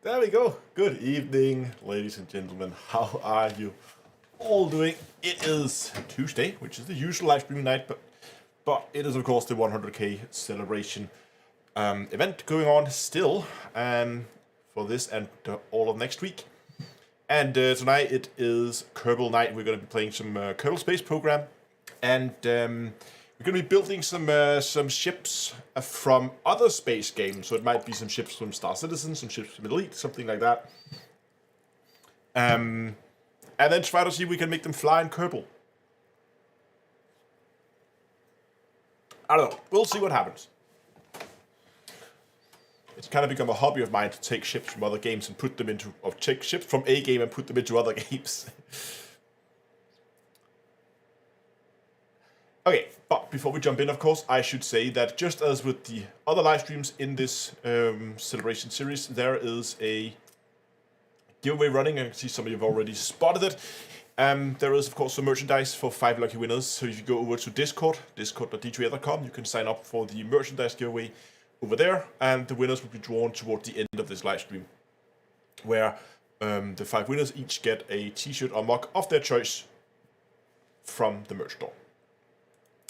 There we go. Good evening, ladies and gentlemen. How are you all doing? It is Tuesday, which is the usual live streaming night, but it is of course the 100k celebration event going on still for this and all of next week. And tonight it is Kerbal night. We're going to be playing some Kerbal Space Program, and we're going to be building some ships from other space games. So it might be some ships from Star Citizen, some ships from Elite, something like that. And then try to see if we can make them fly in Kerbal. I don't know. We'll see what happens. It's kind of become a hobby of mine to take ships from other games and put them into, or take ships from a game and put them into other games. Okay, but before we jump in, of course, I should say that just as with the other live streams in this celebration series, there is a giveaway running. I can see some of you have already spotted it. There is, of course, some merchandise for 5 lucky winners. So if you go over to Discord, discord.d2a.com, you can sign up for the merchandise giveaway over there, and the winners will be drawn toward the end of this live stream, where the 5 winners each get a t-shirt or mug of their choice from the merch store.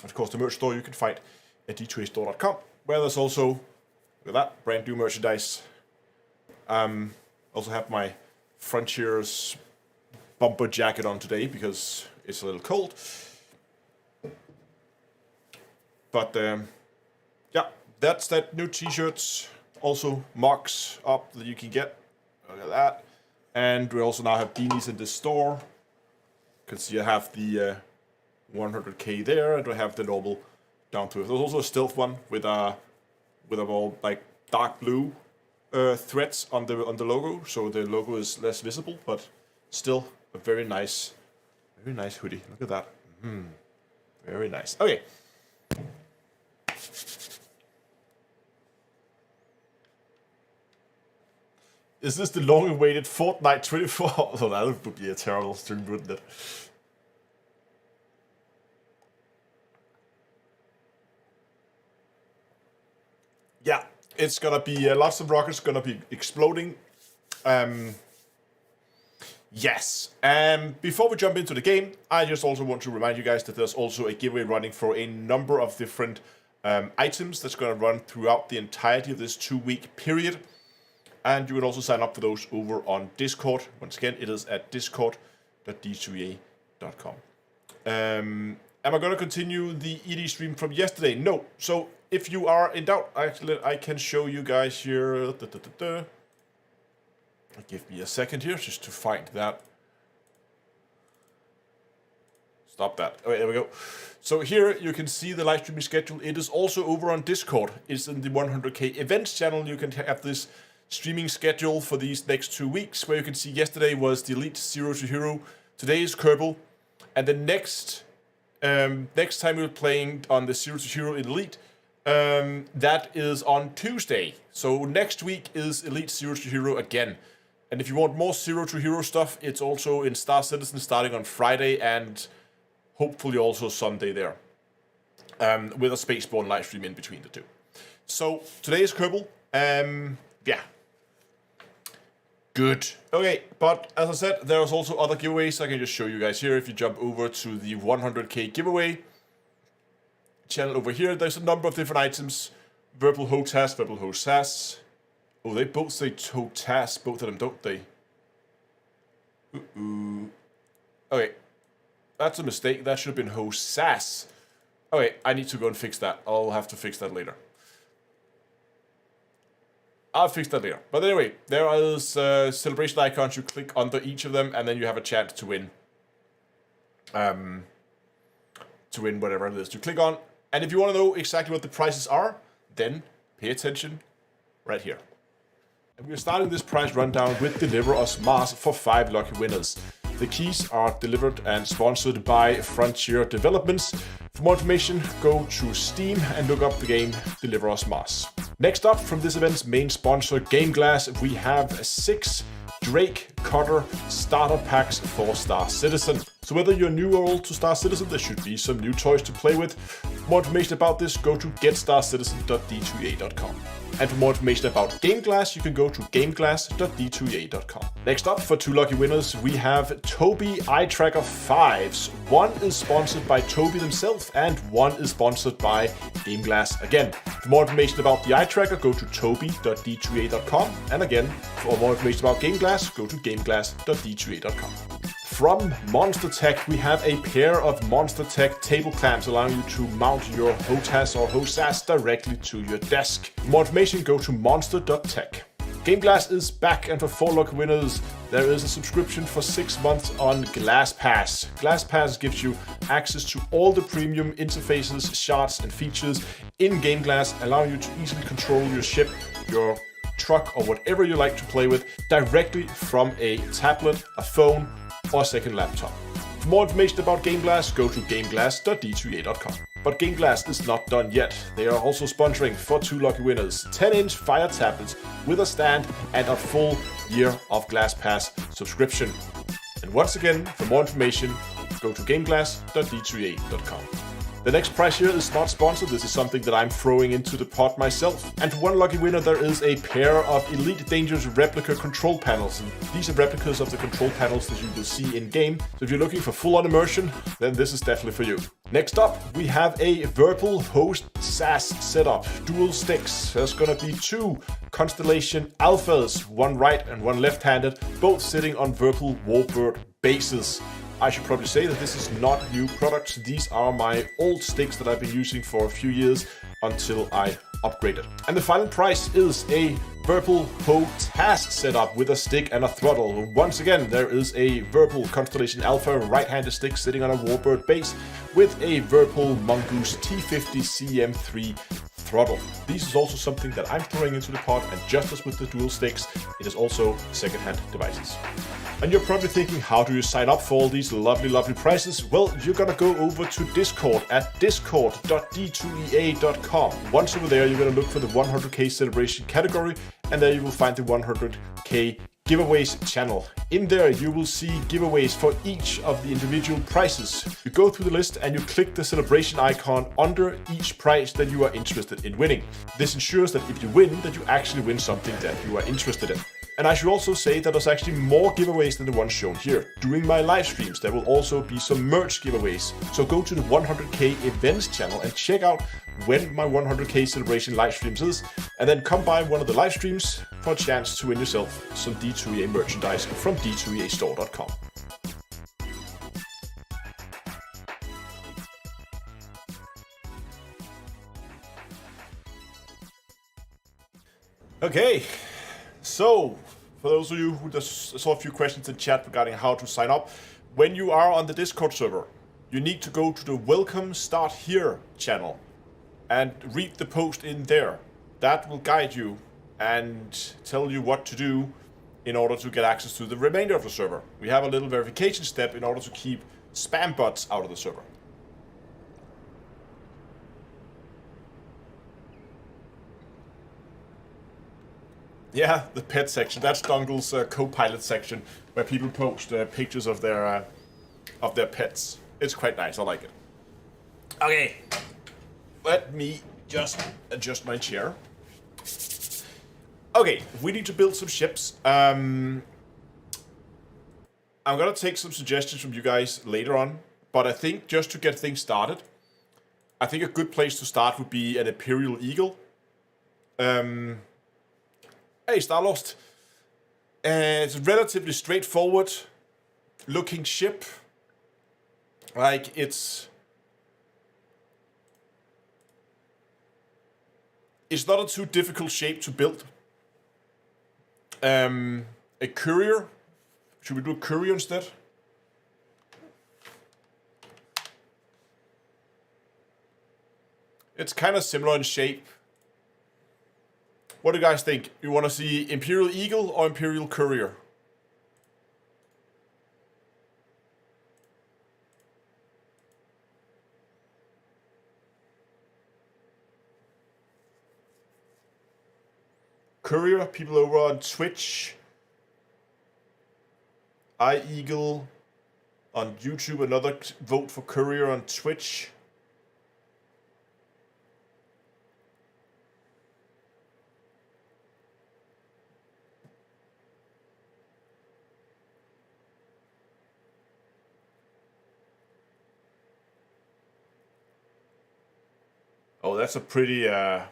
Of course, the merch store you can find at d2astore.com, where there's also, look at that, brand new merchandise. Also have my Frontiers bumper jacket on today because it's a little cold. But yeah, that's that new t-shirts, also mugs up that you can get. Look at that. And we also now have beanies in the store. You can see I have the 100k there, and we have the normal down to it. There's also a stealth one with all like dark blue threads on the logo, so the logo is less visible, but still a very nice hoodie. Look at that. Very nice. Okay. Is this the long-awaited Fortnite 24? Oh, that would be a terrible stream, wouldn't it? Yeah, it's gonna be lots of rockets gonna be exploding. Yes. Before we jump into the game, I just also want to remind you guys that there's also a giveaway running for a number of different items that's gonna run throughout the entirety of this 2-week period. And you can also sign up for those over on Discord. Once again, it is at discord.d2a.com. Am I going to continue the ED stream from yesterday? No. So if you are in doubt, actually, I can show you guys here. Give me a second here just to find that. Stop that. Okay, there we go. So here you can see the live streaming schedule. It is also over on Discord. It's in the 100k events channel. You can have this streaming schedule for these next 2 weeks, where you can see yesterday was the Elite 0 to Hero. Today is Kerbal. And the next time we're playing on the 0 to Hero in Elite, that is on Tuesday. So next week is Elite 0 to Hero again. And if you want more 0 to Hero stuff, it's also in Star Citizen starting on Friday and hopefully also Sunday there. With a Spaceborne live stream in between the two. So today is Kerbal. Yeah. Good. Okay, but as I said, there's also other giveaways. I can just show you guys here. If you jump over to the 100k giveaway channel over here, there's a number of different items. Verbal HOTAS, Verbal HOSAS. Oh, they both say HOTAS, both of them, don't they? Okay, that's a mistake. That should have been HOSAS. Okay, I need to go and fix that. I'll have to fix that later. I'll fix that later. But anyway, there is celebration icons. You click under each of them, and then you have a chance to win. To win whatever it is you click on. And if you want to know exactly what the prices are, then pay attention right here. And we're starting this prize rundown with Deliver Us Mars for 5 lucky winners. The keys are delivered and sponsored by Frontier Developments. For more information, go to Steam and look up the game Deliver Us Mars. Next up, from this event's main sponsor, GameGlass, we have 6 Drake Cutter starter packs for Star Citizen. So whether you're new or old to Star Citizen, there should be some new toys to play with. For more information about this, go to getstarcitizen.d2a.com. And for more information about GameGlass, you can go to gameglass.d2ea.com. Next up, for 2 lucky winners, we have Tobii Eye Tracker 5s. One is sponsored by Tobii themselves, and one is sponsored by GameGlass again. For more information about the eye tracker, go to tobii.d2ea.com. And again, for more information about GameGlass, go to gameglass.d2ea.com. From Monster Tech, we have a pair of Monster Tech table clamps allowing you to mount your HOTAS or HOSAS directly to your desk. For more information, go to monster.tech. GameGlass is back, and for 4 lucky winners, there is a subscription for 6 months on GlassPass. GlassPass gives you access to all the premium interfaces, shards, and features in GameGlass, allowing you to easily control your ship, your truck, or whatever you like to play with directly from a tablet, a phone, or second laptop. For more information about GameGlass, go to gameglass.d2ea.com. But GameGlass is not done yet. They are also sponsoring for 2 lucky winners 10-inch Fire tablets with a stand and a full year of GlassPass subscription. And once again, for more information, go to gameglass.d2ea.com. The next prize here is not sponsored. This is something that I'm throwing into the pot myself. And for 1 lucky winner, there is a pair of Elite Dangerous replica control panels. And these are replicas of the control panels that you will see in game. So if you're looking for full-on immersion, then this is definitely for you. Next up, we have a Virtual Host SAS setup, dual sticks. There's gonna be 2 Constellation Alphas, one right and one left-handed, both sitting on Virtual Warbird bases. I should probably say that this is not new products. These are my old sticks that I've been using for a few years until I upgraded. And the final price is a Virtual HOTAS setup with a stick and a throttle. Once again, there is a Virtual Constellation Alpha right-handed stick sitting on a Warbird base with a Virtual Mongoose T50 CM3 throttle. This is also something that I'm throwing into the pot, and just as with the dual sticks, it is also second-hand devices. And you're probably thinking, how do you sign up for all these lovely prices? Well, you're gonna go over to Discord at discord.d2ea.com. Once over there, you're gonna look for the 100k celebration category, and there you will find the 100k giveaways channel. In there, you will see giveaways for each of the individual prizes. You go through the list and you click the celebration icon under each prize that you are interested in winning. This ensures that if you win, that you actually win something that you are interested in. And I should also say that there's actually more giveaways than the ones shown here. During my live streams, there will also be some merch giveaways. So go to the 100k events channel and check out when my 100k celebration live streams is, and then come by one of the live streams for a chance to win yourself some D2EA merchandise from d2eastore.com. Okay, so for those of you who just saw a few questions in chat regarding how to sign up, when you are on the Discord server, you need to go to the Welcome Start Here channel and read the post in there. That will guide you and tell you what to do in order to get access to the remainder of the server. We have a little verification step in order to keep spam bots out of the server. Yeah, the pet section. That's Dongle's co-pilot section, where people post pictures of their pets. It's quite nice. I like it. Okay, let me just adjust my chair. Okay, we need to build some ships. I'm gonna take some suggestions from you guys later on, but I think just to get things started, I think a good place to start would be an Imperial Eagle. Hey, Starlost. It's a relatively straightforward looking ship. Like, it's not a too difficult shape to build. A courier. Should we do a courier instead? It's kind of similar in shape. What do you guys think? You want to see Imperial Eagle or Imperial Courier? Courier, people over on Twitch. iEagle on YouTube, another vote for Courier on Twitch. that's a pretty that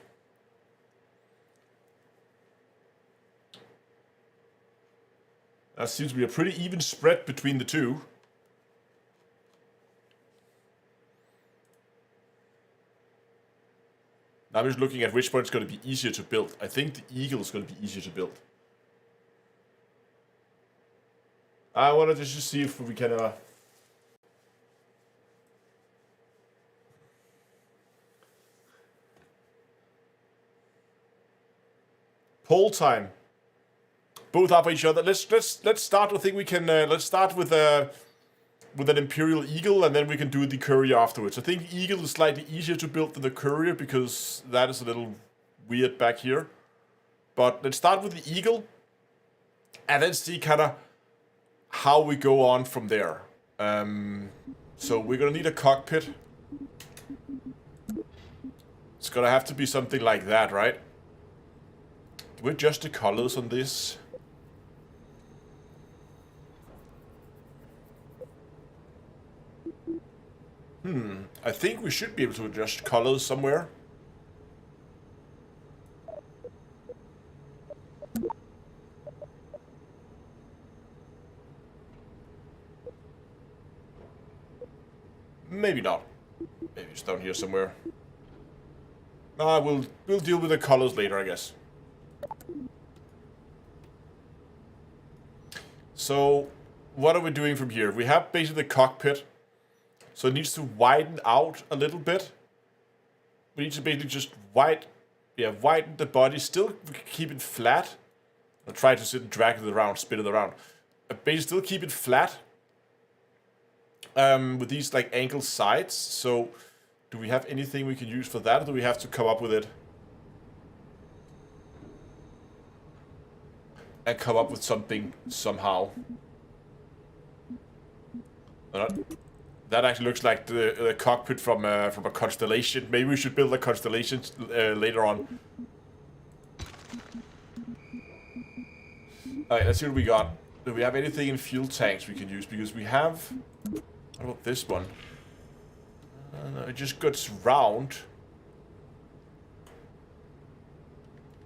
seems to be a pretty even spread between the two. Now I'm just looking at which one's going to be easier to build. I think the Eagle is going to be easier to build. I wanted to just see if we can poll time. Both up each other. Let's start. I think we can. Let's start with an Imperial Eagle, and then we can do the Courier afterwards. I think the Eagle is slightly easier to build than the Courier because that is a little weird back here. But let's start with the Eagle, and then see kind of how we go on from there. So we're gonna need a cockpit. It's gonna have to be something like that, right? Do we adjust the colors on this? I think we should be able to adjust colors somewhere. Maybe not. Maybe it's down here somewhere. We'll deal with the colors later, I guess. So, what are we doing from here? We have basically the cockpit. So it needs to widen out a little bit. We need to basically just widen the body. Still keep it flat. I'll try to sit and drag it around, spin it around. Basically still keep it flat. With these like angled sides. So do we have anything we can use for that, or do we have to come up with it? And come up with something somehow. That actually looks like the cockpit from a constellation. Maybe we should build a constellation later on. Alright, let's see what we got. Do we have anything in fuel tanks we can use? Because we have... What about this one? It just goes round.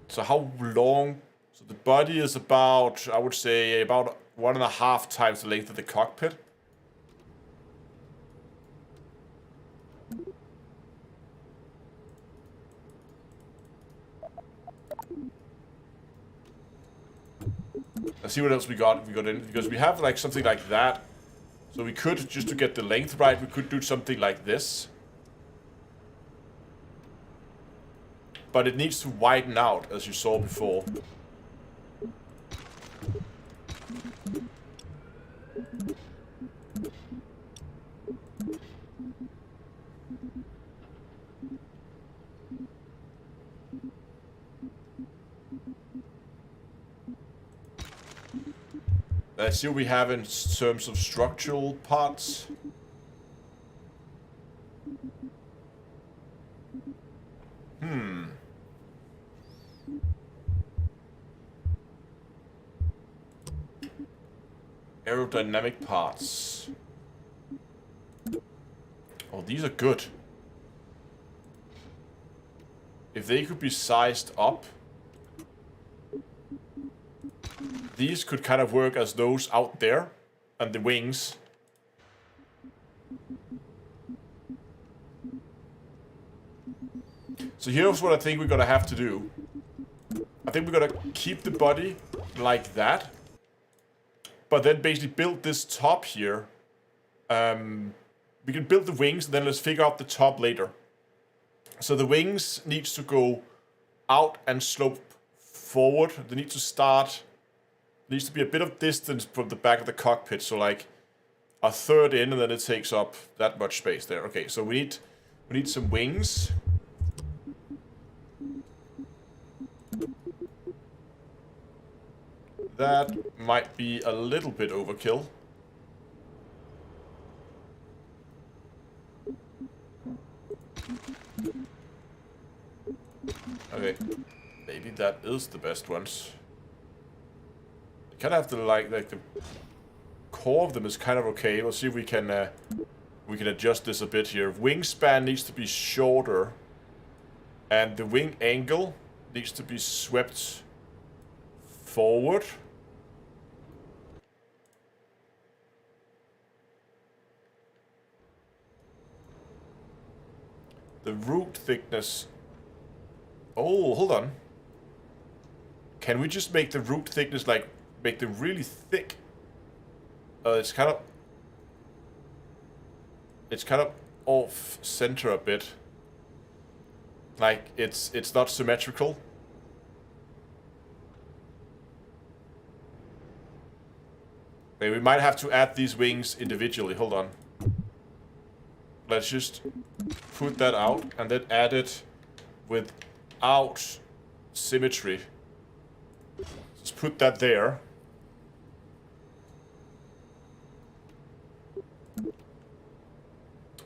So how long... So the body is about, I would say, about 1.5 times the length of the cockpit. Let's see what else we got in, because we have like something like that. So we could, just to get the length right, we could do something like this. But it needs to widen out, as you saw before. Let's see what we have in terms of structural parts. Aerodynamic parts. Oh, these are good. If they could be sized up, these could kind of work as those out there, and the wings. So here's what I think we're gonna have to do. I think we're gonna keep the body like that, but then basically build this top here. We can build the wings, and then let's figure out the top later. So the wings needs to go out and slope forward. They need to start... Needs to be a bit of distance from the back of the cockpit, so like a third in, and then it takes up that much space there. Okay, so we need some wings. That might be a little bit overkill. Okay, maybe that is the best ones. Kind of have to like the core of them is kind of okay. We'll see if we can adjust this a bit here. Wingspan needs to be shorter. And the wing angle needs to be swept forward. The root thickness... Oh, hold on. Can we just make the root thickness, like, make them really thick? It's kind of off center a bit. Like, it's not symmetrical. Okay, we might have to add these wings individually. Hold on. Let's just put that out and then add it without symmetry. Just put that there.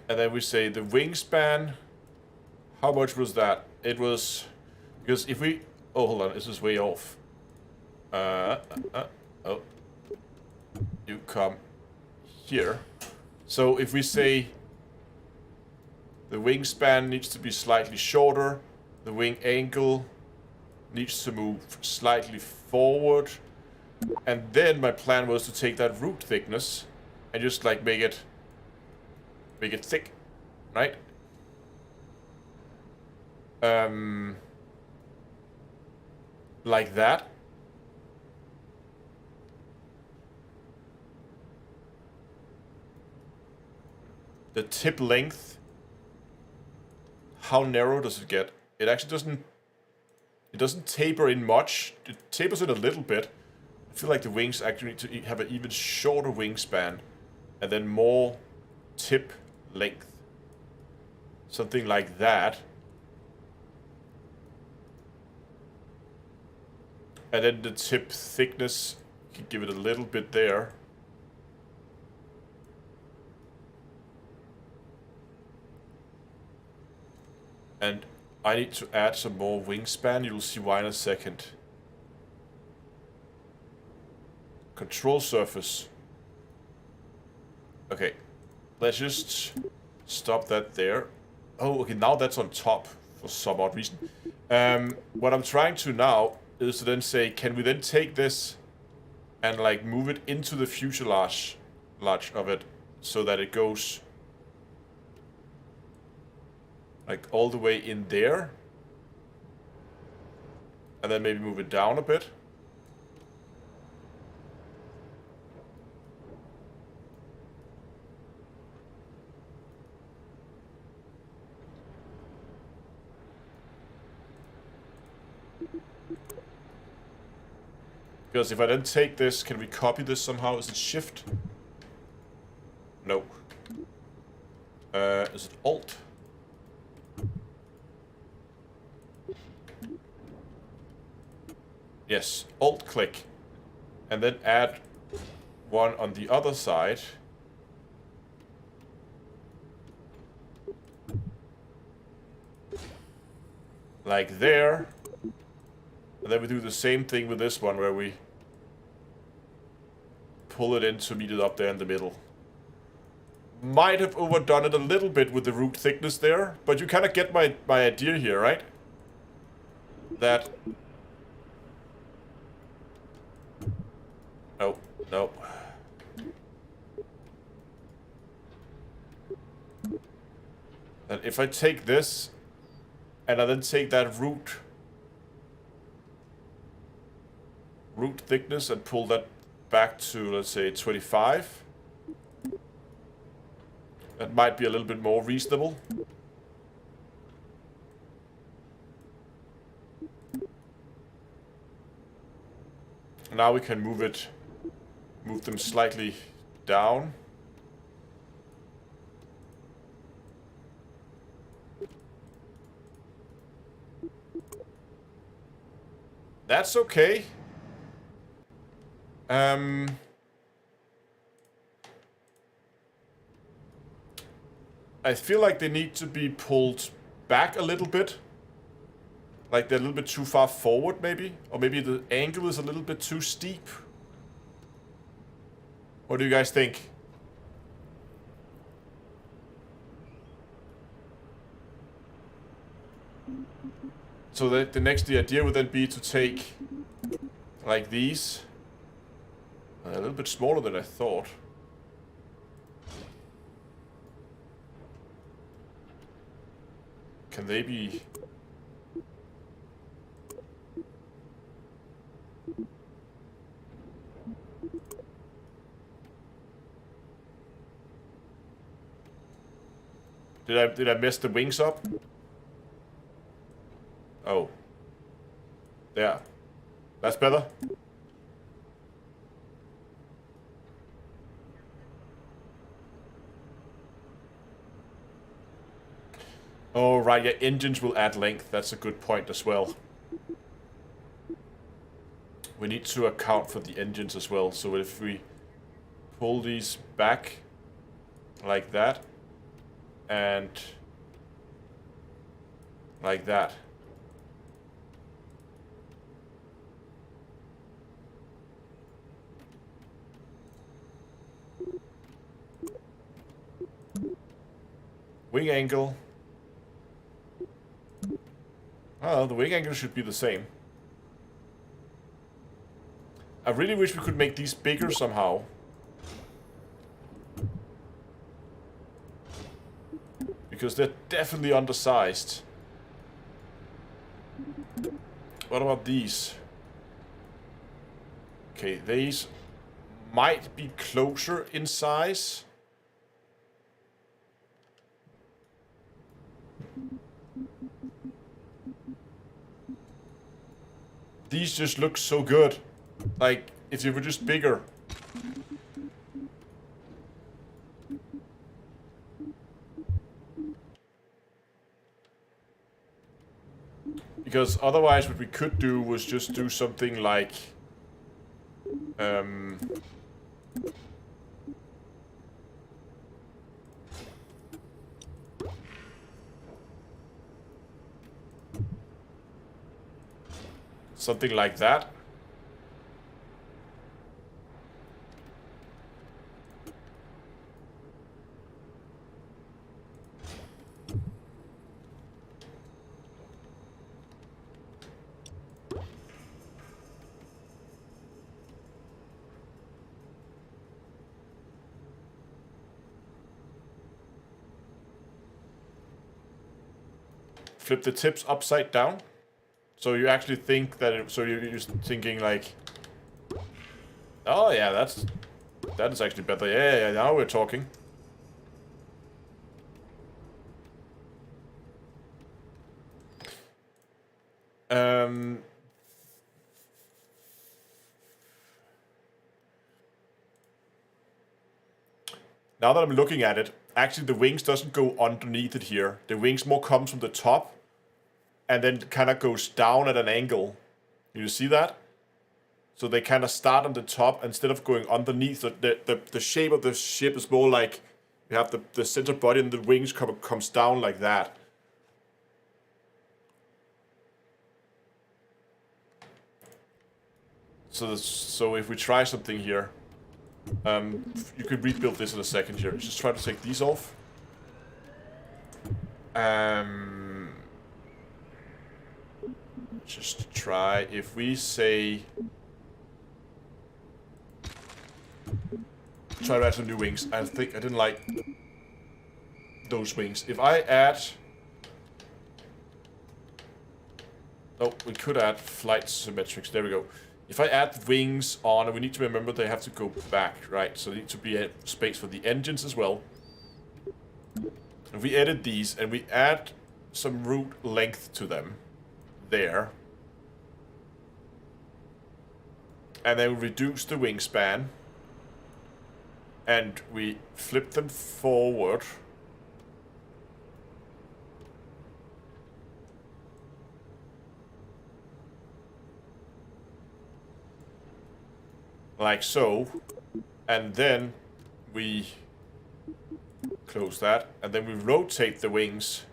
And then we say the wingspan. How much was that? It was... Because if we... Oh, hold on. This is way off. Oh. You come here. So if we say... The wingspan needs to be slightly shorter. The wing angle needs to move slightly forward. And then my plan was to take that root thickness and just like make it thick, right? Like that. The tip length. How narrow does it get? It actually doesn't taper in much. It tapers in a little bit. I feel like the wings actually need to have an even shorter wingspan and then more tip length. Something like that. And then the tip thickness, you can give it a little bit there. And I need to add some more wingspan. You'll see why in a second. Control surface. Okay. Let's just stop that there. Oh, okay, now that's on top for some odd reason. What I'm trying to now is to then say, can we then take this and like move it into the fuselage of it so that it goes like all the way in there, and then maybe move it down a bit. Because if I then take this, can we copy this somehow? Is it Shift? No. Is it Alt? Yes, Alt click. And then add one on the other side. Like there. And then we do the same thing with this one where we pull it in to meet it up there in the middle. Might have overdone it a little bit with the root thickness there, but you kind of get my idea here, right? That... No, no. And if I take this, and I then take that root thickness and pull that back to, let's say, 25. That might be a little bit more reasonable. Now we can move them slightly down. That's okay. I feel like they need to be pulled back a little bit. Like they're a little bit too far forward, maybe? Or maybe the angle is a little bit too steep. What do you guys think? So the idea would then be to take like these, a little bit smaller than I thought. Can they be? Did I mess the wings up? Oh. Yeah. That's better. Oh, right, yeah, engines will add length. That's a good point as well. We need to account for the engines as well. So if we pull these back like that and like that. Wing angle. Oh, the wing angle should be the same. I really wish we could make these bigger somehow. Because they're definitely undersized. What about these? Okay, these might be closer in size. These just look so good. Like, if they were just bigger. Because otherwise what we could do was just do something like... something like that. Flip the tips upside down. So you actually think that it, so you're just thinking like, oh yeah, that is actually better. Yeah, now we're talking. Now that I'm looking at it, actually the wings doesn't go underneath it here. The wings more comes from the top and then kind of goes down at an angle. You see that? So they kind of start on the top instead of going underneath. So the shape of the ship is more like you have the center body and the wings comes down like that. So if we try something here, you could rebuild this in a second here. Just try to take these off. Just try, if we say... Try to add some new wings. I think I didn't like those wings. If I add... Oh, we could add flight symmetrics. There we go. If I add wings on, we need to remember they have to go back, right? So there needs to be a space for the engines as well. If we edit these and we add some root length to them, there. And then we reduce the wingspan. And we flip them forward. Like so. And then we close that. And then we rotate the wings.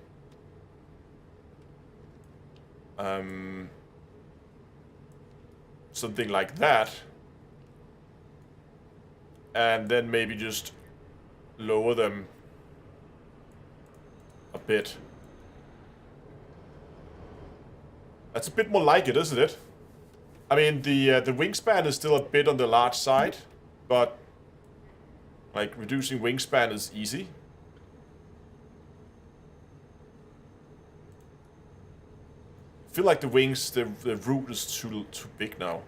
Something like that. And then maybe just lower them a bit. That's a bit more like it, isn't it? I mean, the wingspan is still a bit on the large side, but like reducing wingspan is easy. I feel like the wings, the root is too big now.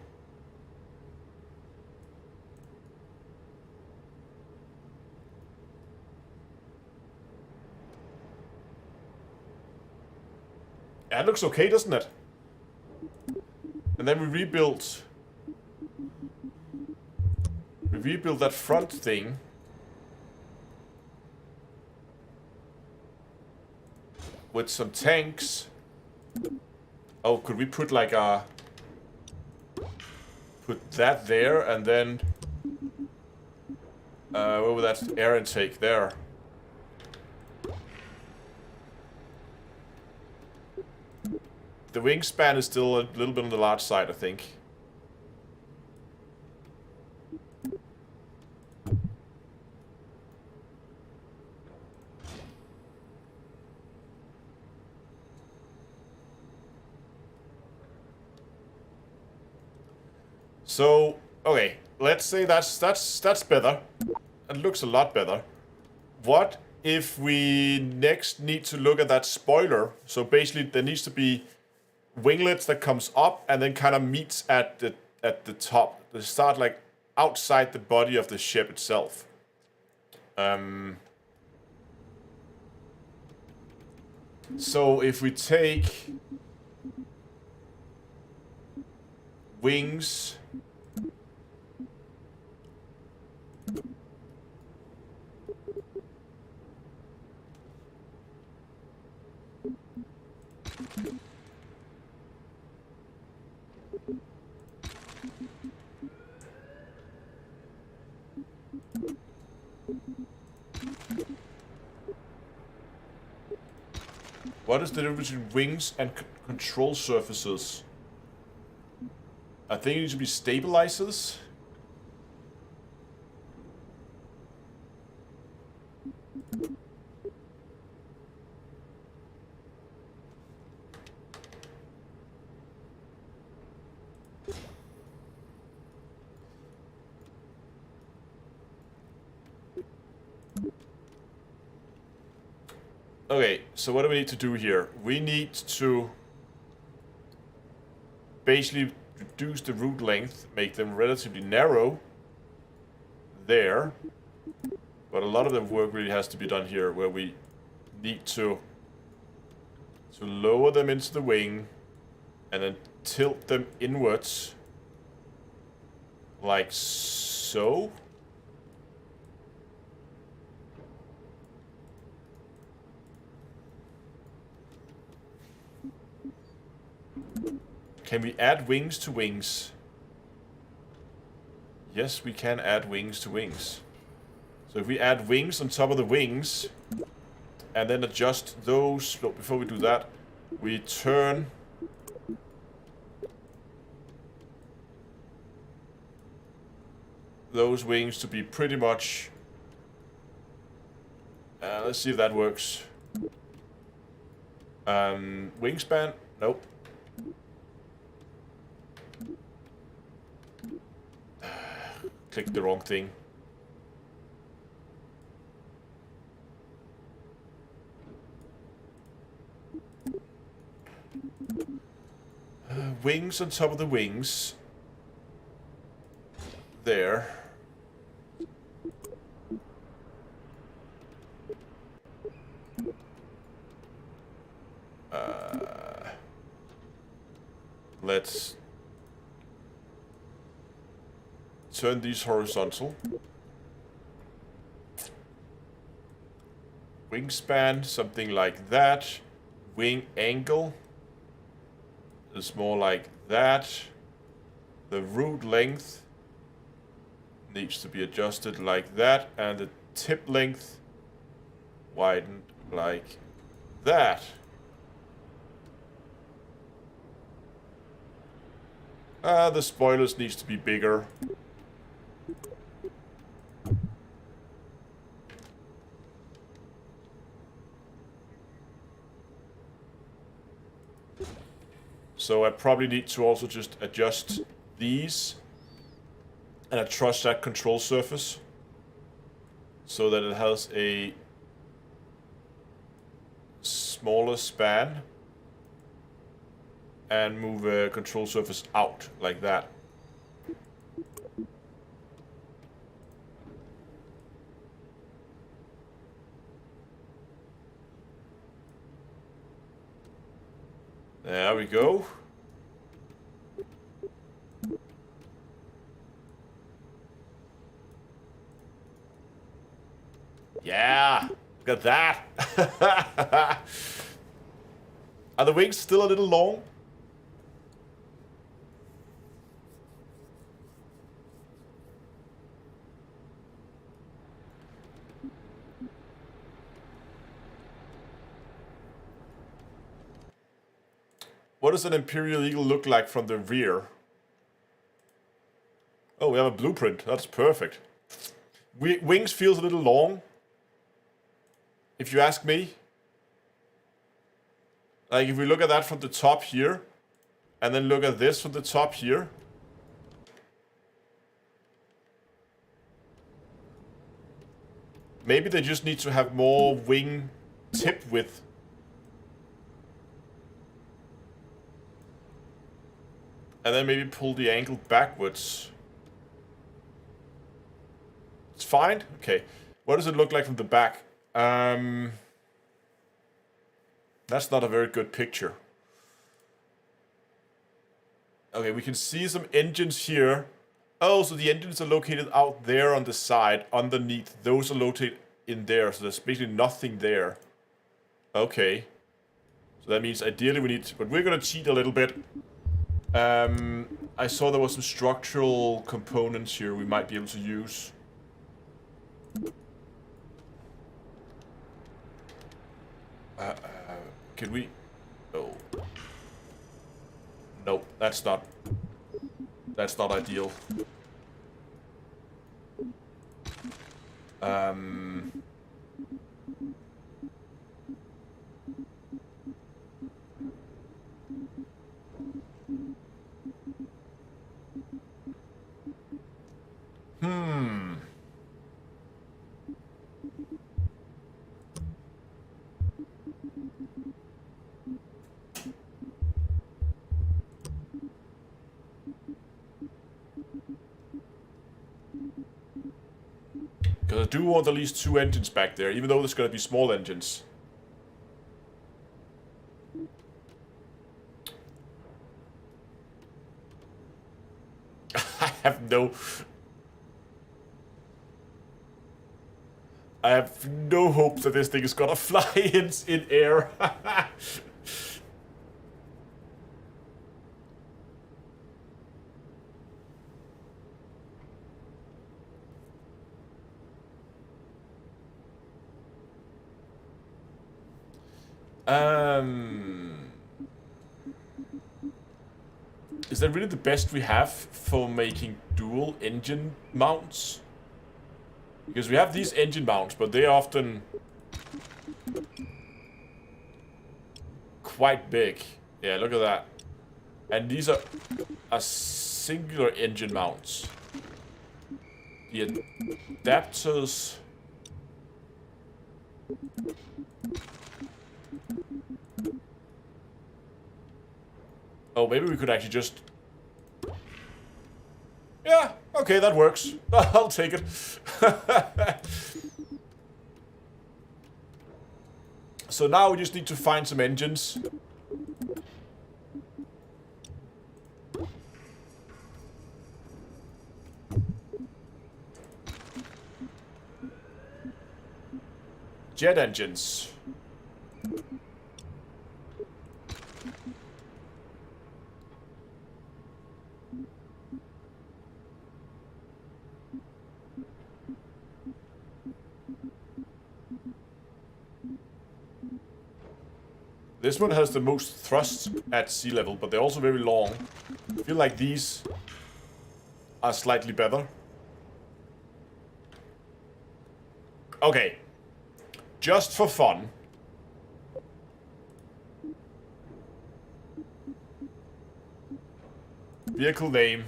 Yeah, it looks okay, doesn't it? And then we rebuilt that front thing. With some tanks. Oh, could we put like a... Put that there and then... where would that air intake there? The wingspan is still a little bit on the large side, I think. So, okay, let's say that's better. It looks a lot better. What if we next need to look at that spoiler? So basically there needs to be winglets that comes up and then kind of meets at the top. They start like outside the body of the ship itself. So if we take wings, what is the difference between wings and control surfaces? I think it needs to be stabilizers. Okay, so what do we need to do here? We need to basically reduce the root length, make them relatively narrow there. But a lot of the work really has to be done here, where we need to lower them into the wing and then tilt them inwards like so. Can we add wings to wings? Yes, we can add wings to wings. So if we add wings on top of the wings, and then adjust those, but before we do that, we turn those wings to be pretty much... let's see if that works. Wingspan? Nope. Clicked the wrong thing. Wings on top of the wings. There. Let's turn these horizontal. Wingspan, something like that. Wing angle is more like that. The root length needs to be adjusted like that, and the tip length widened like that. The spoilers needs to be bigger. So I probably need to also just adjust these and adjust that control surface so that it has a smaller span, and move a control surface out like that. There we go. Yeah, look at that. Are the wings still a little long? What does an Imperial Eagle look like from the rear? Oh, we have a blueprint. That's perfect. Wings feels a little long, if you ask me. Like, if we look at that from the top here, and then look at this from the top here. Maybe they just need to have more wing tip width. And then maybe pull the angle backwards. It's fine? Okay. What does it look like from the back? That's not a very good picture. Okay, we can see some engines here. Oh, so the engines are located out there on the side, underneath. Those are located in there, so there's basically nothing there. Okay. So that means ideally we need to, but we're gonna cheat a little bit. I saw there was some structural components here we might be able to use. Can we? Oh. Nope, that's not ideal. Because I do want at least 2 engines back there, even though there's going to be small engines. I have no hope that this thing is gonna fly in air. Is that really the best we have for making dual engine mounts? Because we have these engine mounts, but they're often quite big. Yeah, look at that. And these are singular engine mounts. The adapters... Oh, maybe we could actually just... Yeah, okay, that works. I'll take it. So now we just need to find some engines. Jet engines. This one has the most thrust at sea level, but they're also very long. I feel like these are slightly better. Okay. Just for fun. Vehicle name.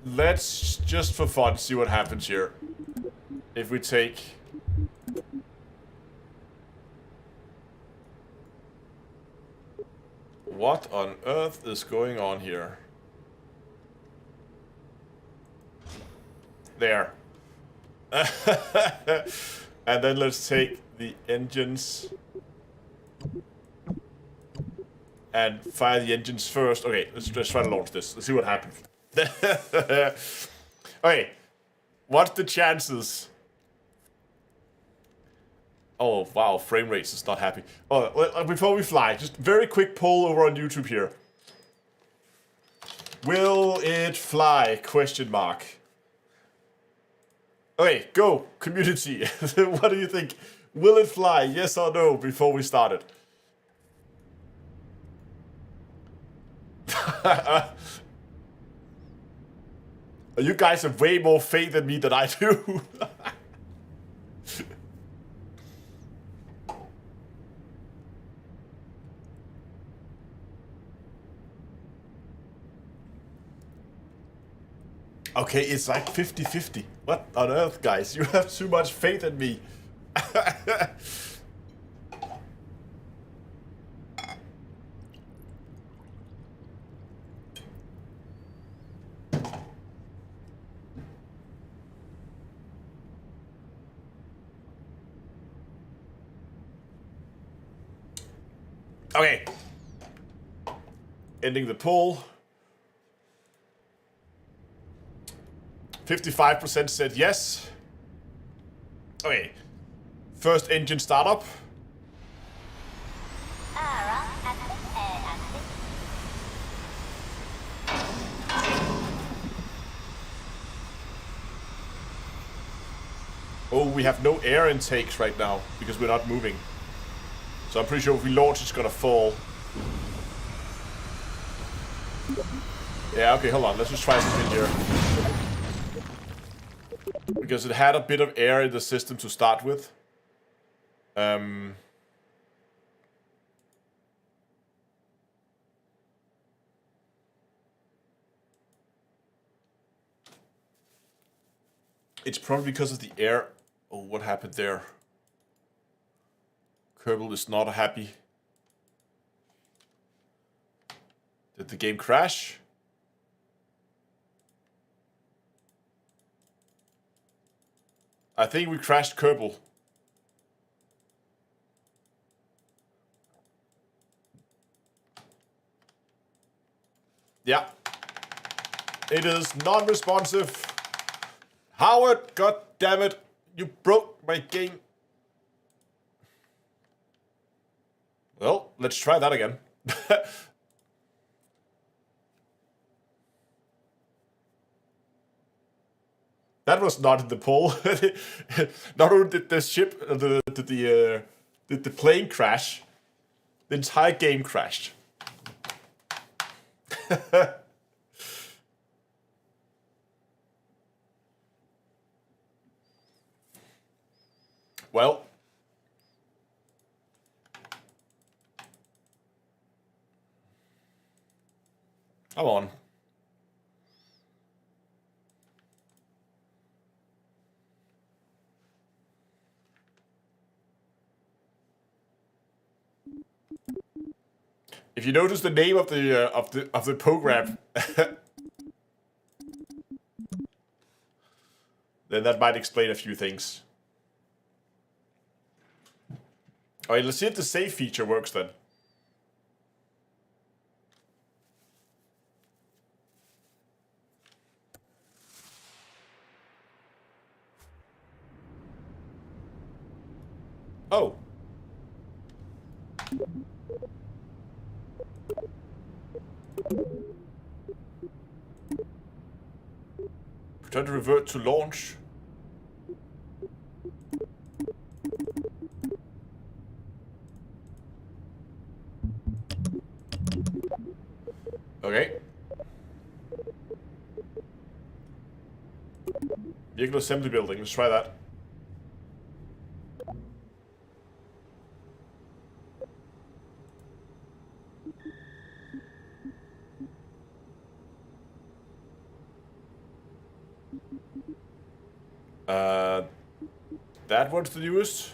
Let's just for fun see what happens here. If we take... What on earth is going on here? There. And then let's take the engines and fire the engines first. Okay, let's try to launch this. Let's see what happens. Okay, what's the chances? Oh wow, frame rates is not happy. Oh, before we fly, just very quick poll over on YouTube here. Will it fly? Question mark. Okay, go community. What do you think? Will it fly? Yes or no? Before we started. You guys have way more faith in me than I do. Okay, it's like 50-50. What on earth, guys? You have too much faith in me. Okay. Ending the poll. 55% said yes. Okay. First engine startup. Oh, we have no air intakes right now because we're not moving. So I'm pretty sure if we launch, it's gonna fall. Yeah, okay, hold on. Let's just try something here. Because it had a bit of air in the system to start with. It's probably because of the air. Oh, what happened there? Kerbal is not happy. Did the game crash? I think we crashed Kerbal. Yeah. It is non-responsive. Howard, god damn it. You broke my game. Well, let's try that again. That was not in the poll. Not only did the ship, did the plane crash, the entire game crashed. Well. Come on. If you notice the name of the program, then that might explain a few things. Alright, let's see if the save feature works then. Oh. Return to revert to launch. Okay. Vehicle assembly building, let's try that. that one's the newest.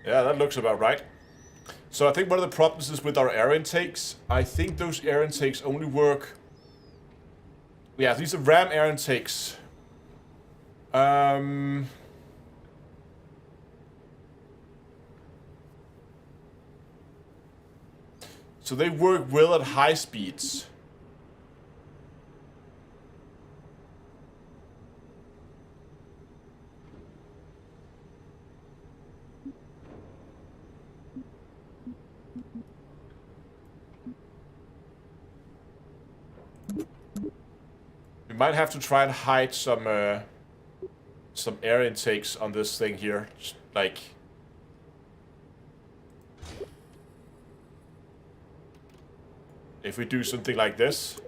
Yeah, that looks about right. So I think one of the problems is with our air intakes. I think those air intakes only work... Yeah, these are RAM air intakes. So they work well at high speeds. We might have to try and hide some air intakes on this thing here, just like. If we do something like this.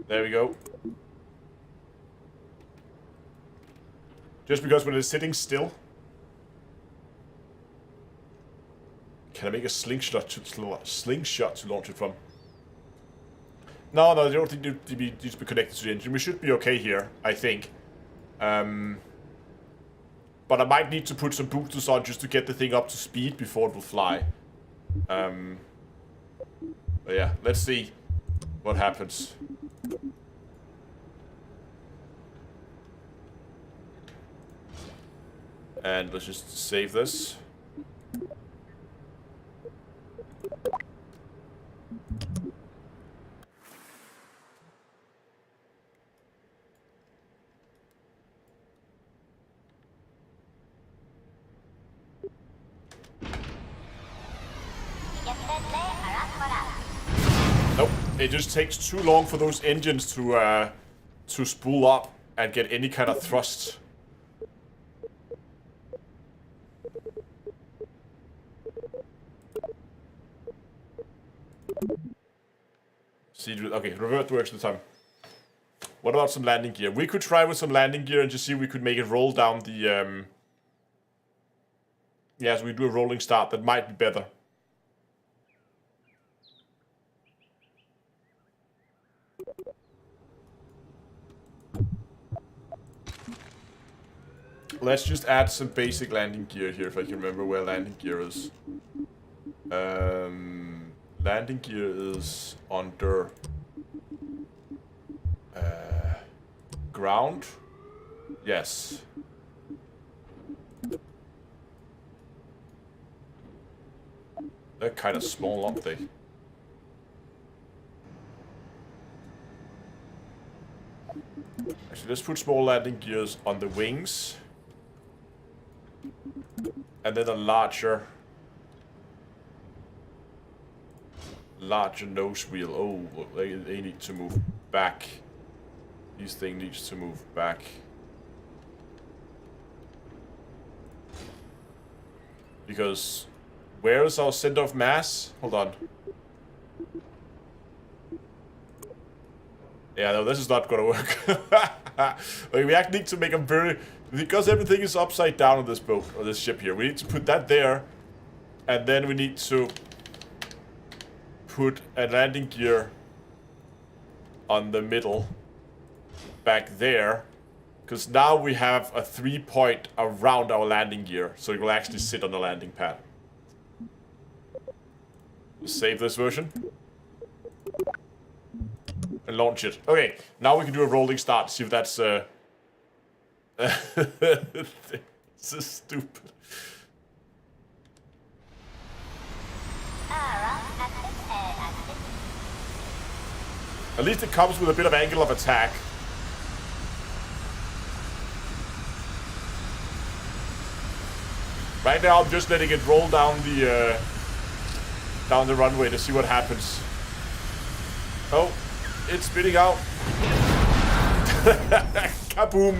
There we go. Just because when it's sitting still. Can I make a slingshot to launch it from? No, I don't think it needs to be connected to the engine. We should be okay here, I think. But I might need to put some boosters on just to get the thing up to speed before it will fly. But yeah, let's see what happens. And let's just save this. Nope, it just takes too long for those engines to spool up and get any kind of thrust. See, okay, revert works this time. What about some landing gear? We could try with some landing gear and just see if we could make it roll down the, yeah, so we do a rolling start. That might be better. Let's just add some basic landing gear here, if I can remember where landing gear is. Landing gear is under ground. Yes. They're kind of small, aren't they? Actually, let's put small landing gears on the wings. And then a larger nose wheel. Oh, they need to move back. This thing needs to move back. Because where is our center of mass? Hold on. Yeah, no, this is not gonna work. Like, we actually need to make them very... Because everything is upside down on this boat, or this ship here. We need to put that there. And then we need to put a landing gear on the middle. Back there. Because now we have a 3-point around our landing gear. So it will actually sit on the landing pad. Save this version. And launch it. Okay, now we can do a rolling start. See if that's this is stupid. At least it comes with a bit of angle of attack. Right now I'm just letting it roll down the runway to see what happens. Oh, it's spitting out. Kaboom!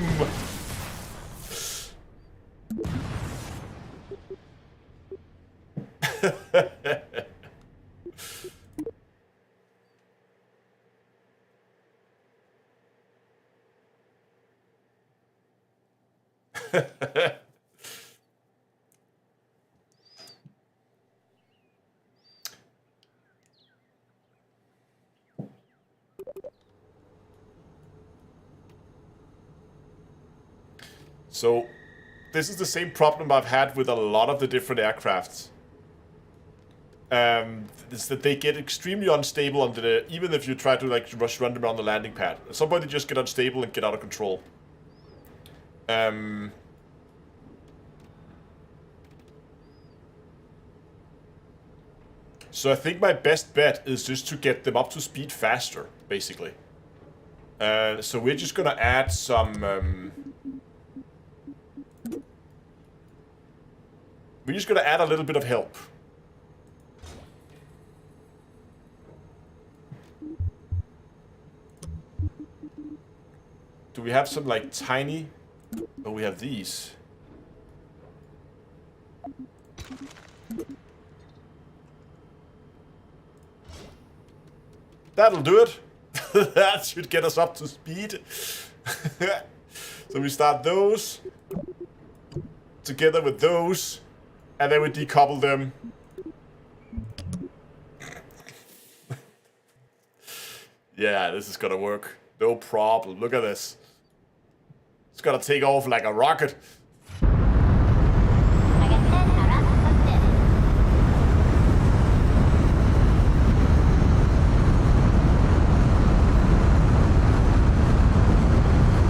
So, this is the same problem I've had with a lot of the different aircrafts. Is that they get extremely unstable under the, even if you try to like run them around the landing pad. At some point they just get unstable and get out of control. So I think my best bet is just to get them up to speed faster, basically. So we're just gonna add some... we're just gonna add a little bit of help. Do we have some like tiny... oh, we have these. That'll do it. That should get us up to speed. So we start those together with those, and then we decouple them. Yeah, this is gonna work. No problem. Look at this. It's gonna take off like a rocket.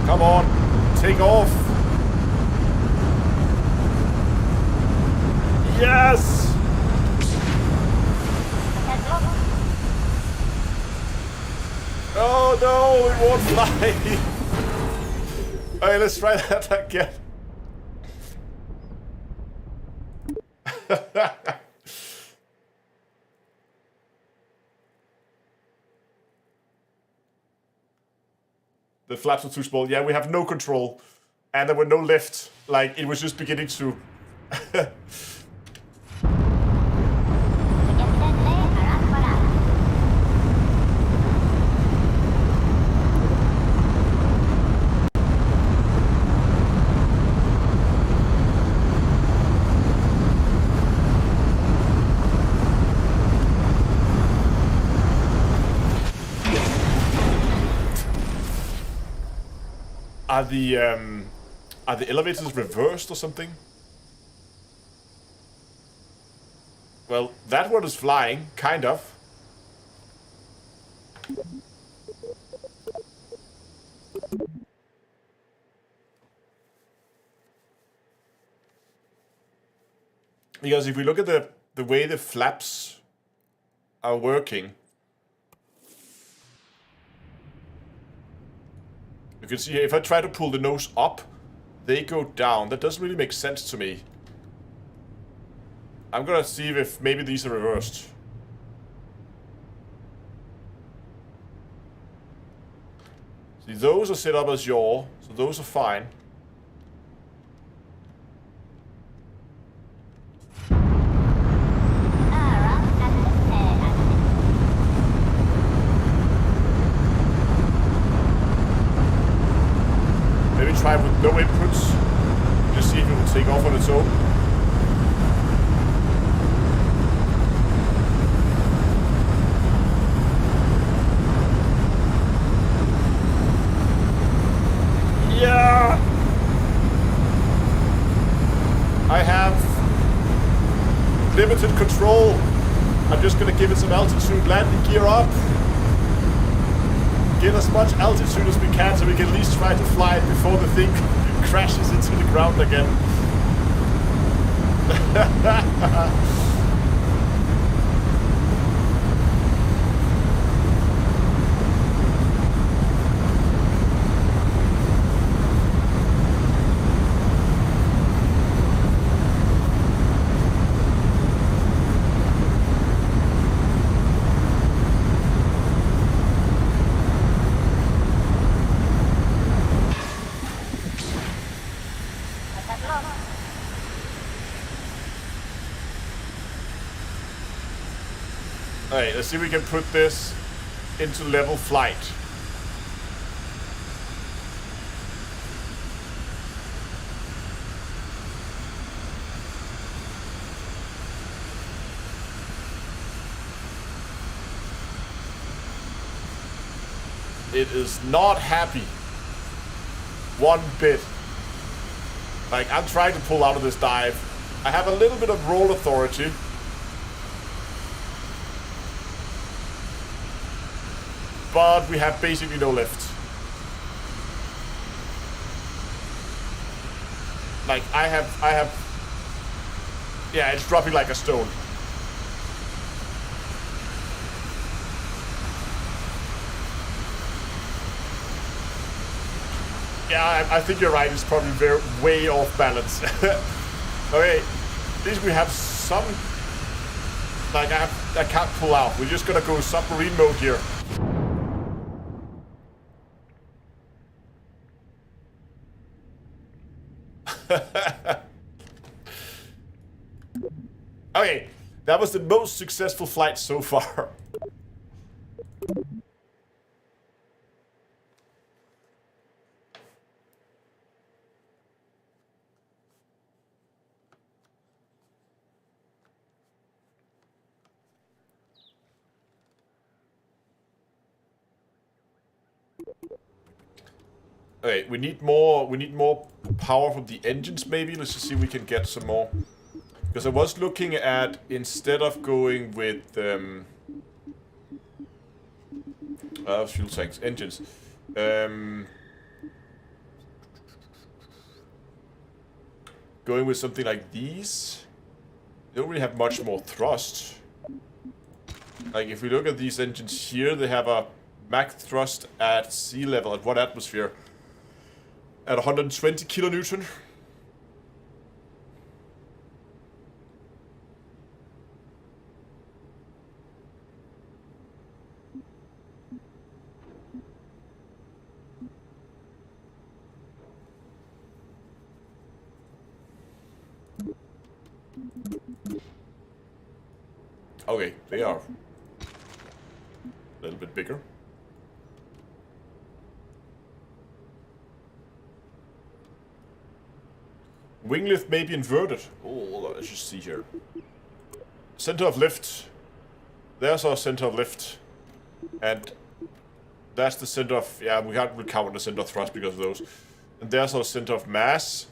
Come on, take off. Yes! Oh no, it won't fly. Alright, let's try that again. The flaps are too small. Yeah, we have no control. And there were no lift. Like, it was just beginning to... Are the elevators reversed or something? Well, that one is flying, kind of. Because if we look at the way the flaps are working, you can see here, if I try to pull the nose up, they go down. That doesn't really make sense to me. I'm gonna see if maybe these are reversed. See, those are set up as yaw, so those are fine. Try with no inputs. Just see if it will take off on its own. Yeah! I have limited control. I'm just gonna give it some altitude, landing gear up. Get as much altitude as we can so we can at least try to fly it before the thing crashes into the ground again. Alright, let's see if we can put this into level flight. It is not happy. One bit. Like, I'm trying to pull out of this dive. I have a little bit of roll authority. But we have basically no lift. Like, I have... Yeah, it's dropping like a stone. Yeah, I think you're right. It's probably way off balance. Okay, at least we have some... Like, I can't pull out. We're just gonna go submarine mode here. Okay, that was the most successful flight so far. Okay, we need more power from the engines maybe. Let's just see if we can get some more. Because I was looking at, instead of going with fuel tanks, engines. Going with something like these. They don't really have much more thrust. Like if we look at these engines here, they have a max thrust at sea level, at what atmosphere? At 120 kilonewton. Okay, they are a little bit bigger. Wing lift may be inverted. Oh, let's just see here. Center of lift. There's our center of lift. And that's the center of... Yeah, we can't really count the center of thrust because of those. And there's our center of mass.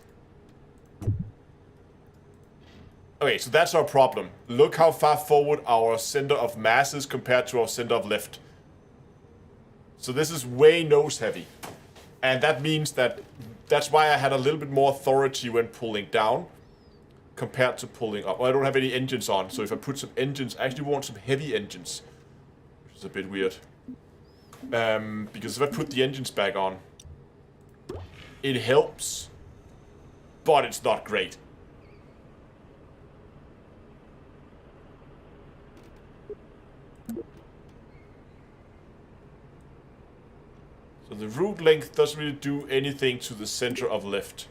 Okay, so that's our problem. Look how far forward our center of mass is compared to our center of lift. So this is way nose heavy. And that means that... That's why I had a little bit more authority when pulling down compared to pulling up. Well, I don't have any engines on, so if I put some engines, I actually want some heavy engines, which is a bit weird. Because if I put the engines back on, it helps, but it's not great. So the route length doesn't really do anything to the center of lift.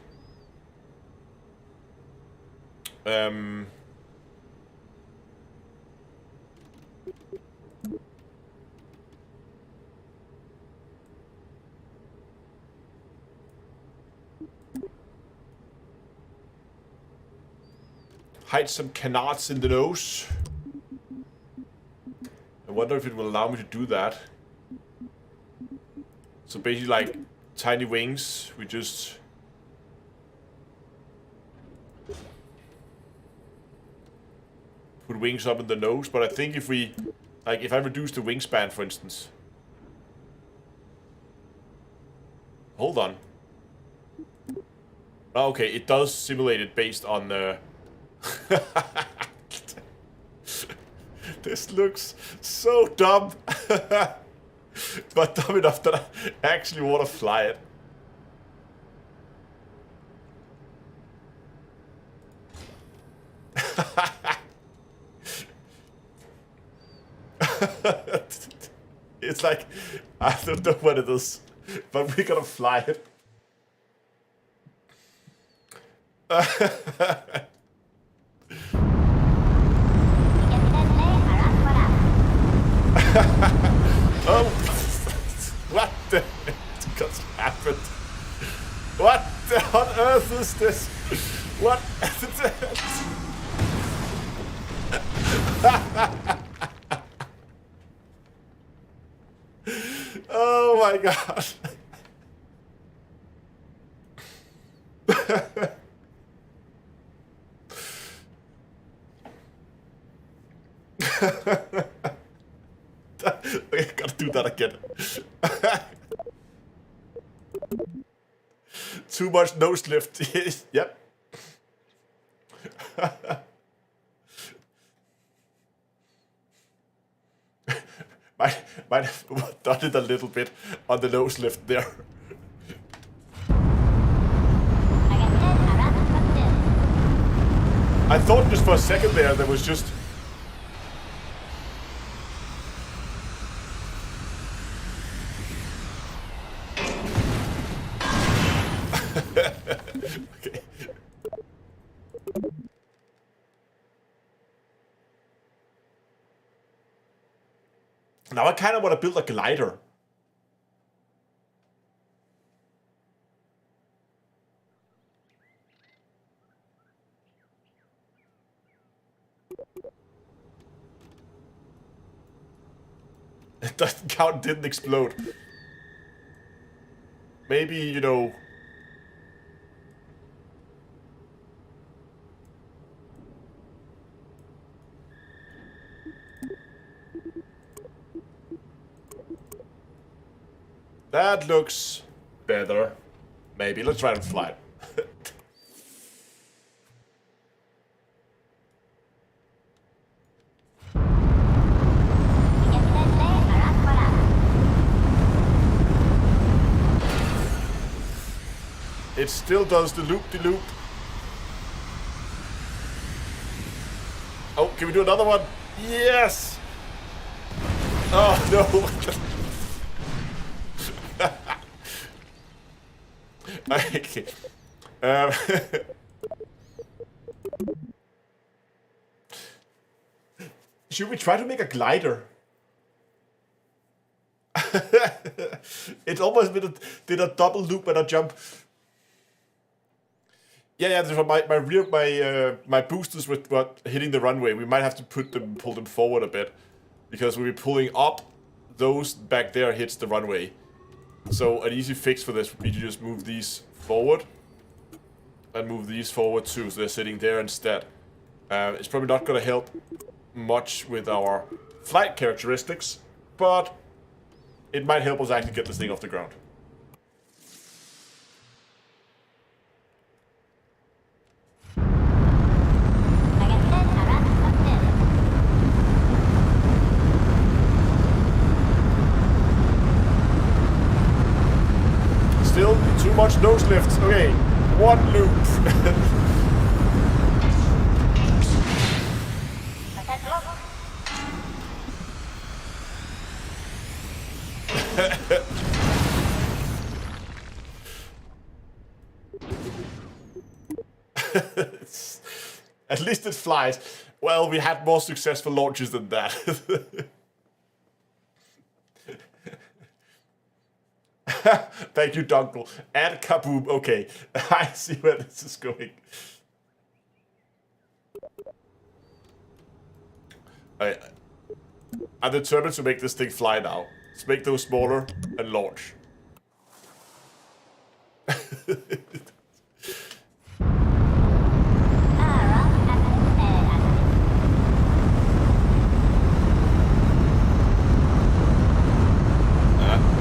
Hide some canards in the nose. I wonder if it will allow me to do that. So basically like tiny wings, we just... put wings up in the nose, but I think if we... Like if I reduce the wingspan, for instance... Hold on. Oh, okay, it does simulate it based on the... This looks so dumb. But dumb enough that I actually want to fly it. It's like, I don't know what it is, but we're gonna fly it. Oh, what the just happened? What on earth is this? What? Oh my god. Okay, gotta do that again. Too much nose lift. Yep. Might have done it a little bit on the nose lift there. I thought just for a second there was just... Okay. Now I kind of want to build a glider. It doesn't count, didn't explode. Maybe, you know... That looks better. Maybe. Let's try to fly. It still does the loop-de-loop. Oh, can we do another one? Yes! Oh, no. Okay. Should we try to make a glider? It almost did a double loop and a jump. Yeah. So my boosters were hitting the runway. We might have to pull them forward a bit, because we'll be pulling up. Those back there hits the runway. So an easy fix for this would be to just move these forward, and move these forward too, so they're sitting there instead. It's probably not going to help much with our flight characteristics, but it might help us actually get this thing off the ground. Still too much nose lifts. Okay, one loop. At least it flies. Well, we had more successful launches than that. Thank you, Dunkel. And kaboom. Okay, I see where this is going. I'm determined to make this thing fly now. Let's make those smaller and launch.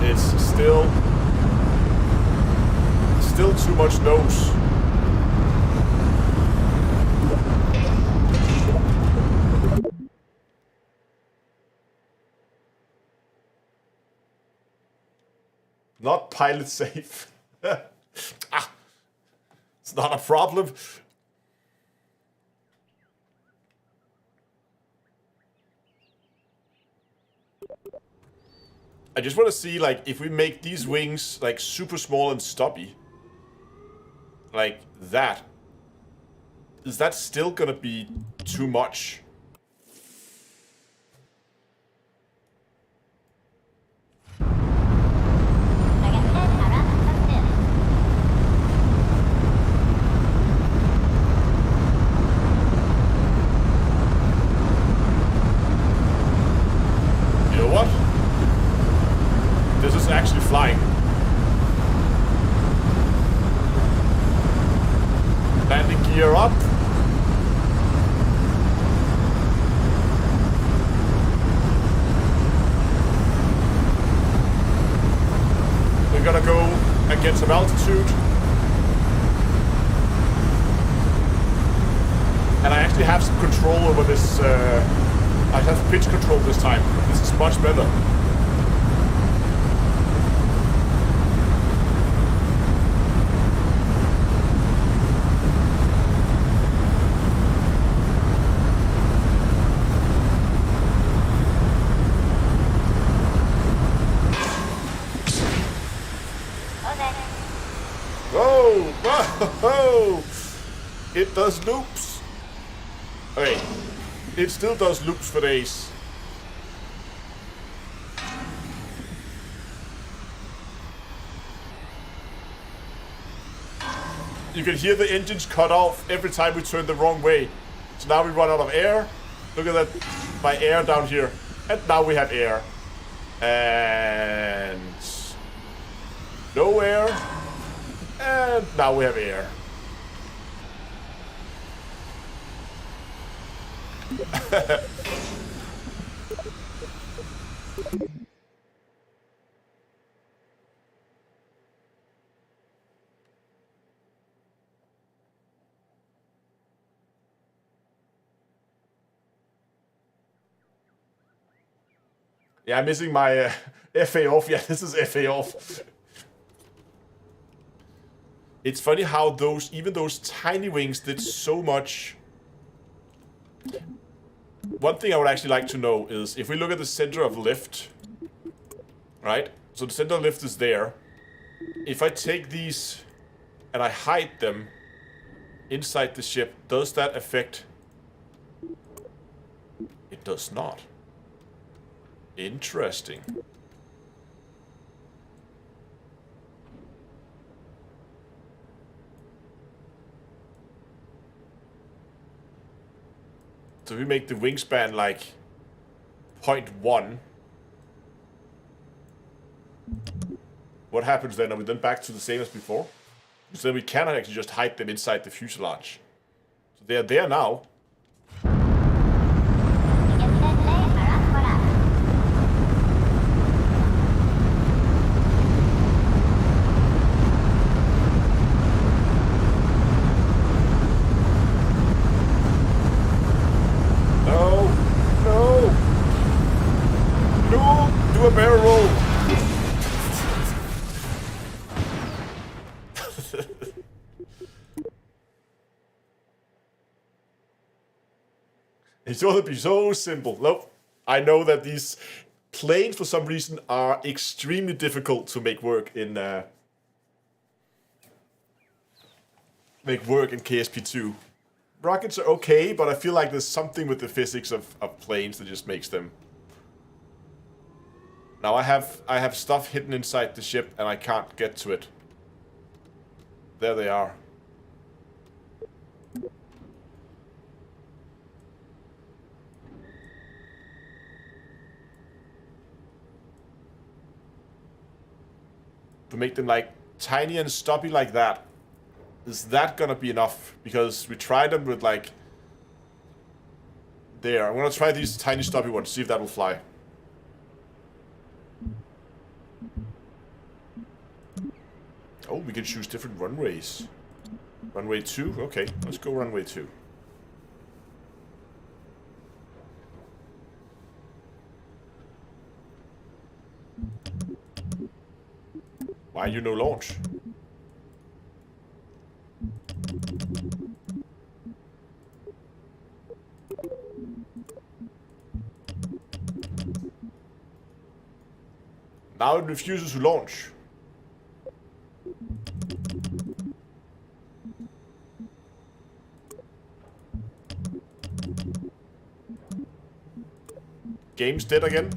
It's still too much nose. Not pilot safe. It's not a problem. I just want to see, like, if we make these wings, like, super small and stubby. Like, that. Is that still gonna be too much? actually flying. Landing gear up. We're gonna go and get some altitude. And I actually have some control over this. I have pitch control this time. This is much better. Whoa! Whoa! It does loops. Okay. It still does loops for days. You can hear the engines cut off every time we turn the wrong way. So now we run out of air. Look at that, my air down here. And now we have air. And no air. And now we have air. Yeah, I'm missing my FA off. Yeah, this is FA off. It's funny how even those tiny wings did so much. One thing I would actually like to know is if we look at the center of lift, right? So the center of lift is there. If I take these and I hide them inside the ship, does that affect? It does not. Interesting. So we make the wingspan like 0.1. What happens then? Are we then back to the same as before? Because then we cannot actually just hide them inside the fuselage. So they are there now. Do a barrel roll. It's going to be so simple. Nope. I know that these planes, for some reason, are extremely difficult to make work in KSP2. Rockets are okay, but I feel like there's something with the physics of planes that just makes them. Now I have stuff hidden inside the ship and I can't get to it. There they are. To make them like tiny and stubby like that. Is that gonna be enough? Because we tried them with like... There, I'm gonna try these tiny stubby ones, see if that will fly. Oh, we can choose different runways. Runway 2? Okay, let's go runway 2. Why you no launch? Now it refuses to launch. Game's dead again.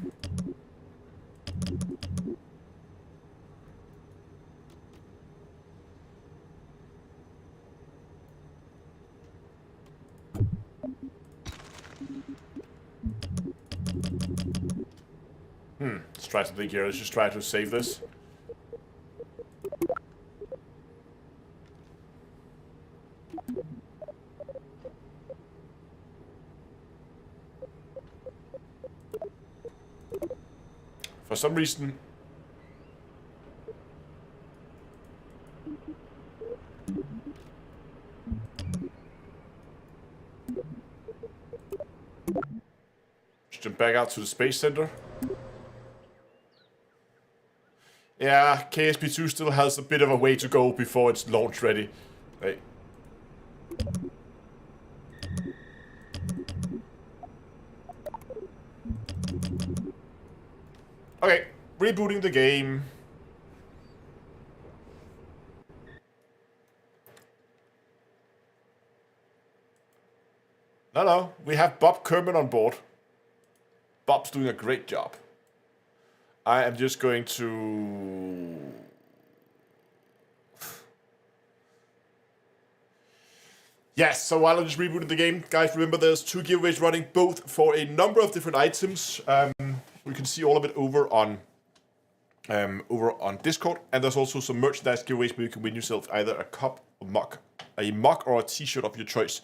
Let's try something here. Let's just try to save this. For some reason... Just jump back out to the Space Center. Yeah, KSP2 still has a bit of a way to go before it's launch ready. Hey. Okay, rebooting the game. No, we have Bob Kerman on board. Bob's doing a great job. I am just going to... Yes, so while I'm just rebooting the game, guys, remember there's 2 giveaways running, both for a number of different items. We can see all of it over on Discord, and there's also some merchandise giveaways where you can win yourself either a cup, a mug, or a t-shirt of your choice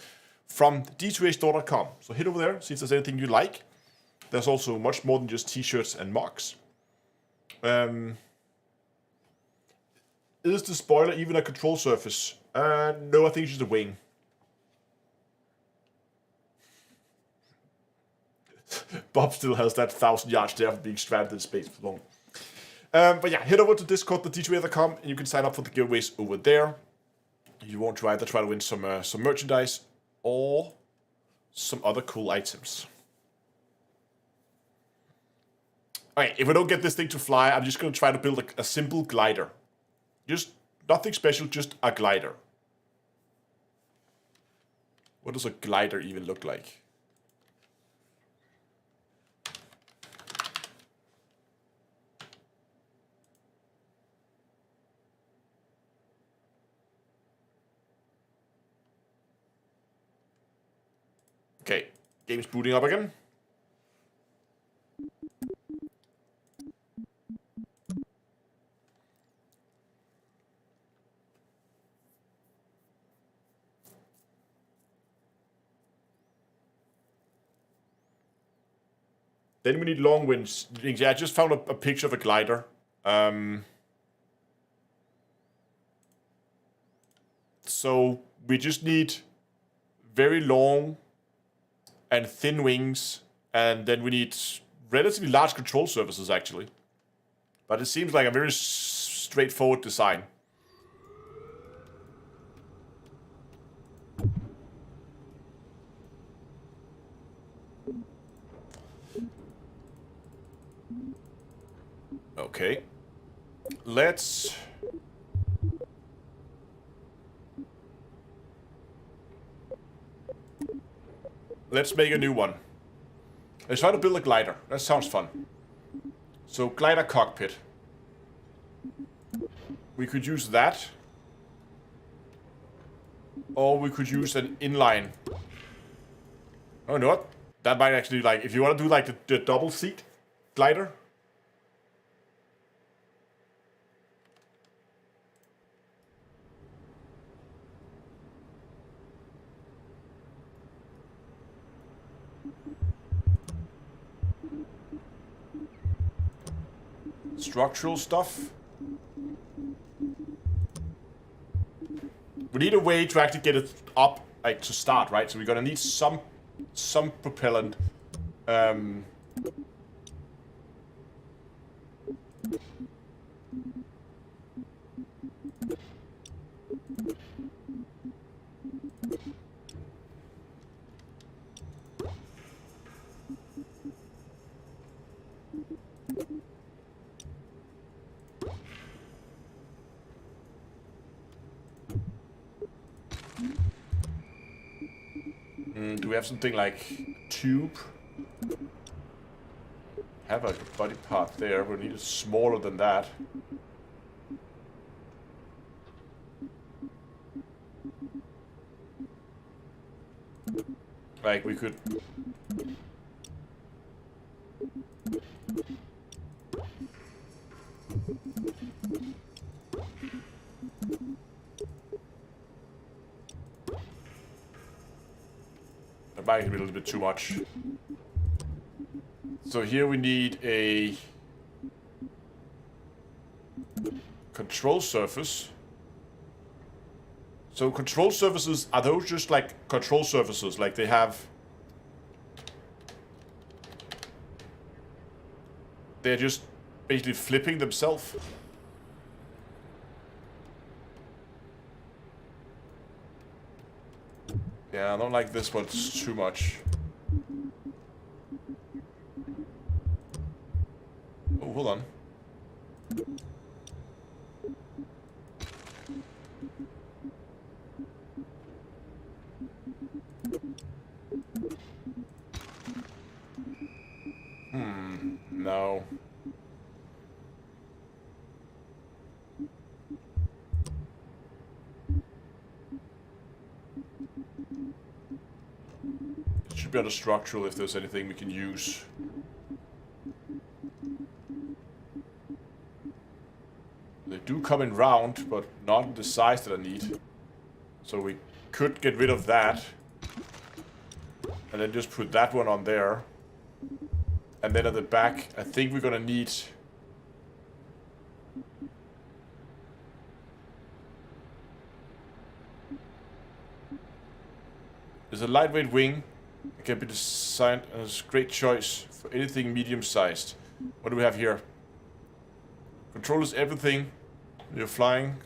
from d2astore.com. So hit over there, see if there's anything you like. There's also much more than just t-shirts and mugs. Is the spoiler even a control surface? No, I think it's just a wing. Bob still has that 1,000 yards there of being stranded in space for long. But yeah, head over to Discord, d2a.com, and you can sign up for the giveaways over there. You want to either try to win some merchandise or some other cool items. Alright, if we don't get this thing to fly, I'm just going to try to build a simple glider. Just nothing special, just a glider. What does a glider even look like? Okay, game's booting up again. Then we need long wings. Yeah, I just found a picture of a glider. So we just need very long and thin wings, and then we need relatively large control surfaces, actually. But it seems like a very straightforward design. Okay. Let's make a new one. Let's try to build a glider. That sounds fun. So, glider cockpit. We could use that. Or we could use an inline. Oh, you know what? That might actually, like, if you want to do, like, the double seat glider. Structural stuff. We need a way to actually get it up, like, to start, right? So we're gonna need some propellant. Do we have something like tube? Have a body part there. We need it smaller than that. Like we could. That might be a little bit too much. So here we need a control surface. So control surfaces, are those just like control surfaces? Like they have... They're just basically flipping themselves? Yeah, I don't like this one too much. Oh, hold on. No. It should be under structural if there's anything we can use. They do come in round, but not in the size that I need. So we could get rid of that. And then just put that one on there. And then at the back, I think we're gonna need... There's a lightweight wing. It can be designed as a great choice for anything medium-sized. What do we have here? Controls everything. You're flying.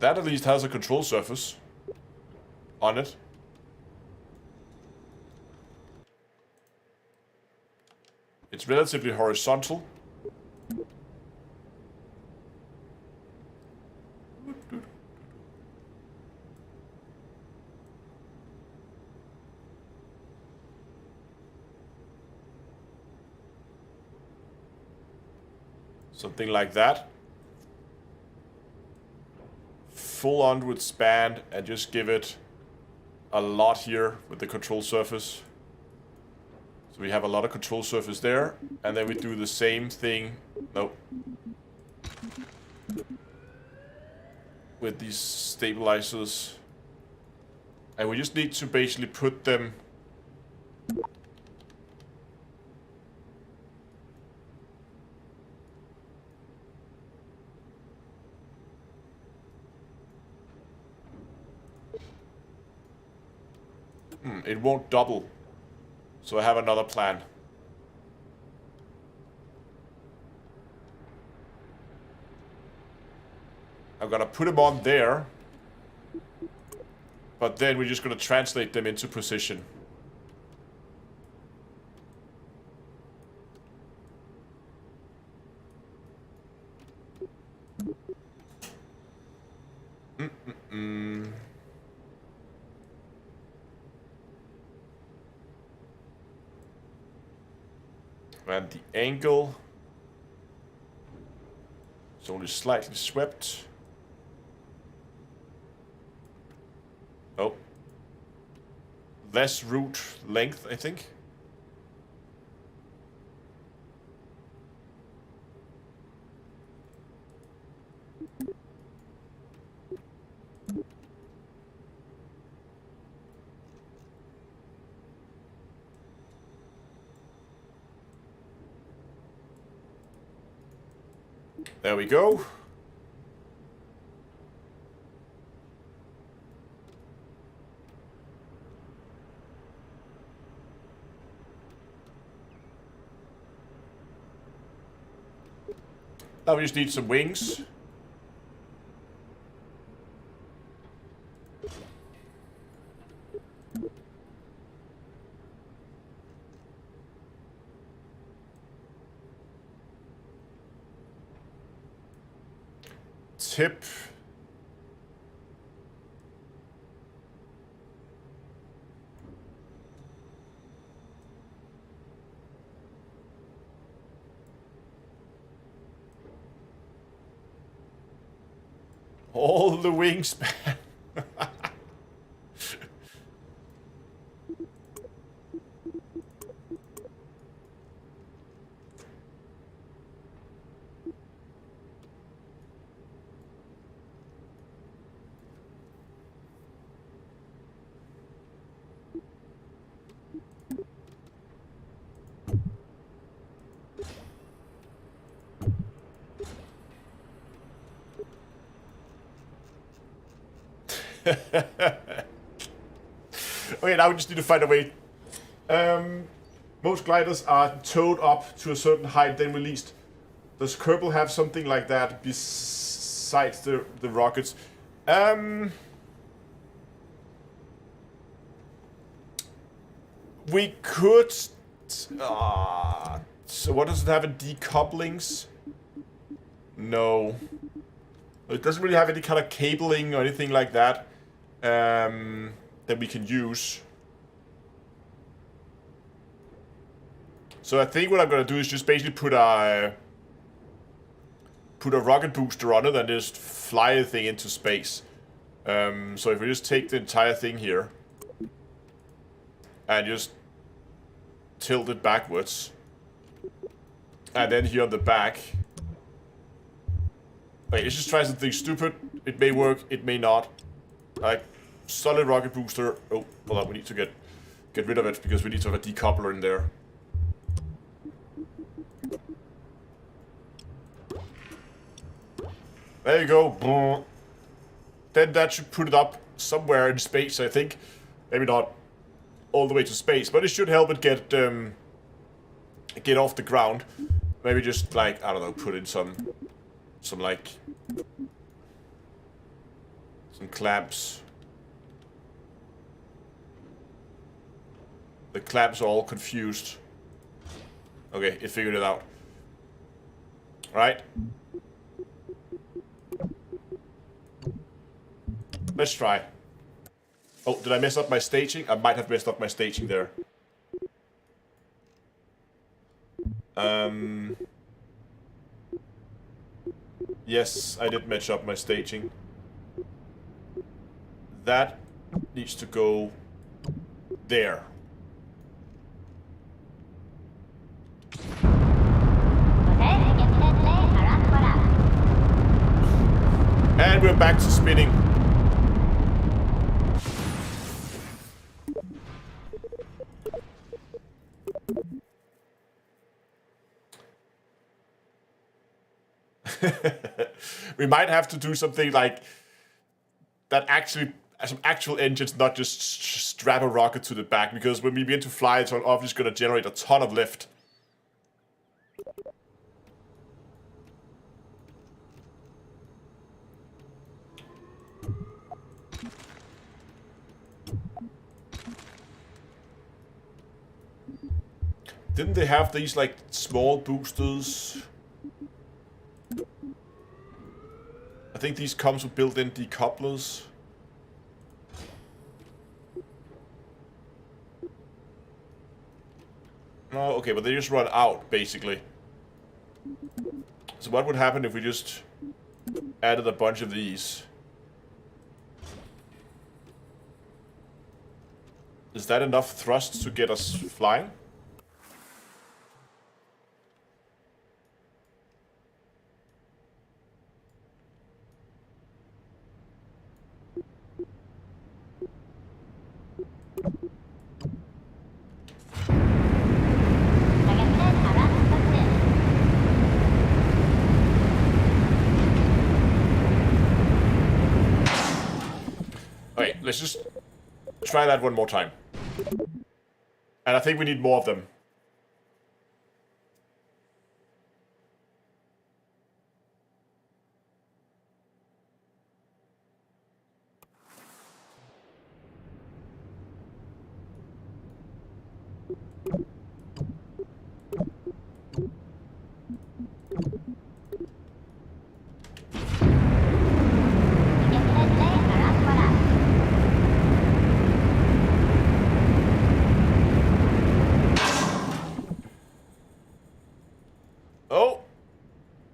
That at least has a control surface on it. It's relatively horizontal. Something like that. Full on with span and just give it a lot here with the control surface. So we have a lot of control surface there, and then we do the same thing. Nope. With these stabilizers. And we just need to basically put them... it won't double. So I have another plan. I'm gonna put them on there. But then we're just gonna translate them into position. And the angle is only slightly swept. Oh. Less root length, I think. There we go. Now we just need some wings. Tip. All the wingspan. Okay, now we just need to find a way. Most gliders are towed up to a certain height, then released. Does Kerbal have something like that besides the rockets? We could... so what does it have in decouplings? No. It doesn't really have any kind of cabling or anything like that that we can use. So I think what I'm gonna do is just basically put a rocket booster on it and just fly the thing into space. So if we just take the entire thing here and just tilt it backwards, and then here on the back. Wait, let's just try something stupid. It may work, it may not. Like, solid rocket booster. Oh, hold on, we need to get rid of it because we need to have a decoupler in there. There you go. Then that should put it up somewhere in space, I think. Maybe not all the way to space, but it should help it get off the ground. Maybe just like, I don't know, put in some clamps. The clamps are all confused. Okay, it figured it out. Right. Let's try. Oh, did I mess up my staging? I might have messed up my staging there. Yes, I did mess up my staging. That needs to go there. And we're back to spinning. We might have to do something like that, actually some actual engines, not just strap a rocket to the back, because when we begin to fly, it's obviously going to generate a ton of lift. Didn't they have these like small boosters? I think these comes with built-in decouplers. No, okay, but they just run out, basically. So what would happen if we just added a bunch of these? Is that enough thrust to get us flying? Okay, let's just try that one more time. And I think we need more of them. Oh,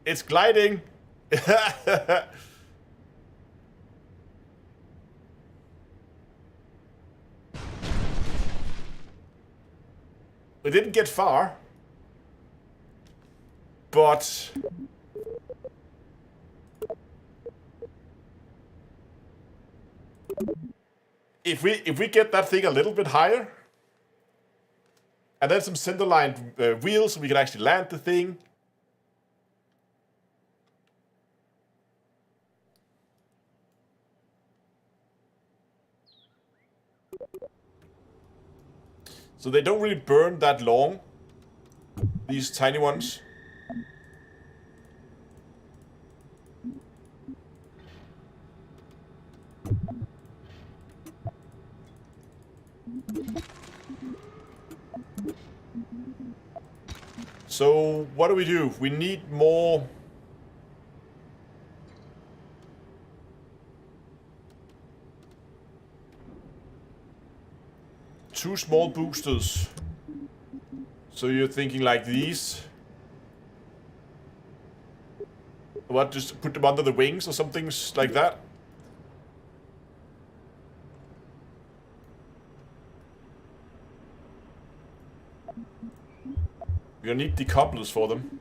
it's gliding. We didn't get far, but if we get that thing a little bit higher, and then some center-lined wheels, so we can actually land the thing. So they don't really burn that long, these tiny ones. So what do? We need more... Two small boosters. So you're thinking like these? What, just put them under the wings or something like that? We're gonna need decouplers for them.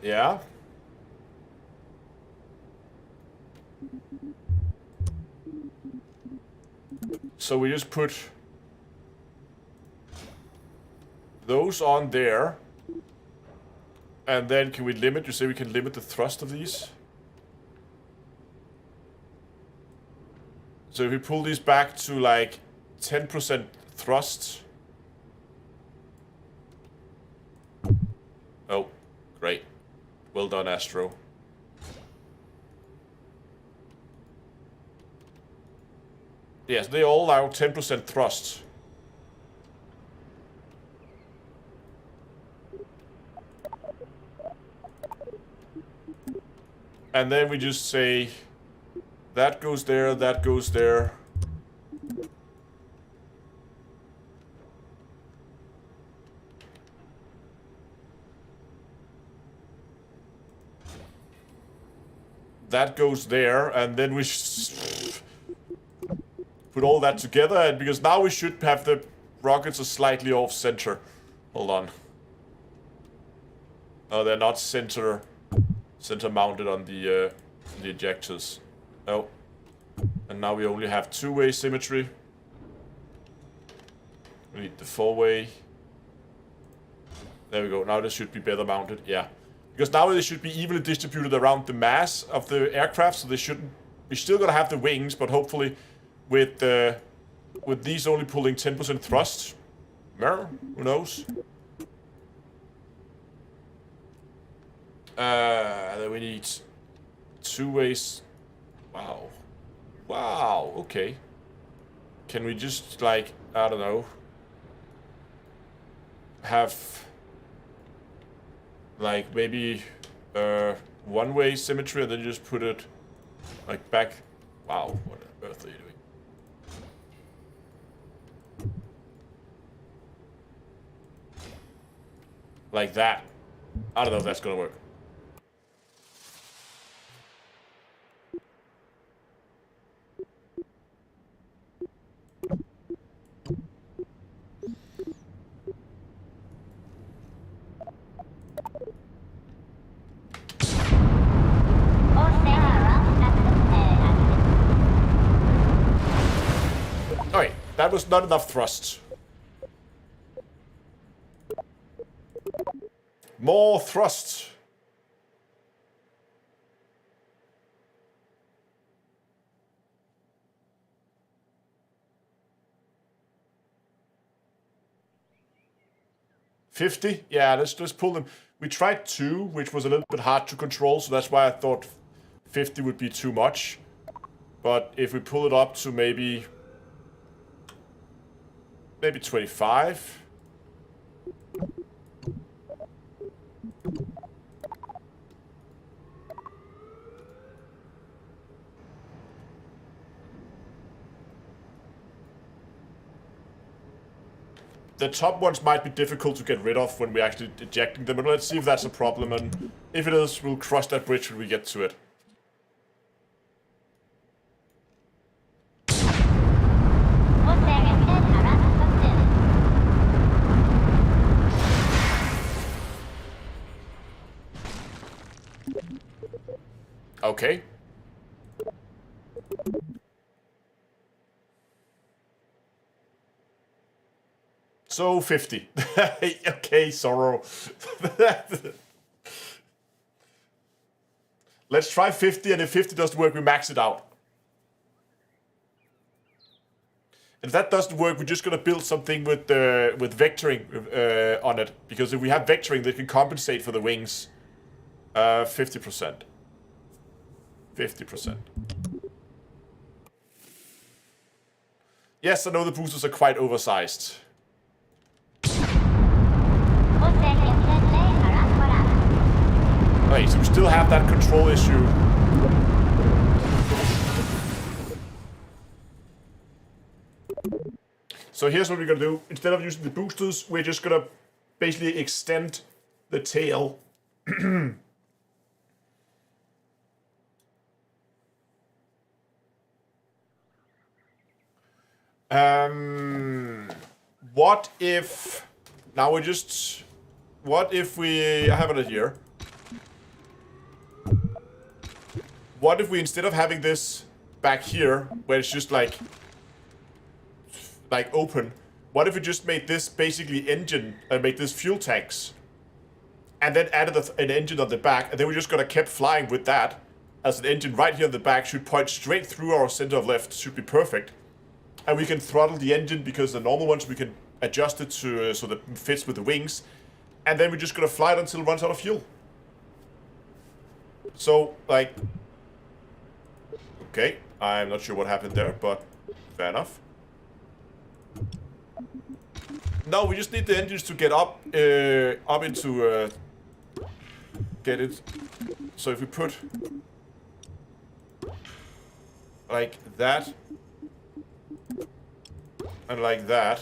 Yeah. So we just put those on there. And then can we limit? You say we can limit the thrust of these? So if we pull these back to like 10% thrust. Oh, great. Well done, Astro. Yes, they all allow 10% thrust. And then we just say, that goes there, that goes there. That goes there, and then we put all that together, and because now we should have the rockets are slightly off center. Hold on. Oh, they're not center mounted on the ejectors. Oh. And now we only have two-way symmetry. We need the four-way. There we go. Now this should be better mounted. Yeah. Because now they should be evenly distributed around the mass of the aircraft, so they shouldn't... We're still gonna have the wings, but hopefully with these only pulling 10% thrust. Who knows? Then we need two ways. Wow. Wow, okay. Can we just, like, I don't know, have, like, maybe one-way symmetry and then just put it, like, back? Wow, what on earth are you doing? Like that. I don't know if that's gonna work. Alright, that was not enough thrust. More thrust. $50? Yeah, let's just pull them. We tried 2, which was a little bit hard to control, so that's why I thought 50 would be too much. But if we pull it up to maybe 25. The top ones might be difficult to get rid of when we're actually ejecting them, but let's see if that's a problem, and if it is, we'll cross that bridge when we get to it. Okay. So 50. Okay, Sorrow. Let's try 50, and if 50 doesn't work, we max it out. And if that doesn't work, we're just gonna build something with vectoring on it, because if we have vectoring, they can compensate for the wings. 50%. 50%. Yes, I know the boosters are quite oversized. Okay, so we still have that control issue. So here's what we're gonna do. Instead of using the boosters, we're just gonna basically extend the tail. What if... Now we just... What if we... I have it here. What if we, instead of having this back here, where it's just like open, what if we just made this basically engine, and make this fuel tanks, and then added an engine on the back, and then we're just gonna keep flying with that as an engine right here on the back, should point straight through our center of lift, should be perfect. And we can throttle the engine, because the normal ones we can adjust it to so that it fits with the wings, and then we're just gonna fly it until it runs out of fuel. So, like... Okay, I'm not sure what happened there, but fair enough. No, we just need the engines to get up into get it. So if we put like that and like that.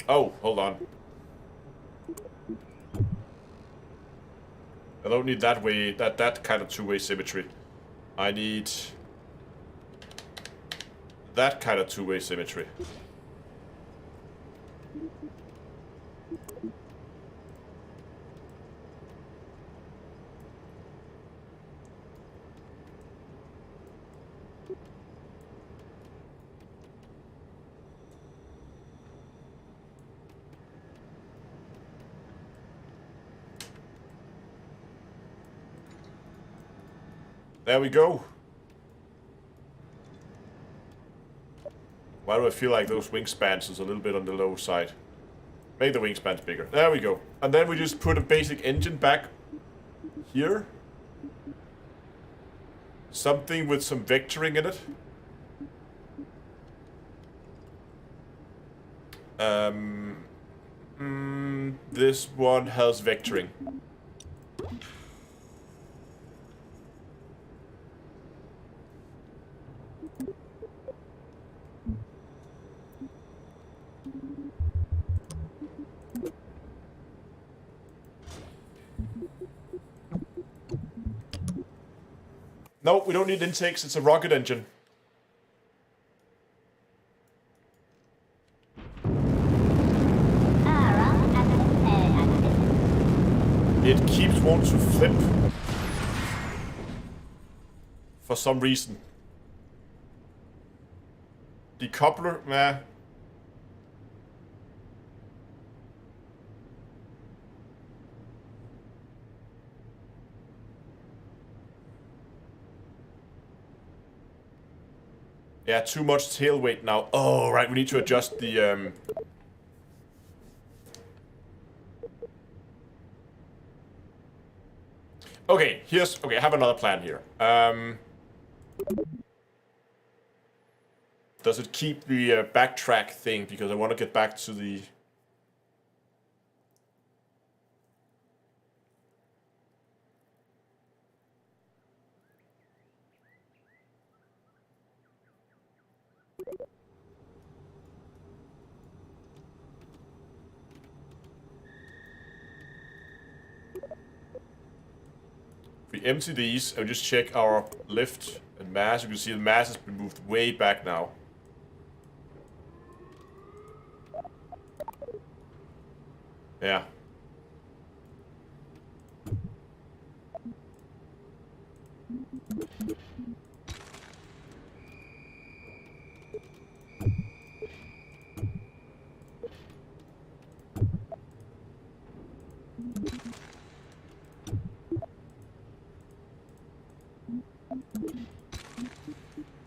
Oh, hold on. I don't need that way, that kind of two-way symmetry. I need that kind of two-way symmetry. There we go. Why do I feel like those wingspans is a little bit on the low side? Make the wingspans bigger. There we go. And then we just put a basic engine back here. Something with some vectoring in it. This one has vectoring. No, we don't need intakes, it's a rocket engine. It keeps wanting to flip. For some reason. Decoupler, nah. Yeah, too much tail weight now. Oh, right, we need to adjust the... Okay, okay, I have another plan here. Does it keep the backtrack thing? Because I want to get back to the... we empty these and just check our lift and mass, you can see the mass has been moved way back now. Yeah.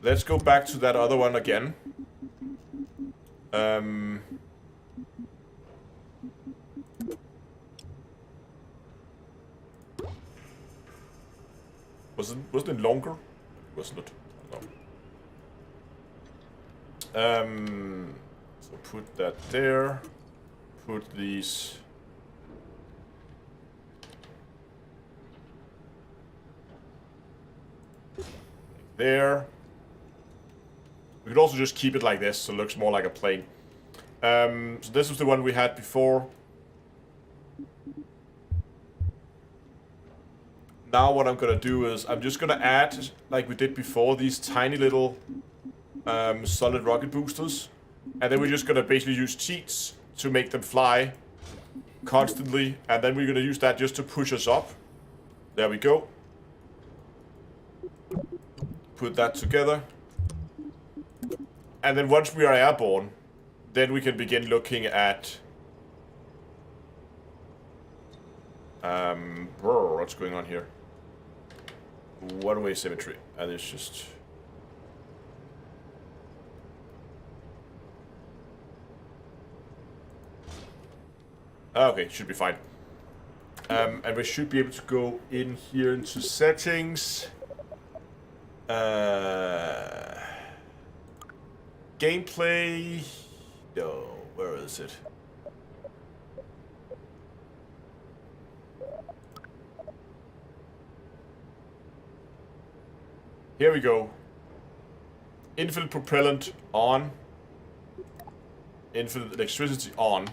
Let's go back to that other one again. Wasn't it longer? Wasn't it? No. So put that there. Put these. There. We could also just keep it like this, so it looks more like a plane. So this was the one we had before. Now what I'm gonna do is I'm just gonna add, like we did before, these tiny little solid rocket boosters. And then we're just gonna basically use cheats to make them fly constantly. And then we're gonna use that just to push us up. There we go. Put that together. And then once we are airborne, then we can begin looking at what's going on here? One-way symmetry. And it's just okay, should be fine. And we should be able to go in here into settings. Gameplay. No, where is it? Here we go. Infinite propellant on. Infinite electricity on.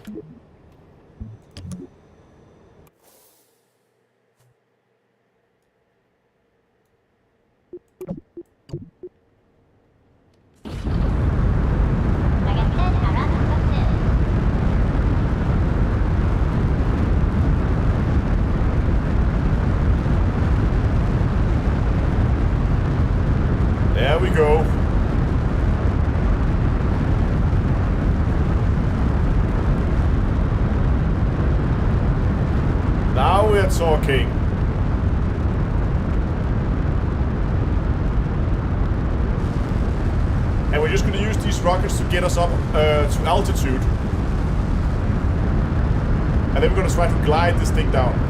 There we go. Now we're talking. And we're just going to use these rockets to get us up to altitude. And then we're going to try to glide this thing down.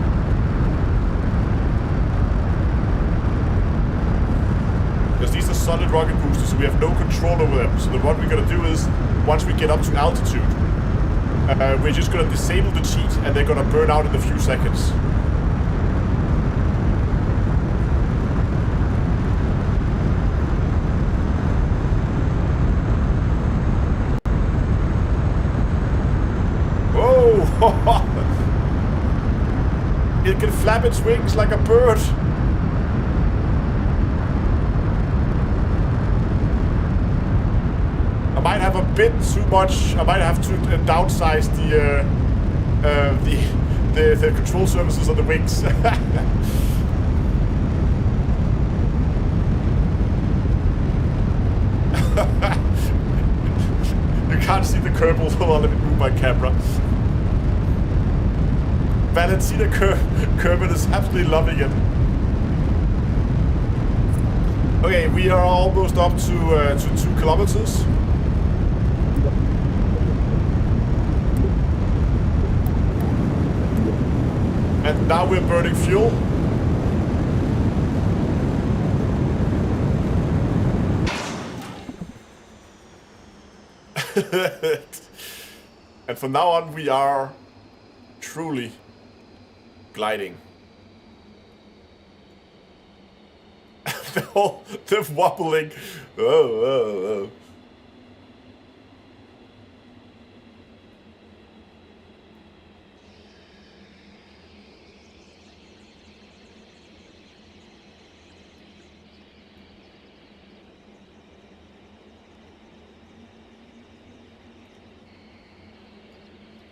Because these are solid rocket boosters, so we have no control over them. So what we're going to do is, once we get up to altitude, we're just going to disable the cheat, and they're going to burn out in a few seconds. Whoa! It can flap its wings like a bird. I might have a bit too much. I might have to downsize the control surfaces on the wings. You can't see the Kerbal. Hold on, let me move my camera. Valentina Kerbal is absolutely loving it. Okay, we are almost up to 2 kilometers. And now we're burning fuel. And from now on we are truly gliding. They're wobbling. Oh.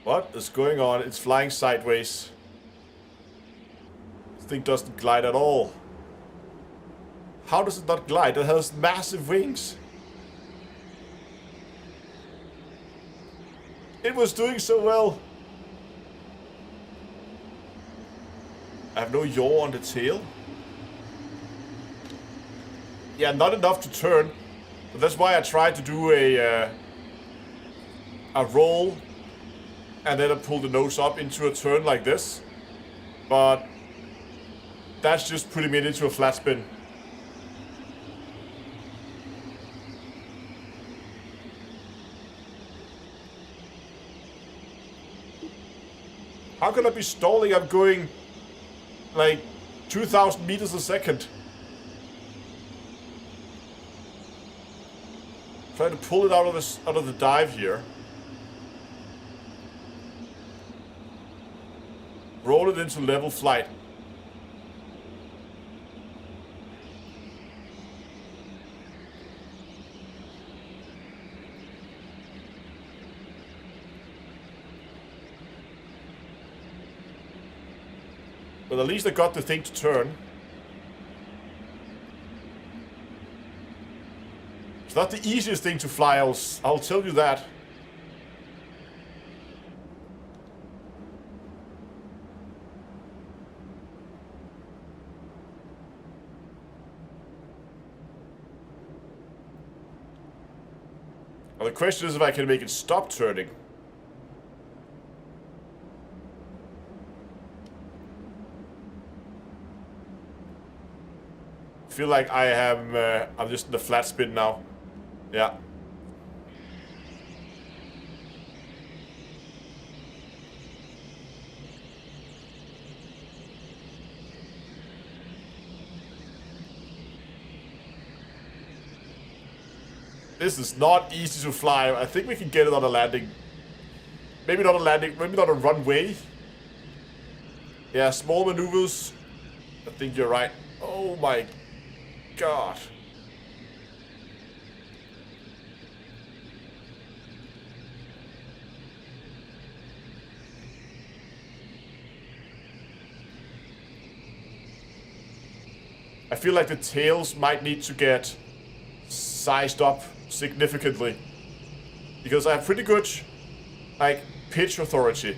What is going on? It's flying sideways. This thing doesn't glide at all. How does it not glide? It has massive wings. It was doing so well. I have no yaw on the tail. Yeah, not enough to turn. But that's why I tried to do a roll. And then I pull the nose up into a turn like this. But that's just putting it into a flat spin. How can I be stalling? I'm going like 2,000 meters a second. Trying to pull it out of the dive here. Roll it into level flight. But at least I got the thing to turn. It's not the easiest thing to fly, I'll tell you that. Well, the question is if I can make it stop turning. I feel like I'm just in the flat spin now. Yeah. This is not easy to fly. I think we can get it on a landing. Maybe not a landing, maybe not a runway. Yeah, small maneuvers. I think you're right. Oh my god. I feel like the tails might need to get sized up significantly. Because I have pretty good, like, pitch authority.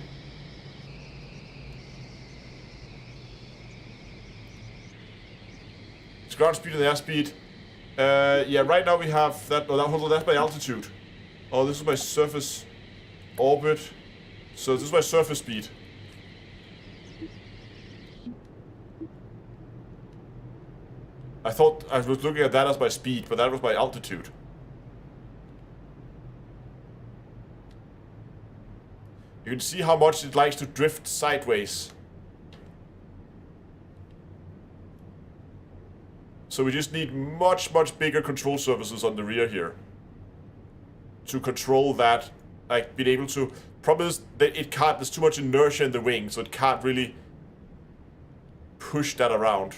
It's ground speed and airspeed. Yeah, right now we have that. Oh, hold on, that's my altitude. Oh, this is my surface orbit. So this is my surface speed. I thought I was looking at that as my speed, but that was my altitude. You can see how much it likes to drift sideways. So we just need much, much bigger control surfaces on the rear here. To control that, like being able to... Problem is that it can't, there's too much inertia in the wing, so it can't really push that around.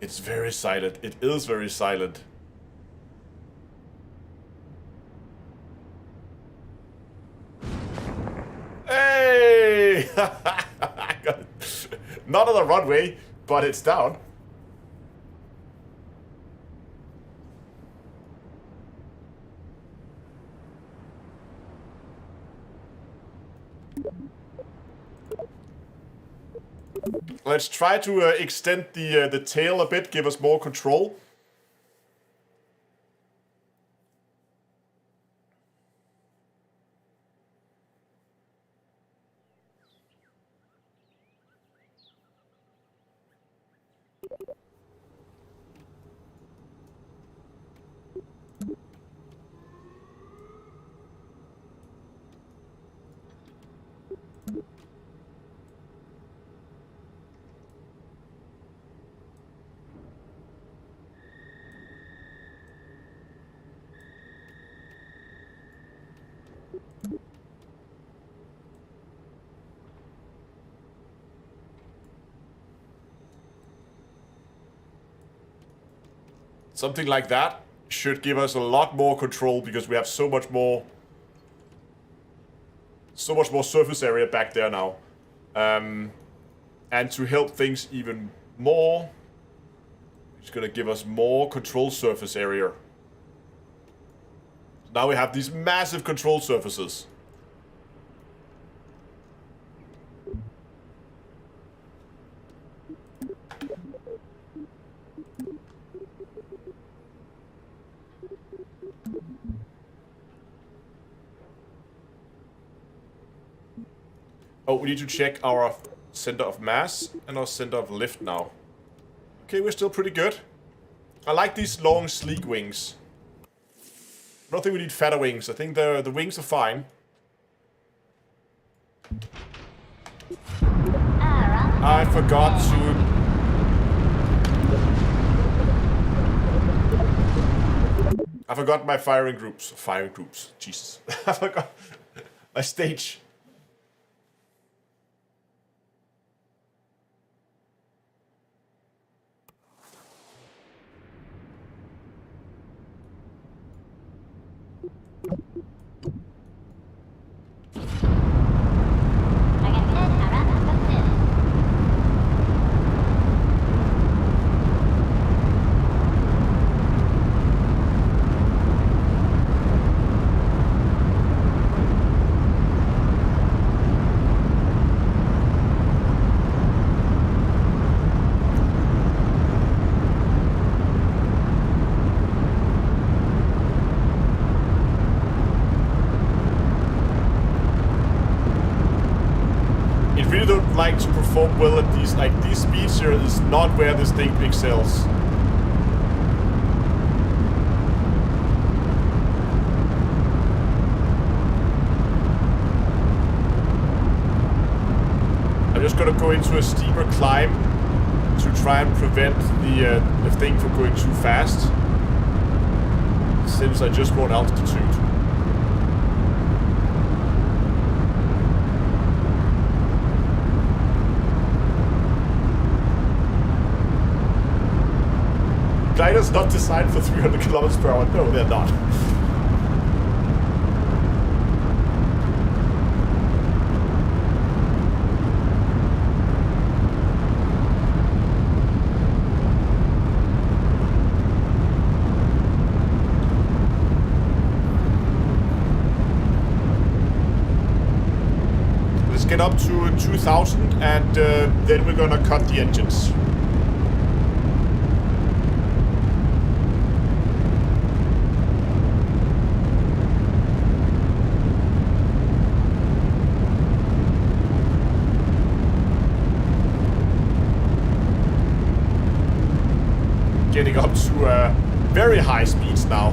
It's very silent. It is very silent. Hey! I got it. Not on the runway, but it's down. Let's try to extend the tail a bit, give us more control. Something like that should give us a lot more control because we have so much more surface area back there now. And to help things even more, it's gonna give us more control surface area. Now we have these massive control surfaces. Oh, we need to check our center of mass and our center of lift now. Okay, we're still pretty good. I like these long, sleek wings. I don't think we need fatter wings. I think the wings are fine. I forgot to... I forgot my firing groups. Firing groups. Jesus. I forgot my stage. Like to perform well at these, like these speeds here is not where this thing excels. I'm just gonna go into a steeper climb to try and prevent the thing from going too fast, since I just want altitude. Gliders not designed for 300 kilometers per hour. No, they're not. Let's get up to 2000 and then we're gonna cut the engines. Getting up to very high speeds now.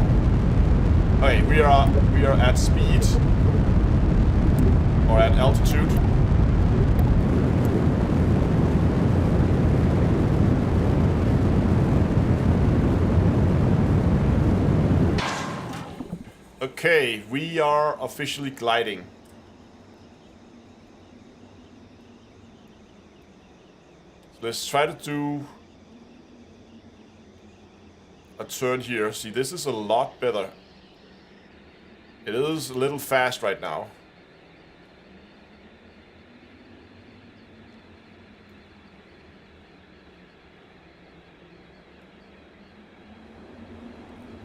Okay, we are at speed or at altitude. Okay, we are officially gliding. So let's try to do a turn here. See, this is a lot better. It is a little fast right now.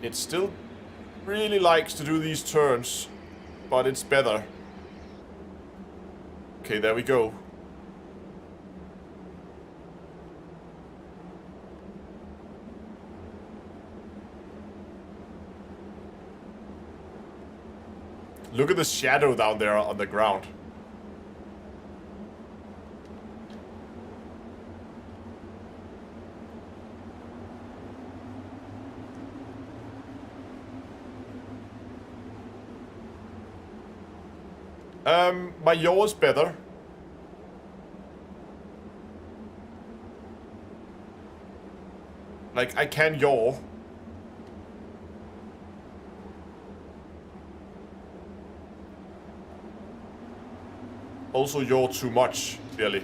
It still really likes to do these turns, but it's better. Okay, there we go. Look at the shadow down there on the ground. My yaw is better. Like, I can yaw. Also yaw too much, clearly.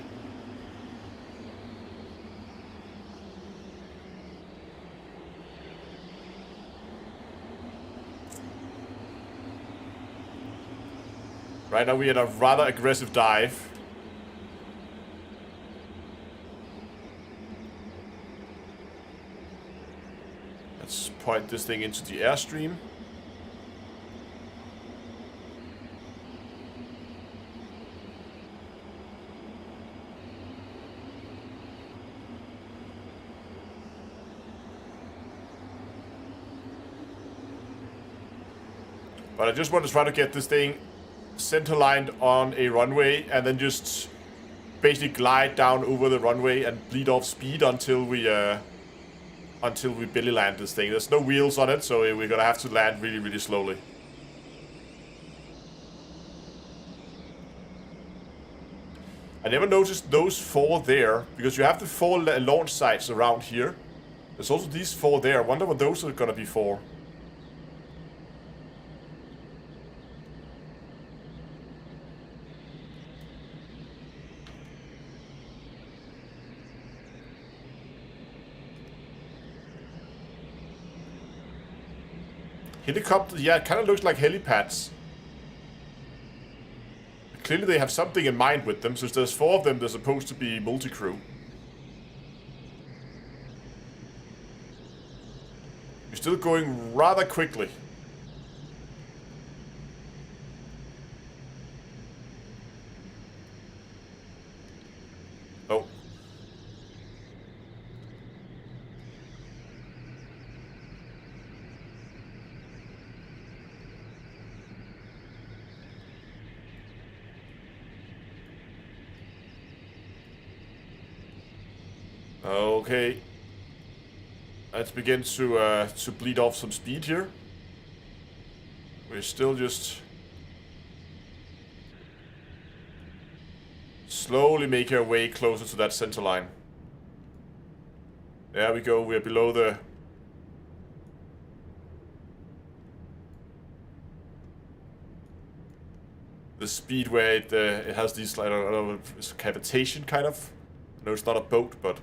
Right now we're in a rather aggressive dive. Let's point this thing into the airstream. But I just want to try to get this thing center-lined on a runway and then just basically glide down over the runway and bleed off speed until we belly land this thing. There's no wheels on it, so we're gonna have to land really, really slowly. I never noticed those 4 there, because you have the 4 launch sites around here. There's also these 4 there. I wonder what those are gonna be for. Helicopter, yeah, it kind of looks like helipads. Clearly they have something in mind with them, since there's 4 of them, they're supposed to be multi-crew. You're still going rather quickly. Oh. Okay. Let's begin to bleed off some speed here. We're still just slowly making our way closer to that center line. There we go, we're below the speed where it has these, I don't know, it's cavitation kind of. No, it's not a boat, but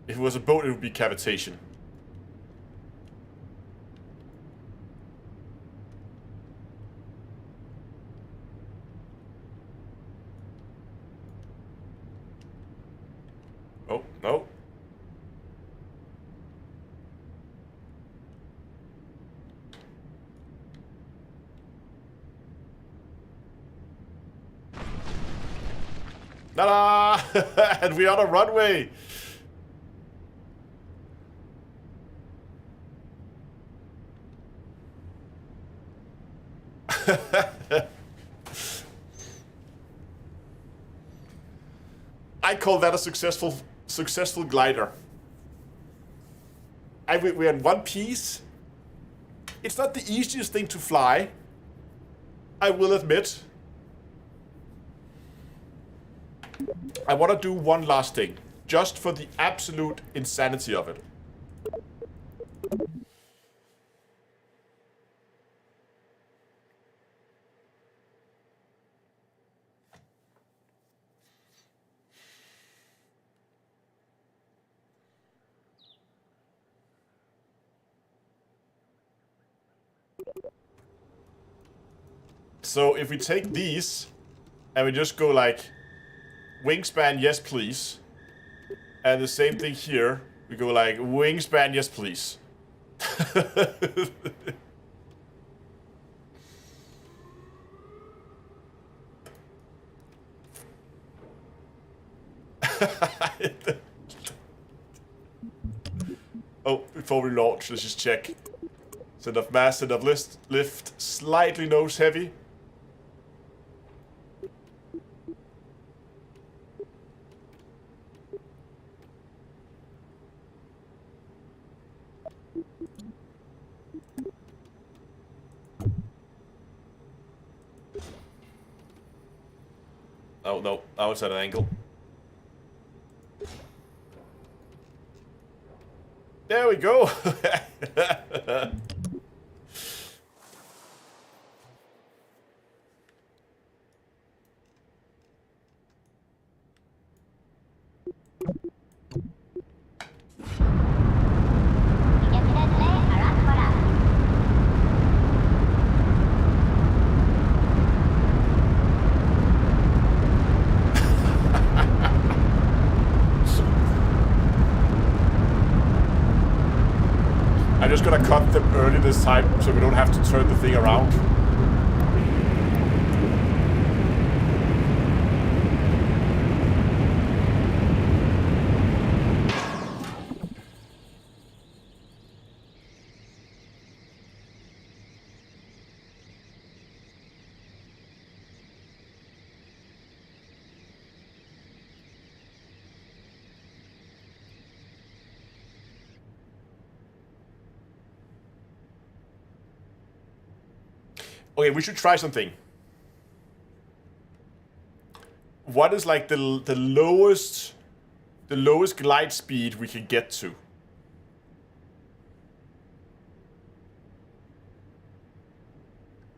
if it was a boat, it would be cavitation. Oh, no. Ta-da! And we're on a runway! I call that a successful glider. We're in one piece. It's not the easiest thing to fly, I will admit. I want to do one last thing, just for the absolute insanity of it. So if we take these and we just go like wingspan, yes please, and the same thing here, we go like wingspan, yes please. Oh, before we launch, let's just check. Center of mass, center of lift, slightly nose heavy. Oh no, I was at an angle. There we go. I'm just gonna cut them early this time so we don't have to turn the thing around. Okay, we should try something. What is like the lowest glide speed we can get to?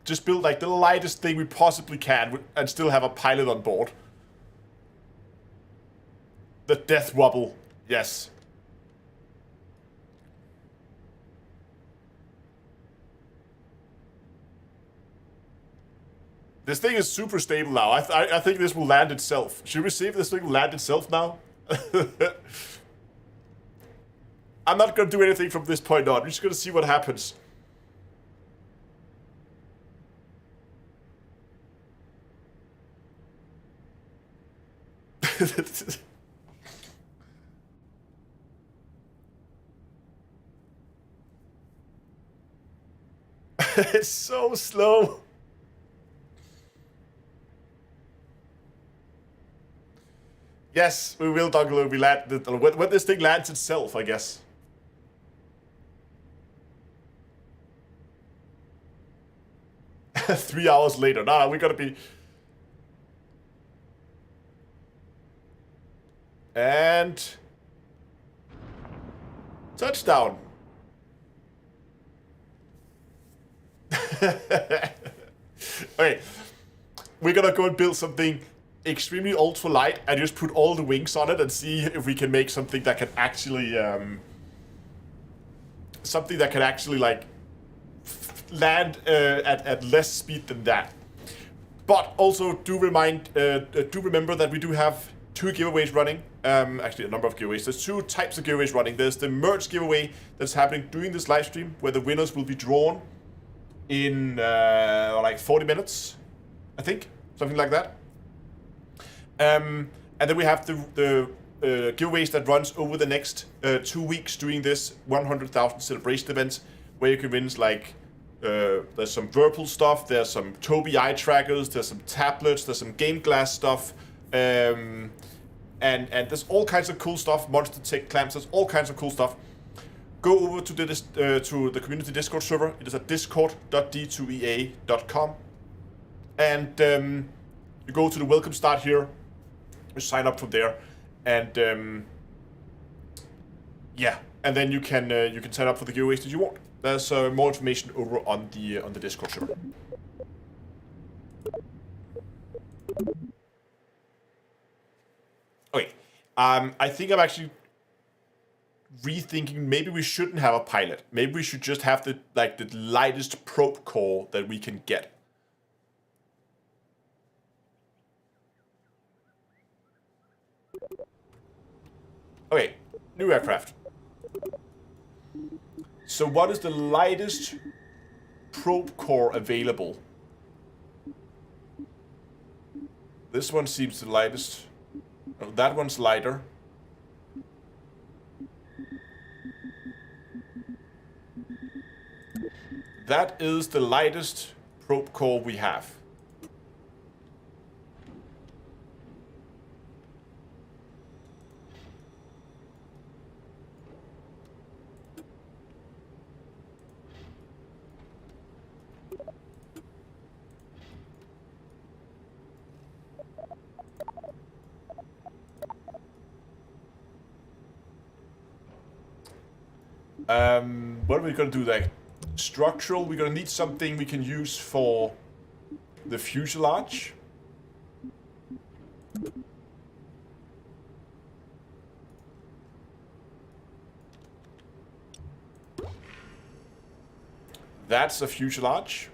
Just build like the lightest thing we possibly can and still have a pilot on board. The death wobble, yes. This thing is super stable now. I think this will land itself. Should we see if this thing will land itself now? I'm not going to do anything from this point on. We're just going to see what happens. It's so slow. Yes, we will, Douglas. We land when this thing lands itself, I guess. Three hours later. No, we gotta be. And touchdown. Okay, we're gonna go and build something extremely ultra light and just put all the wings on it and see if we can make something that can actually like land at less speed than that. But also do remember that we do have 2 giveaways running. Actually, a number of giveaways. There's 2 types of giveaways running. There's the merch giveaway that's happening during this live stream, where the winners will be drawn in like 40 minutes, I think, something like that. And then we have the giveaways that runs over the next 2 weeks during this 100,000 celebration event, where you can win like there's some Whirlpool stuff, there's some Tobii eye trackers, there's some tablets, there's some GameGlass stuff, and there's all kinds of cool stuff. Monster Tech clamps, there's all kinds of cool stuff. Go over to the community Discord server. It is at discord.d2ea.com, and you go to the welcome start here. You sign up from there, and yeah, and then you can sign up for the giveaways that you want. There's more information over on the Discord server. Okay, I think I'm actually rethinking. Maybe we shouldn't have a pilot. Maybe we should just have the lightest probe core that we can get. Okay, new aircraft. So what is the lightest probe core available? This one seems the lightest. Oh, that one's lighter. That is the lightest probe core we have. What are we gonna do like? Structural, we're gonna need something we can use for the fuselage. That's a fuselage.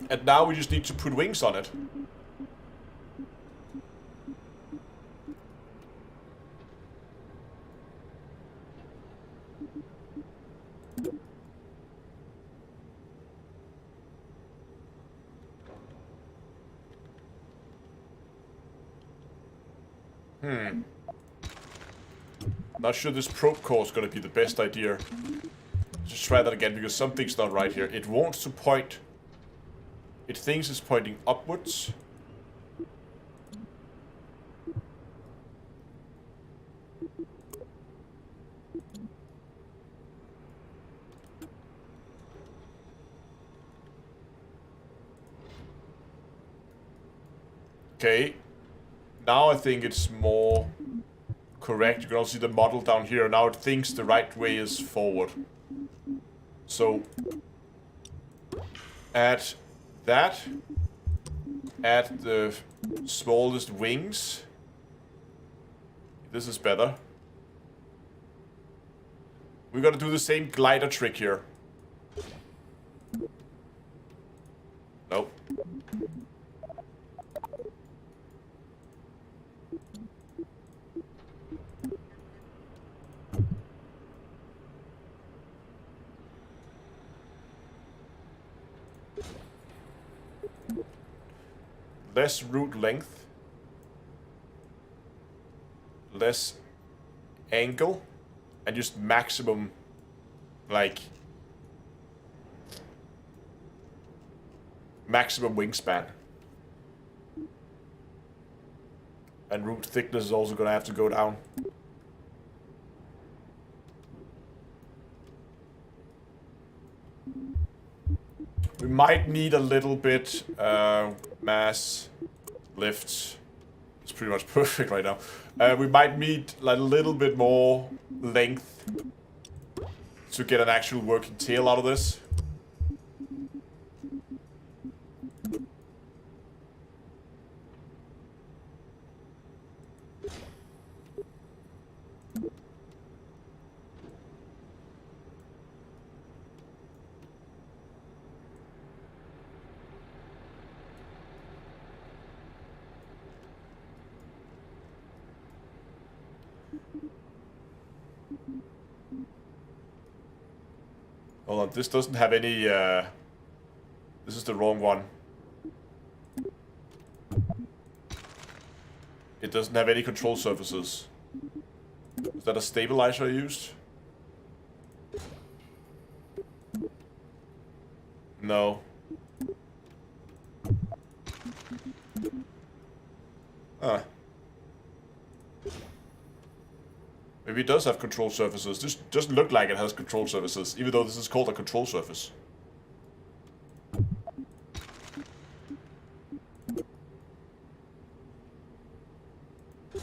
And now we just need to put wings on it. Not sure this probe core is going to be the best idea. Just try that again, because something's not right here. It wants to point... It thinks it's pointing upwards. Okay. Now I think it's more correct. You can also see the model down here. Now it thinks the right way is forward. So, add that. Add the smallest wings. This is better. We're gonna do the same glider trick here. Nope. Less root length. Less angle. And just maximum, like... maximum wingspan. And root thickness is also gonna have to go down. We might need a little bit mass lift. It's pretty much perfect right now. We might need like a little bit more length to get an actual working tail out of this. Hold on, this doesn't have any, this is the wrong one. It doesn't have any control surfaces. Is that a stabilizer I used? No. Ah. Maybe it does have control surfaces. This doesn't look like it has control surfaces, even though this is called a control surface.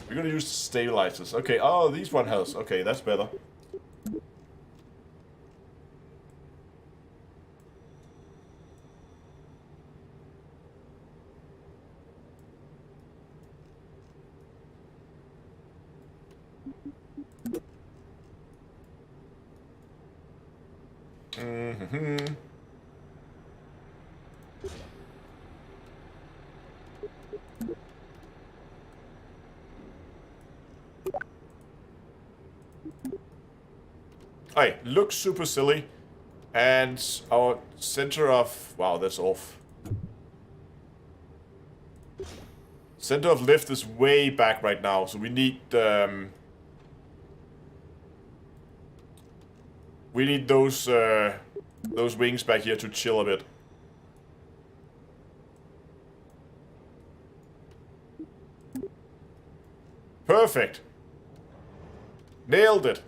We're gonna use stabilizers. Okay, oh, these one has. Okay, that's better. Alright, looks super silly. And our center of... Wow, that's off. Center of lift is way back right now, so we need... we need those wings back here to chill a bit. Perfect. Nailed it.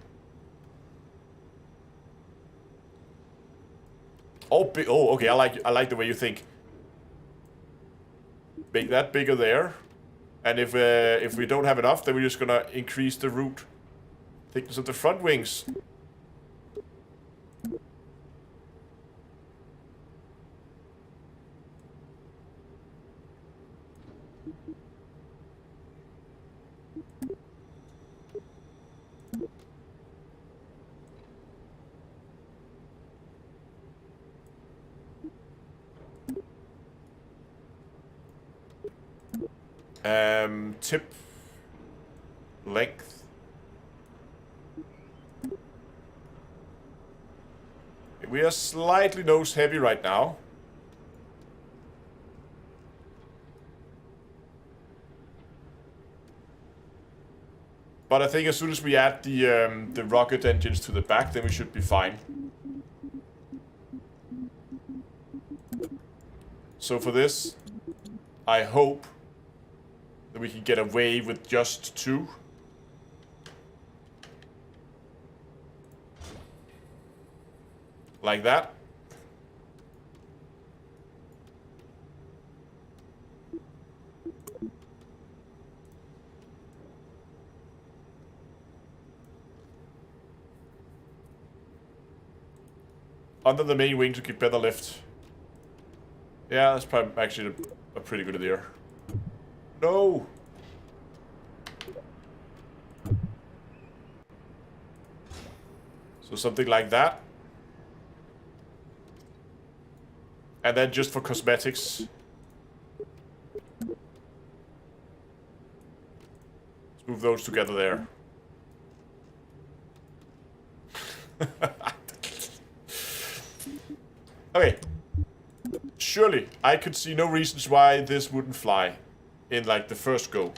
Oh, oh, okay. I like the way you think. Make that bigger there, and if we don't have enough, then we're just gonna increase the root thickness of the front wings. Tip length. We are slightly nose heavy right now. But I think as soon as we add the rocket engines to the back, then we should be fine. So for this, I hope that we can get away with just 2. Like that. Under the main wing to get better lift. Yeah, that's probably actually a pretty good idea. No! So something like that. And then just for cosmetics. Let's move those together there. Okay. Surely, I could see no reasons why this wouldn't fly in, like, the first go.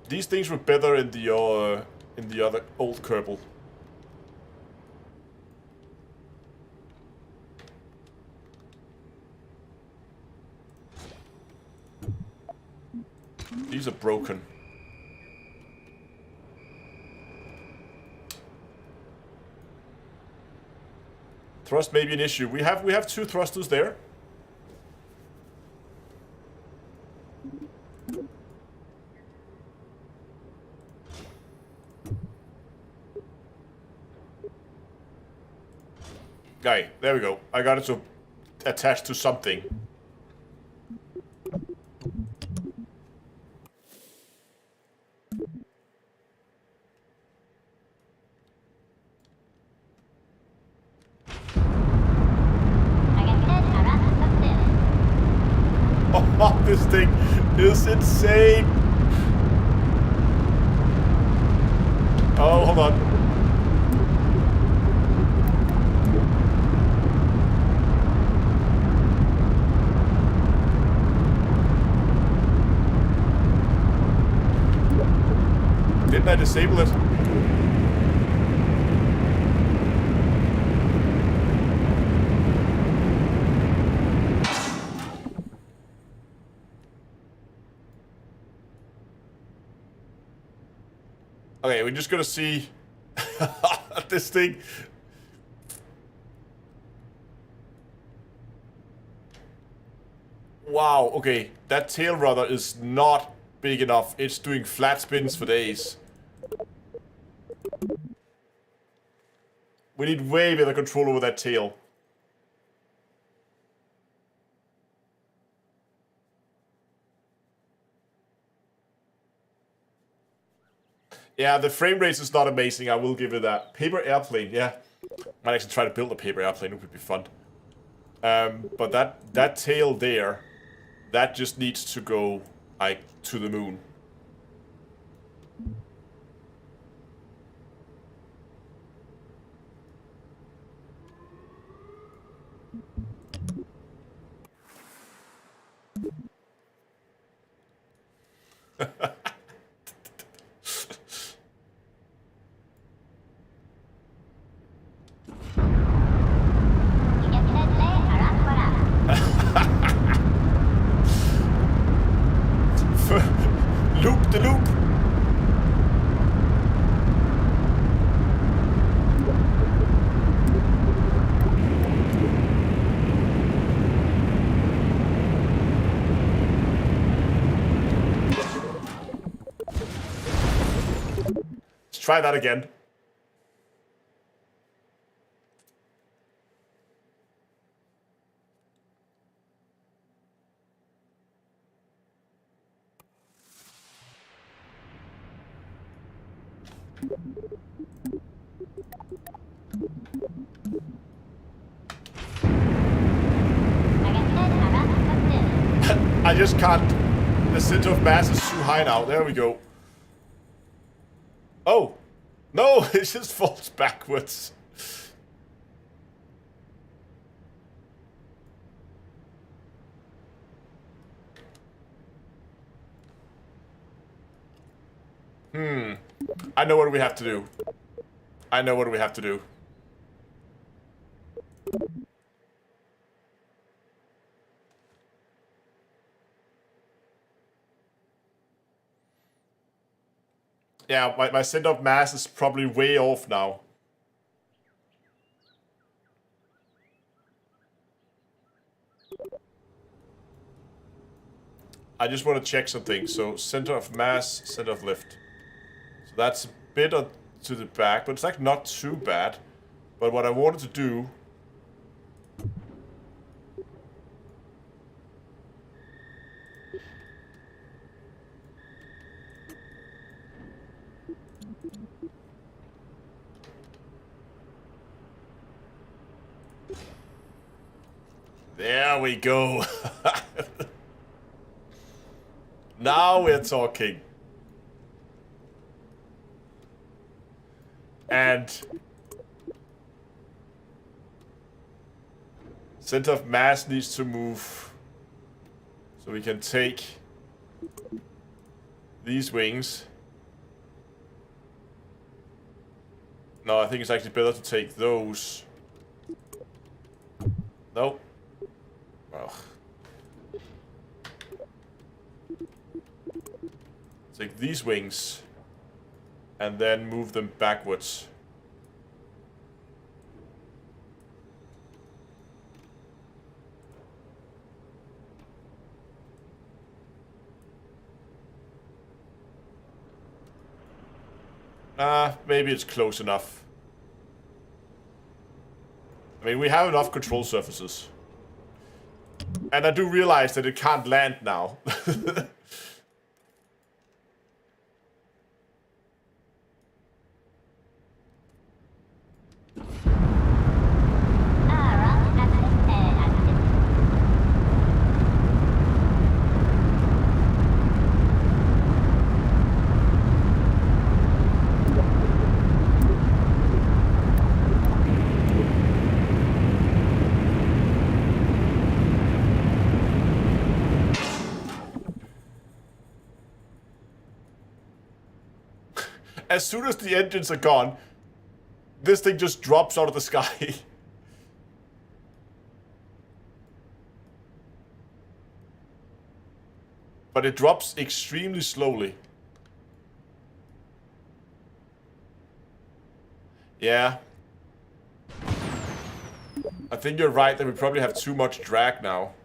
These things were better in the other old Kerbal. These are broken. Thrust may be an issue. We have 2 thrusters there. Okay, there we go. I got it to attach to something. Oh, this thing is insane. Oh, hold on. Didn't I disable it? Okay, we're just gonna see this thing. Wow, okay. That tail rudder is not big enough. It's doing flat spins for days. We need way better control over that tail. Yeah, the frame rate is not amazing, I will give it that. Paper airplane, yeah. Might actually try to build a paper airplane, it would be fun. But that tail there, that just needs to go, like, to the moon. Loop the loop. Let's try that again. I just can't. The center of mass is too high now. There we go. Oh, No, it just falls backwards. I know what we have to do. I know what we have to do. Yeah, my center of mass is probably way off now. I just want to check something. So center of mass, center of lift. So that's a bit to the back, but it's like not too bad. But what I wanted to do... There we go. Now we're talking. And center of mass needs to move. So we can take these wings. No, I think it's actually better to take those. Nope. Well. Take these wings and then move them backwards. Maybe it's close enough. I mean, we have enough control surfaces. And I do realize that it can't land now. As soon as the engines are gone, this thing just drops out of the sky. But it drops extremely slowly. Yeah. I think you're right that we probably have too much drag now.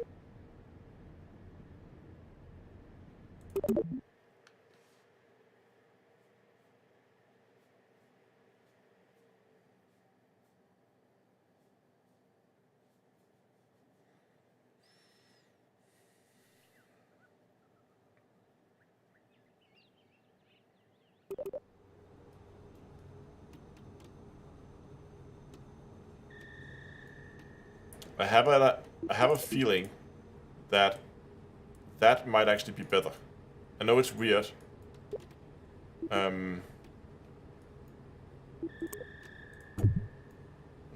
I have a feeling that that might actually be better. I know it's weird. Let's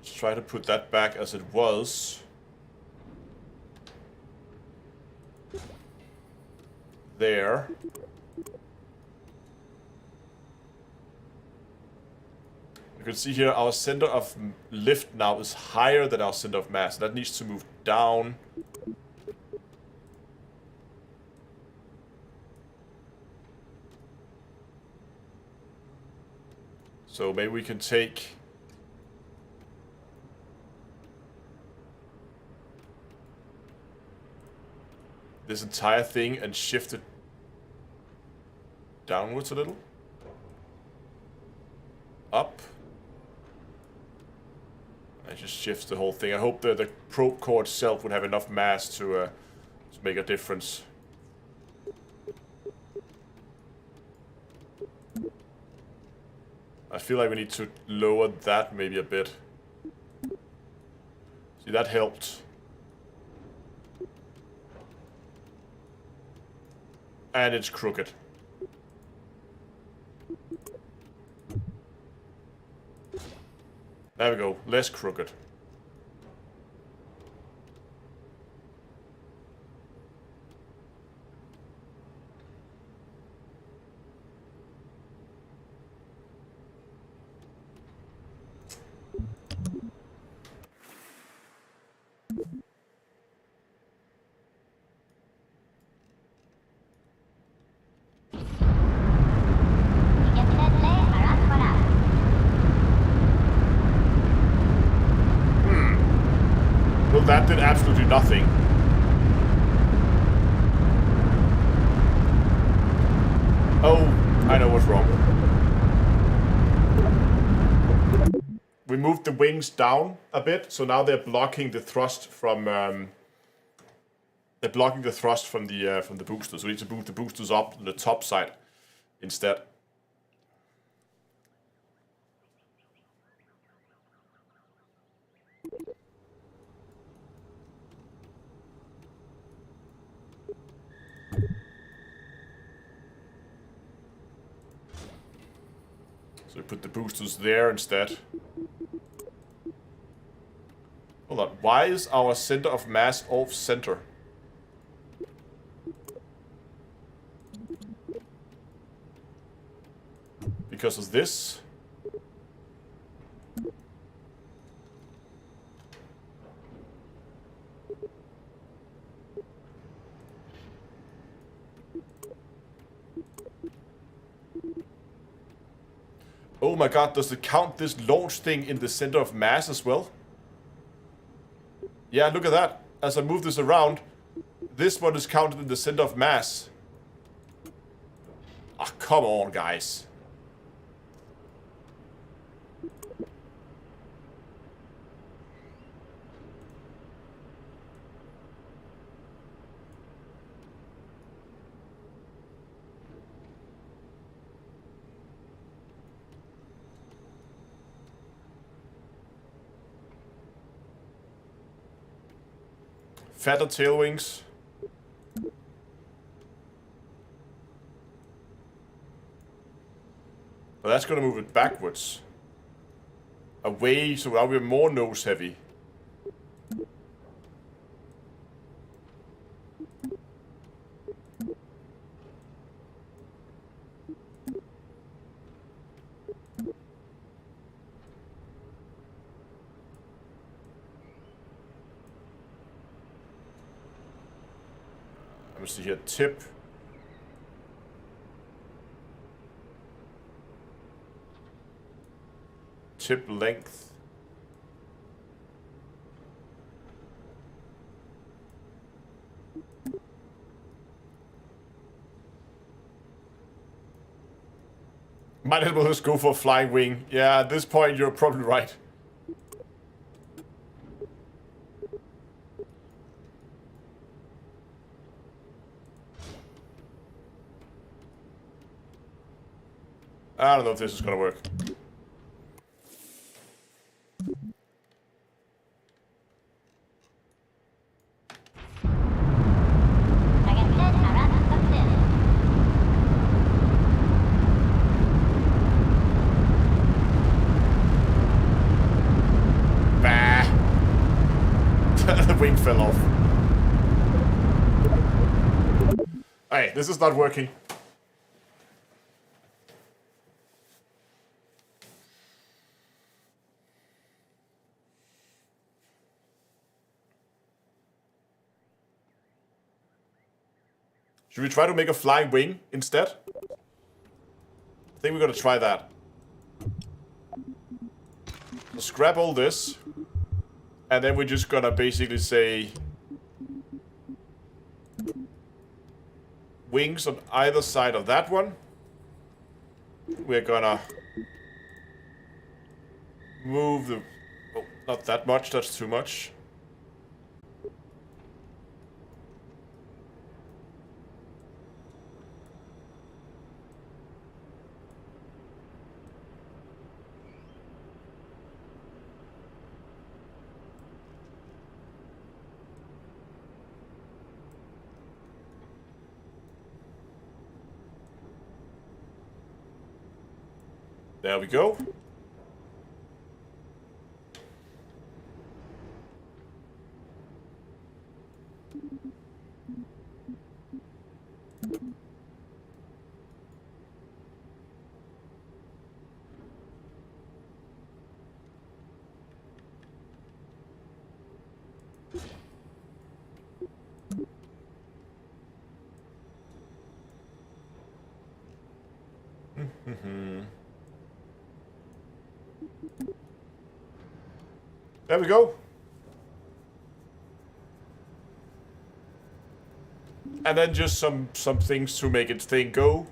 try to put that back as it was. There. You can see here our center of lift now is higher than our center of mass. That needs to move down. So maybe we can take this entire thing and shift it downwards a little. Up. It just shifts the whole thing. I hope that the probe core itself would have enough mass to make a difference. I feel like we need to lower that maybe a bit. See, that helped. And it's crooked. There we go. Less crooked. Well, that did absolutely nothing. Oh, I know what's wrong. We moved the wings down a bit, so now they're blocking the thrust from the boosters. So we need to move the boosters up on the top side instead. So we put the boosters there instead. Hold on, why is our center of mass off center? Because of this? Oh my god, does it count this launch thing in the center of mass as well? Yeah, look at that. As I move this around, this one is counted in the center of mass. Ah, come on, guys. Fatter tail wings. Well, that's gonna move it backwards. Away, so now we're more nose heavy. Let me see here, tip. Tip length. Might as well just go for a flying wing. Yeah, at this point you're probably right. I don't know if this is gonna work. Bah! The wing fell off. Hey, this is not working. Should we try to make a flying wing instead? I think we're gonna try that. So scrap all this. And then we're just gonna basically say wings on either side of that one. We're gonna move the... Oh, not that much, that's too much. There we go. There we go. And then just some things to make its thing go.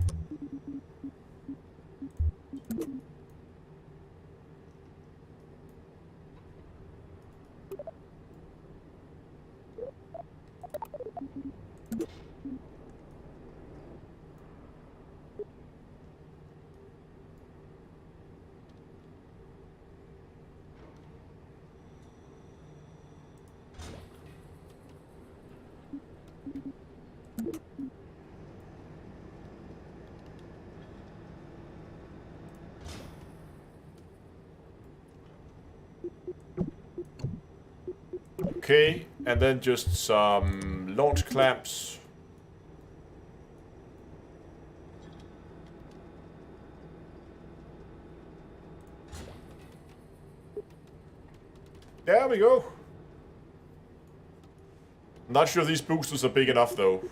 Okay, and then just some launch clamps. There we go. Not sure these boosters are big enough though.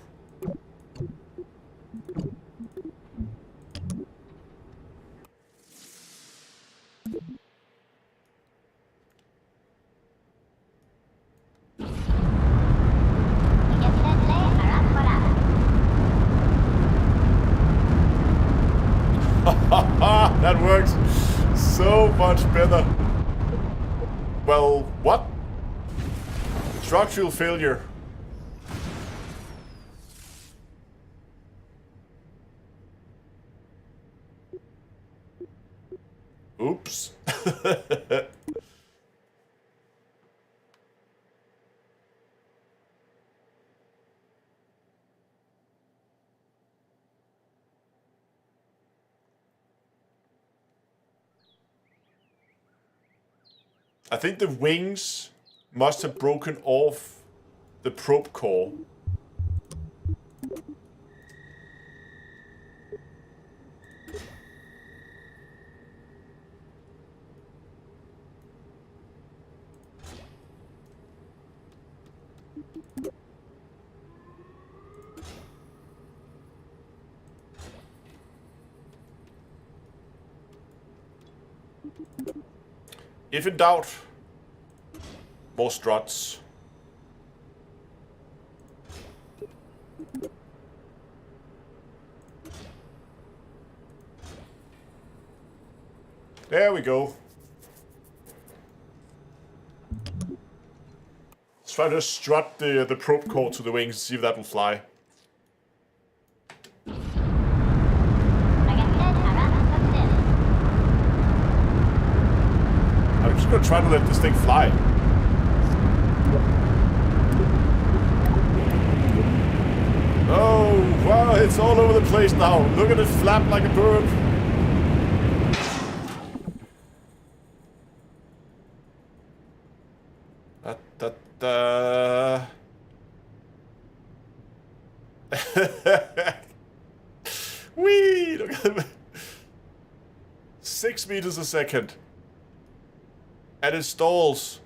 That works so much better. Well, what? Structural failure. Oops. I think the wings must have broken off the probe core. If in doubt, more struts. There we go. Let's try to strut the probe core to the wings and see if that will fly. I'm just gonna try to let this thing fly. Oh, wow, it's all over the place now. Look at it flap like a bird. Whee! Look at it. 6 meters a second. And it stalls.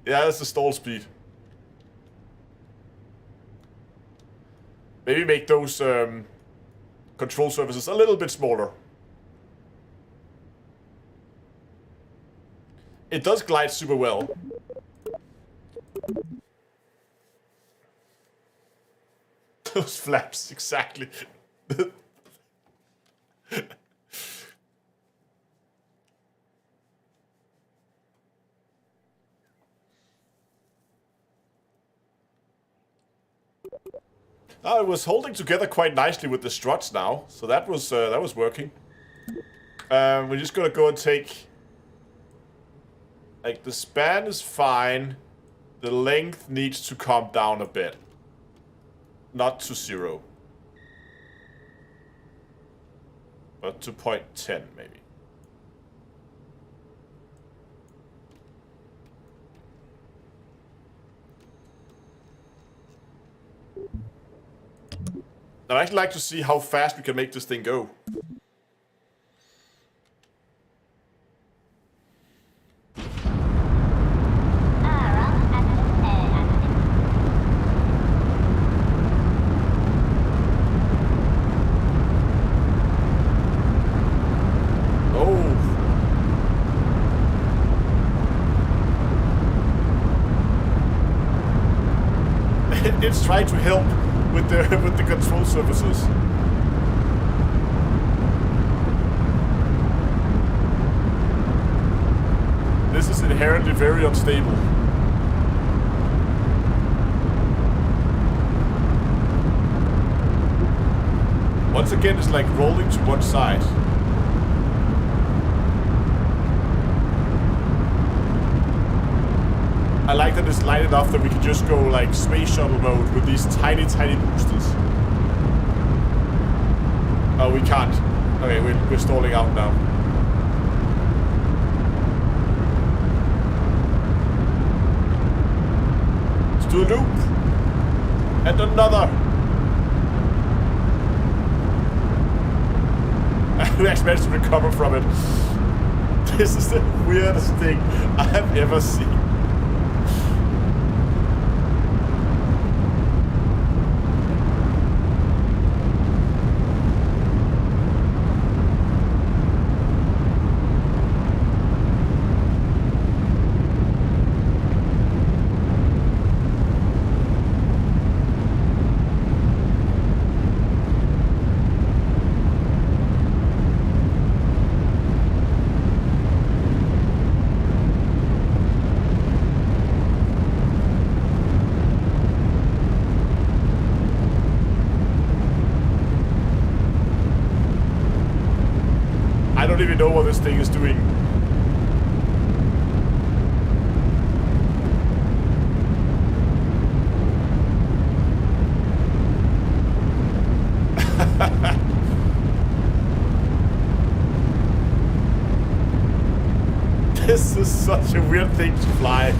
Yeah, that's the stall speed. Maybe make those control surfaces a little bit smaller. It does glide super well. Those flaps, exactly. It was holding together quite nicely with the struts now, so that was working. We're just gonna go and take, like, the span is fine. The length needs to come down a bit, not to 0. But to point 10, maybe. I'd actually like to see how fast we can make this thing go. It's trying to help with the control surfaces. This is inherently very unstable. Once again, it's like rolling to one side. I like that it's light enough that we can just go like space shuttle mode with these tiny, tiny boosters. Oh, we can't. Okay, we're stalling out now. Let's do a loop. And another. We actually managed to recover from it. This is the weirdest thing I have ever seen. I don't even know what this thing is doing. This is such a weird thing to fly.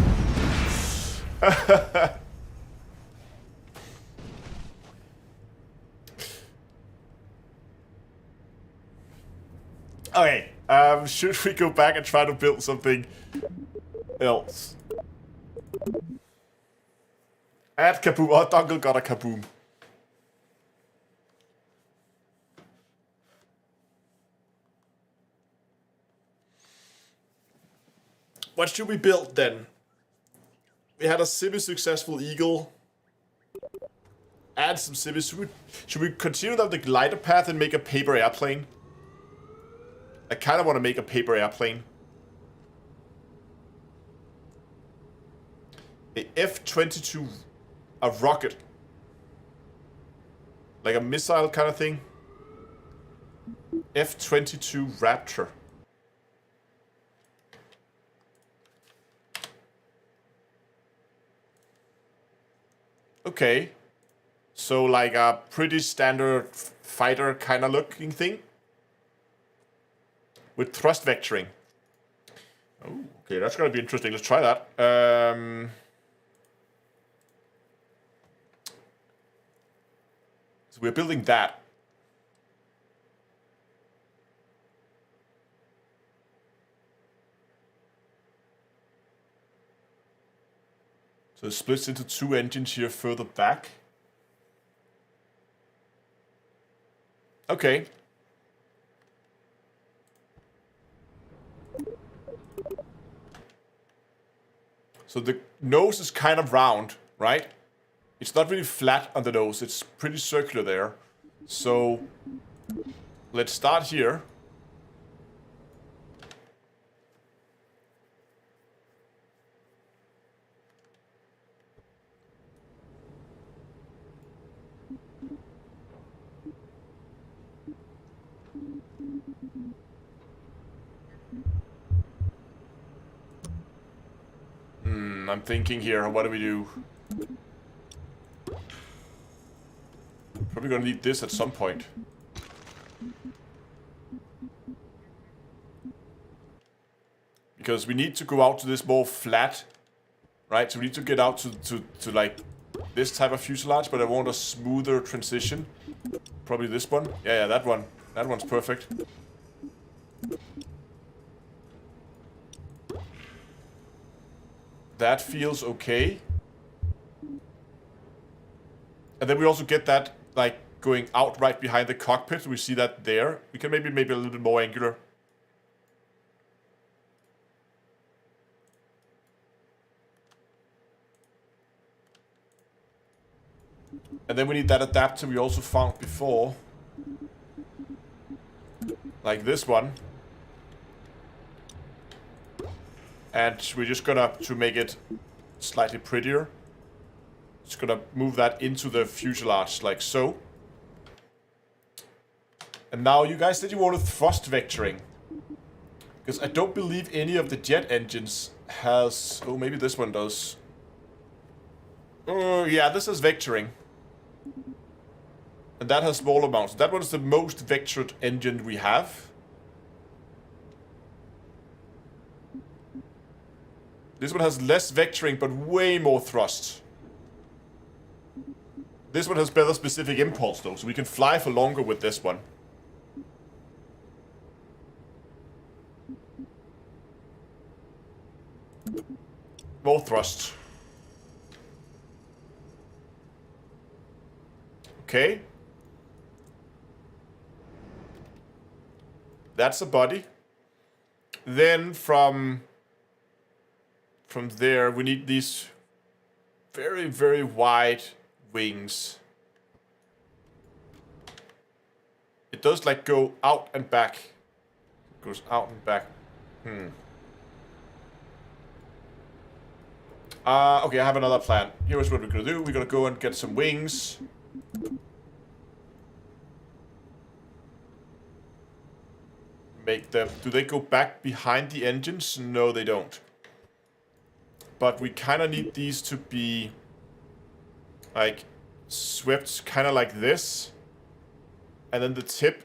Okay, should we go back and try to build something else? Add kaboom. Oh, Dongle got a kaboom. What should we build then? We had a semi-successful Eagle. Add some semi. Should we continue down the glider path and make a paper airplane? I kind of want to make a paper airplane. A F-22, a rocket. Like a missile kind of thing. F-22 Raptor. Okay. So like a pretty standard fighter kind of looking thing. With thrust vectoring. Oh, okay, that's gonna be interesting. Let's try that. So we're building that. So it splits into two engines here further back. Okay. So the nose is kind of round, right? It's not really flat on the nose. It's pretty circular there. So let's start here. I'm thinking here, what do we do? Probably gonna need this at some point. Because we need to go out to this more flat, right? So we need to get out to like this type of fuselage, but I want a smoother transition. Probably this one. Yeah, that one. That one's perfect. That feels okay. And then we also get that, like, going out right behind the cockpit. We see that there. We can maybe a little bit more angular. And then we need that adapter we also found before. Like this one. And we're just gonna, to make it slightly prettier, just gonna move that into the fuselage, like so. And now you guys said you wanted thrust vectoring. Because I don't believe any of the jet engines has... Oh, maybe this one does. Oh, yeah, this is vectoring. And that has small amounts. That one's the most vectored engine we have. This one has less vectoring, but way more thrust. This one has better specific impulse, though, so we can fly for longer with this one. More thrust. Okay. That's a body. Then from there, we need these very, very wide wings. It does like go out and back. It goes out and back. Okay, I have another plan. Here's what we're gonna do. We're gonna go and get some wings. Make them... Do they go back behind the engines? No, they don't. But we kind of need these to be, like, swept kind of like this. And then the tip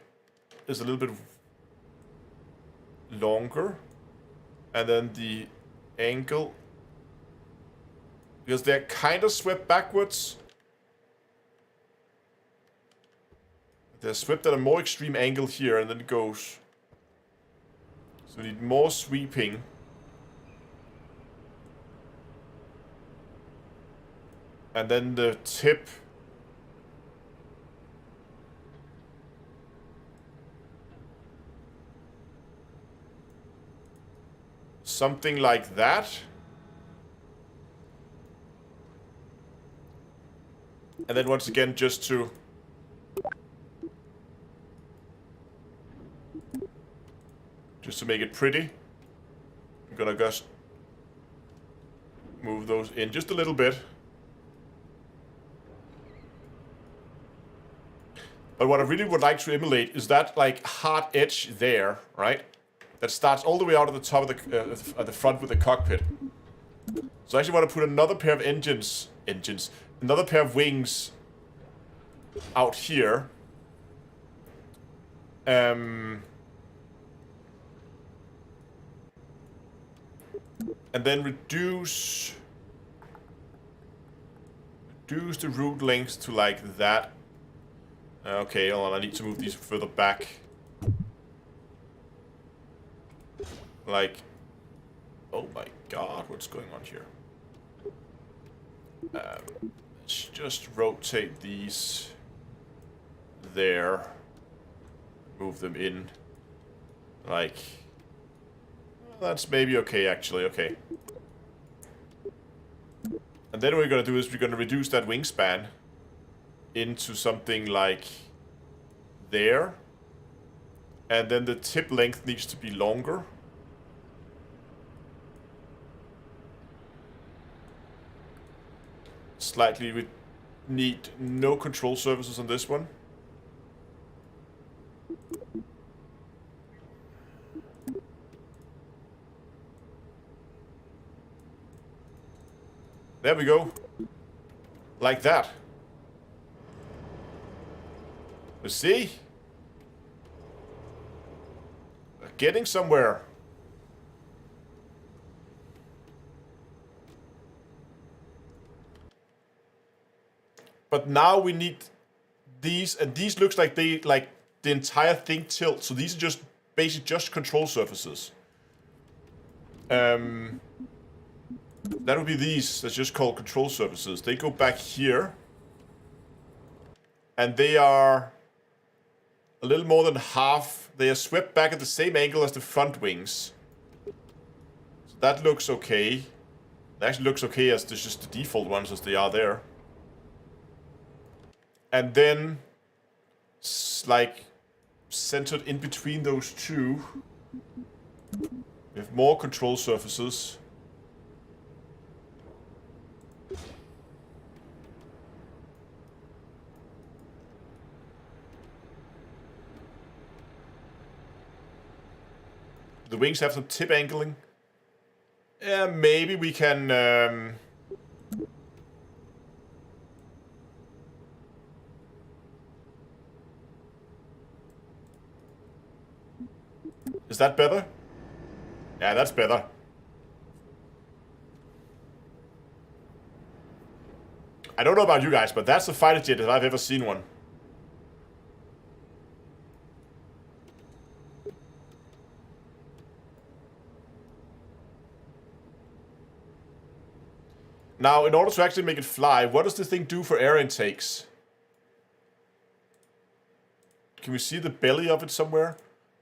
is a little bit longer. And then the angle... Because they're kind of swept backwards. They're swept at a more extreme angle here, and then it goes. So we need more sweeping. And then the tip. Something like that. And then once again, just to make it pretty, I'm gonna just move those in just a little bit. But what I really would like to emulate is that like hard edge there, right? That starts all the way out at the top of the at the front with the cockpit. So I actually want to put another pair of another pair of wings out here. And then reduce the root length to like that. Okay, hold on, I need to move these further back. Like, oh my god, what's going on here? Let's just rotate these there. Move them in. Like, that's maybe okay, actually, okay. And then what we're gonna do is we're gonna reduce that wingspan into something like there. And then the tip length needs to be longer. Slightly, we need no control surfaces on this one. There we go. Like that. You see? We're getting somewhere. But now we need these, and these looks like they like the entire thing tilts. So these are just basically just control surfaces. That would be these. That's just called control surfaces. They go back here, and they are a little more than half. They are swept back at the same angle as the front wings. So that looks okay. It actually looks okay as just the default ones as they are there. And then, like, centered in between those two, we have more control surfaces. The wings have some tip angling. Yeah, maybe we can... Is that better? Yeah, that's better. I don't know about you guys, but that's the fighter jet that I've ever seen one. Now, in order to actually make it fly, what does this thing do for air intakes? Can we see the belly of it somewhere?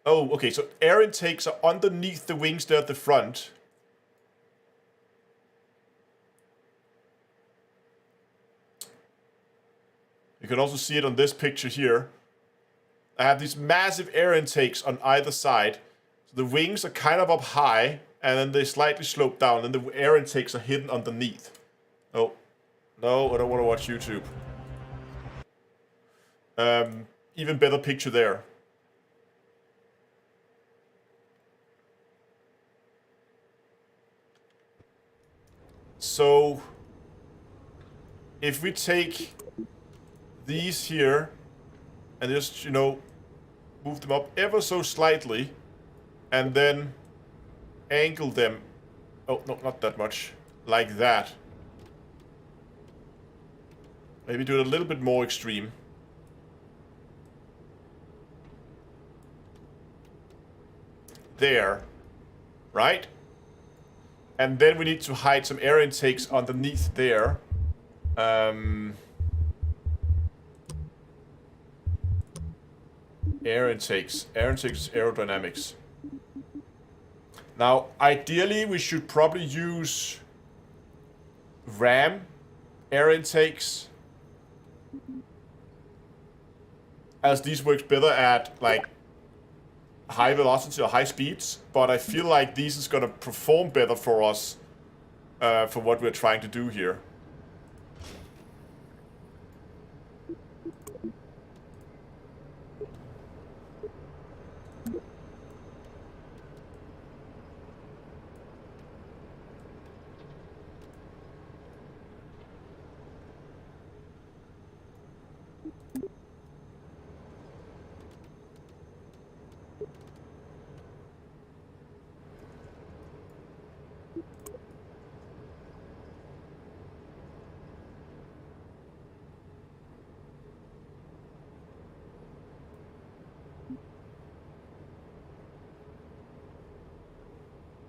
Oh, okay, so air intakes are underneath the wings there at the front. You can also see it on this picture here. I have these massive air intakes on either side. So the wings are kind of up high, and then they slightly slope down, and the air intakes are hidden underneath. Oh, no, I don't want to watch YouTube. Even better picture there. So, if we take these here and just, you know, move them up ever so slightly and then angle them, oh, no, not that much, like that. Maybe do it a little bit more extreme. There, right? And then we need to hide some air intakes underneath there. Air intakes aerodynamics. Now, ideally, we should probably use RAM air intakes, as these works better at like high velocity or high speeds, but I feel like these is gonna perform better for us for what we're trying to do here.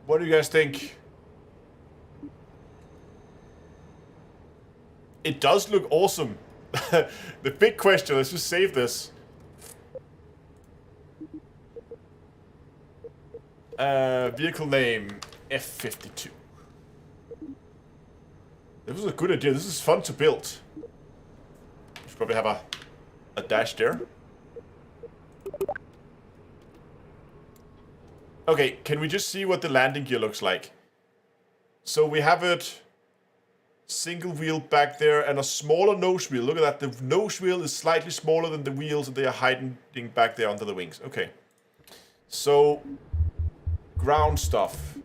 What do you guys think? It does look awesome. The big question, let's just save this. Vehicle name, F-52. This was a good idea. This is fun to build. We should probably have a dash there. Okay, can we just see what the landing gear looks like? So we have it single wheel back there and a smaller nose wheel. Look at that, the nose wheel is slightly smaller than the wheels and they are hiding back there under the wings. Okay. So, ground stuff.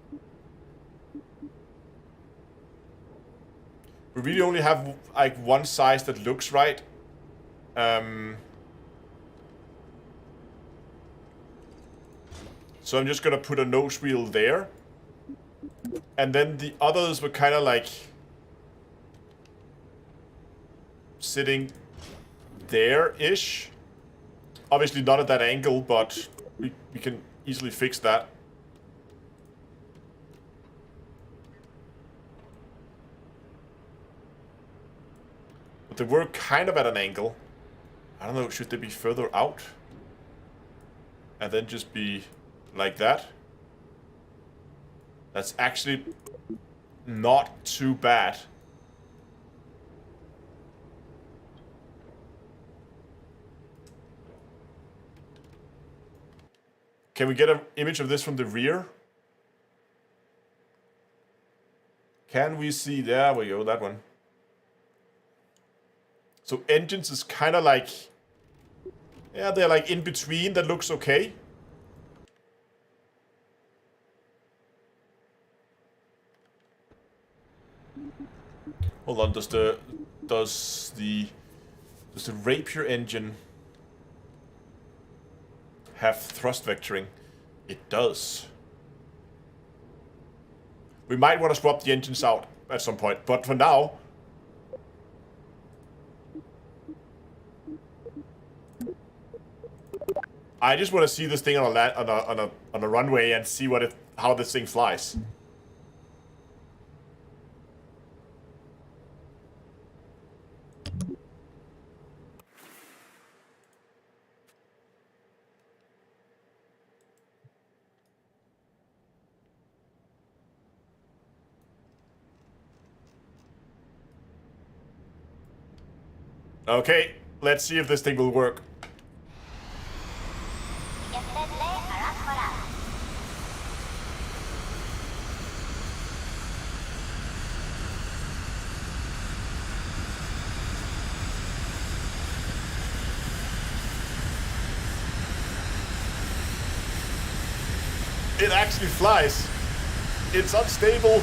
We really only have like one size that looks right. So I'm just gonna put a nose wheel there. And then the others were kind of like sitting there-ish. Obviously not at that angle, but we can easily fix that. But they were kind of at an angle. I don't know, should they be further out? And then just be like that? That's actually not too bad. Can we get an image of this from the rear? Can we see? There we go, that one. So engines is kind of like... Yeah, they're like in between. That looks okay. Hold on, does the Rapier engine have thrust vectoring? It does. We might want to swap the engines out at some point, but for now, I just want to see this thing on a runway and see how this thing flies. Okay, let's see if this thing will work. It actually flies. It's unstable.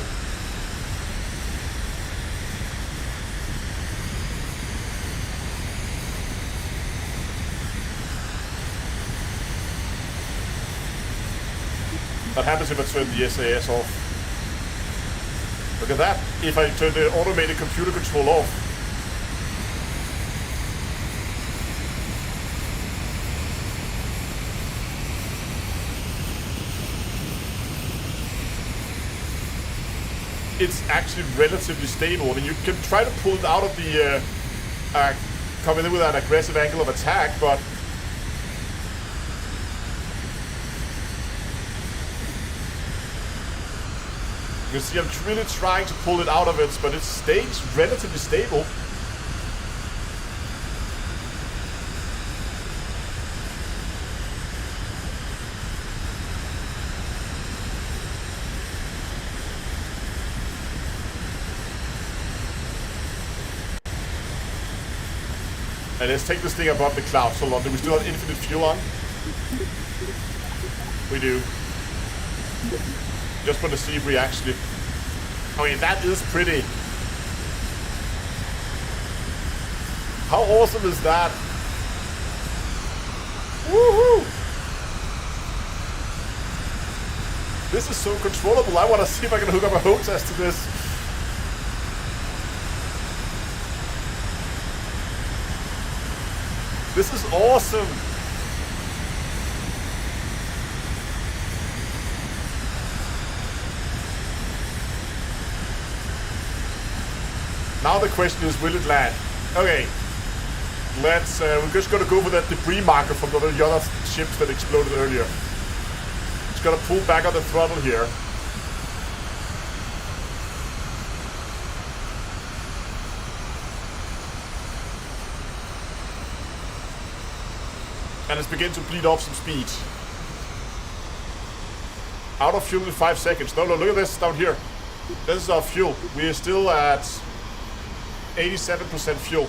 What happens if I turn the SAS off? Look at that. If I turn the automated computer control off. It's actually relatively stable. I mean, you can try to pull it out of the coming in with an aggressive angle of attack, but you can see I'm really trying to pull it out of it, but it stays relatively stable. And let's take this thing above the clouds. Hold on, do we still have infinite fuel on? We do. Just want to see if we actually... I mean, that is pretty. How awesome is that? Woohoo! This is so controllable. I want to see if I can hook up a home test to this. This is awesome! Now the question is, will it land? Okay, let's. We're just gonna go for that debris marker from the other ships that exploded earlier. Just gonna pull back on the throttle here. And it's beginning to bleed off some speed. Out of fuel in 5 seconds. No, look at this down here. This is our fuel. We are still at 87% fuel.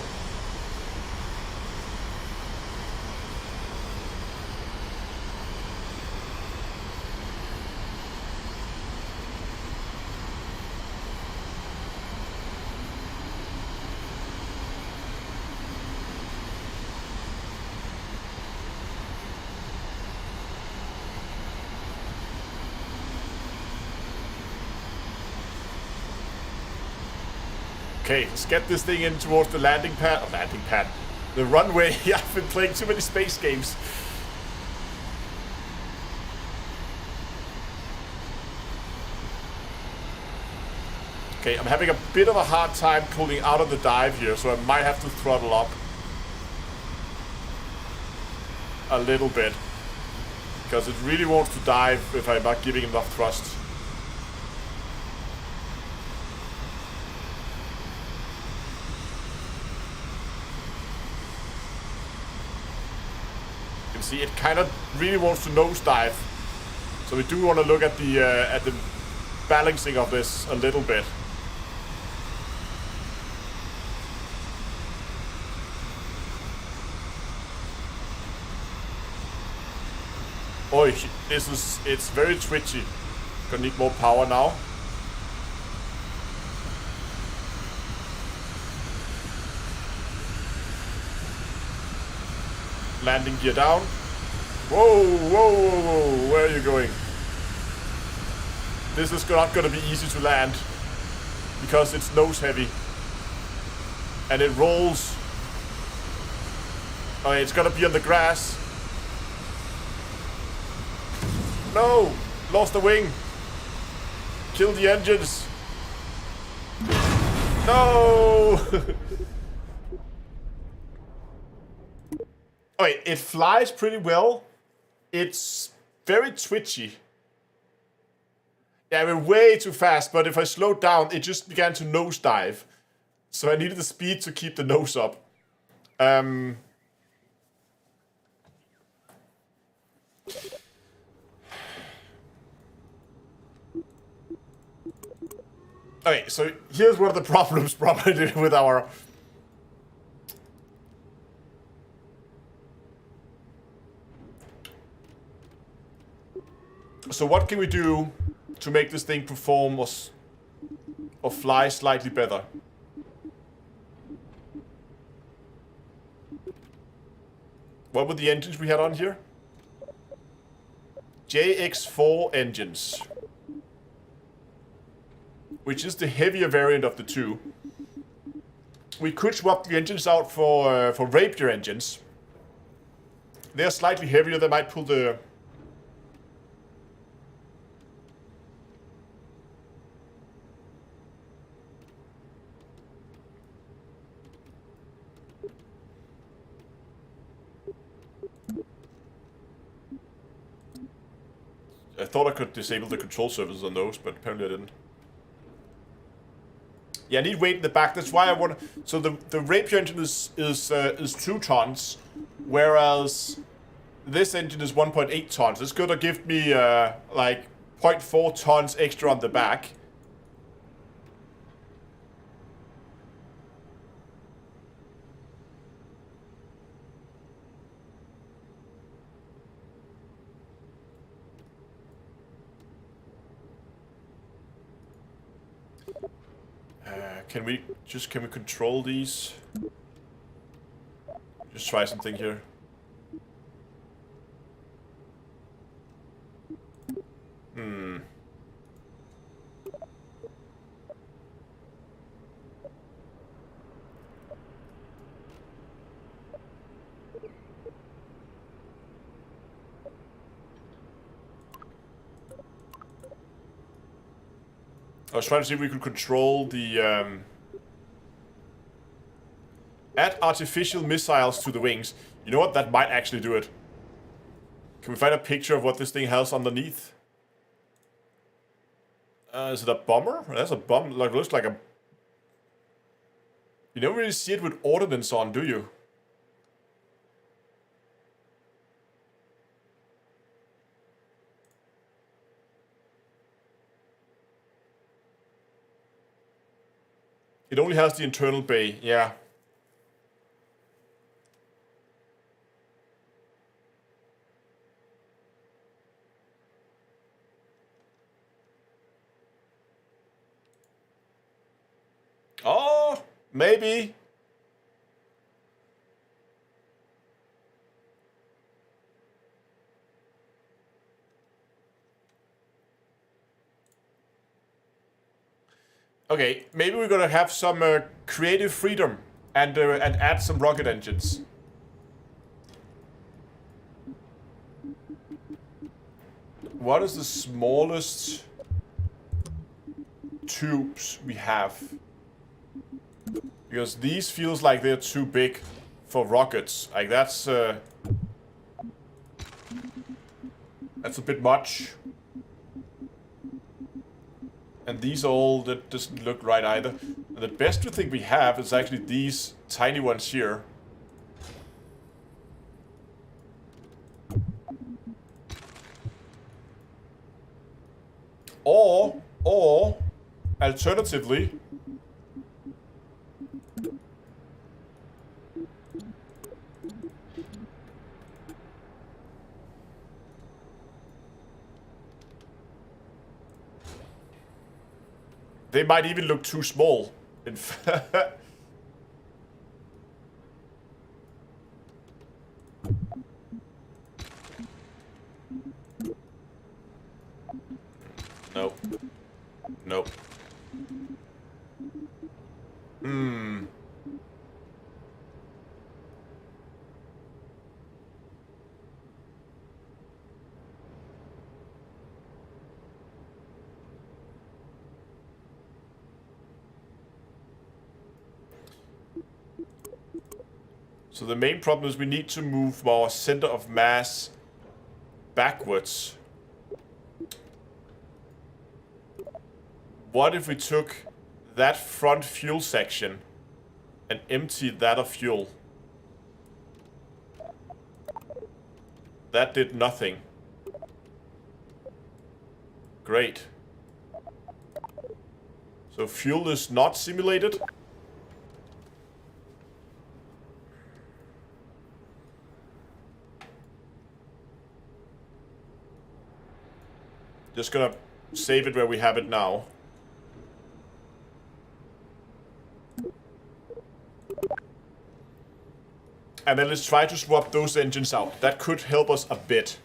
Okay, let's get this thing in towards the landing pad. Oh, landing pad. The runway. I've been playing too many space games. Okay, I'm having a bit of a hard time pulling out of the dive here, so I might have to throttle up a little bit. Because it really wants to dive if I'm not giving enough thrust. You can see it kind of really wants to nosedive. So we do want to look at the balancing of this a little bit. Oh, it's very twitchy. Gonna need more power now. Landing gear down. Whoa, whoa, whoa, whoa, where are you going? This is not gonna be easy to land because it's nose heavy. And it rolls. Oh, it's gonna be on the grass. No! Lost the wing! Kill the engines! No! Okay, it flies pretty well. It's very twitchy. Yeah, we're way too fast, but if I slowed down, it just began to nosedive. So I needed the speed to keep the nose up. Okay, so here's one of the problems probably with our... So what can we do to make this thing perform or fly slightly better? What were the engines we had on here? JX4 engines. Which is the heavier variant of the two. We could swap the engines out for Rapier engines. They're slightly heavier, they might pull the... I thought I could disable the control surfaces on those, but apparently I didn't. Yeah, I need weight in the back. That's why I want. So the Rapier engine is 2 tons, whereas this engine is 1.8 tons. It's gonna give me like 0.4 tons extra on the back. Can we control these? Just try something here. I was trying to see if we could control the add artificial missiles to the wings. You know what? That might actually do it. Can we find a picture of what this thing has underneath? Is it a bomber? That's a bomb. Like, looks like a... You don't really see it with ordnance on, do you? It only has the internal bay, yeah. Oh, maybe. Okay, maybe we're gonna have some creative freedom and add some rocket engines. What is the smallest tubes we have? Because these feels like they're too big for rockets. Like that's a bit much. And these all, that doesn't look right either. And the best thing we have is actually these tiny ones here. Or alternatively, they might even look too small. In fact. Nope. Nope. So the main problem is we need to move our center of mass backwards. What if we took that front fuel section and emptied that of fuel? That did nothing. Great. So fuel is not simulated. Just gonna save it where we have it now. And then let's try to swap those engines out. That could help us a bit.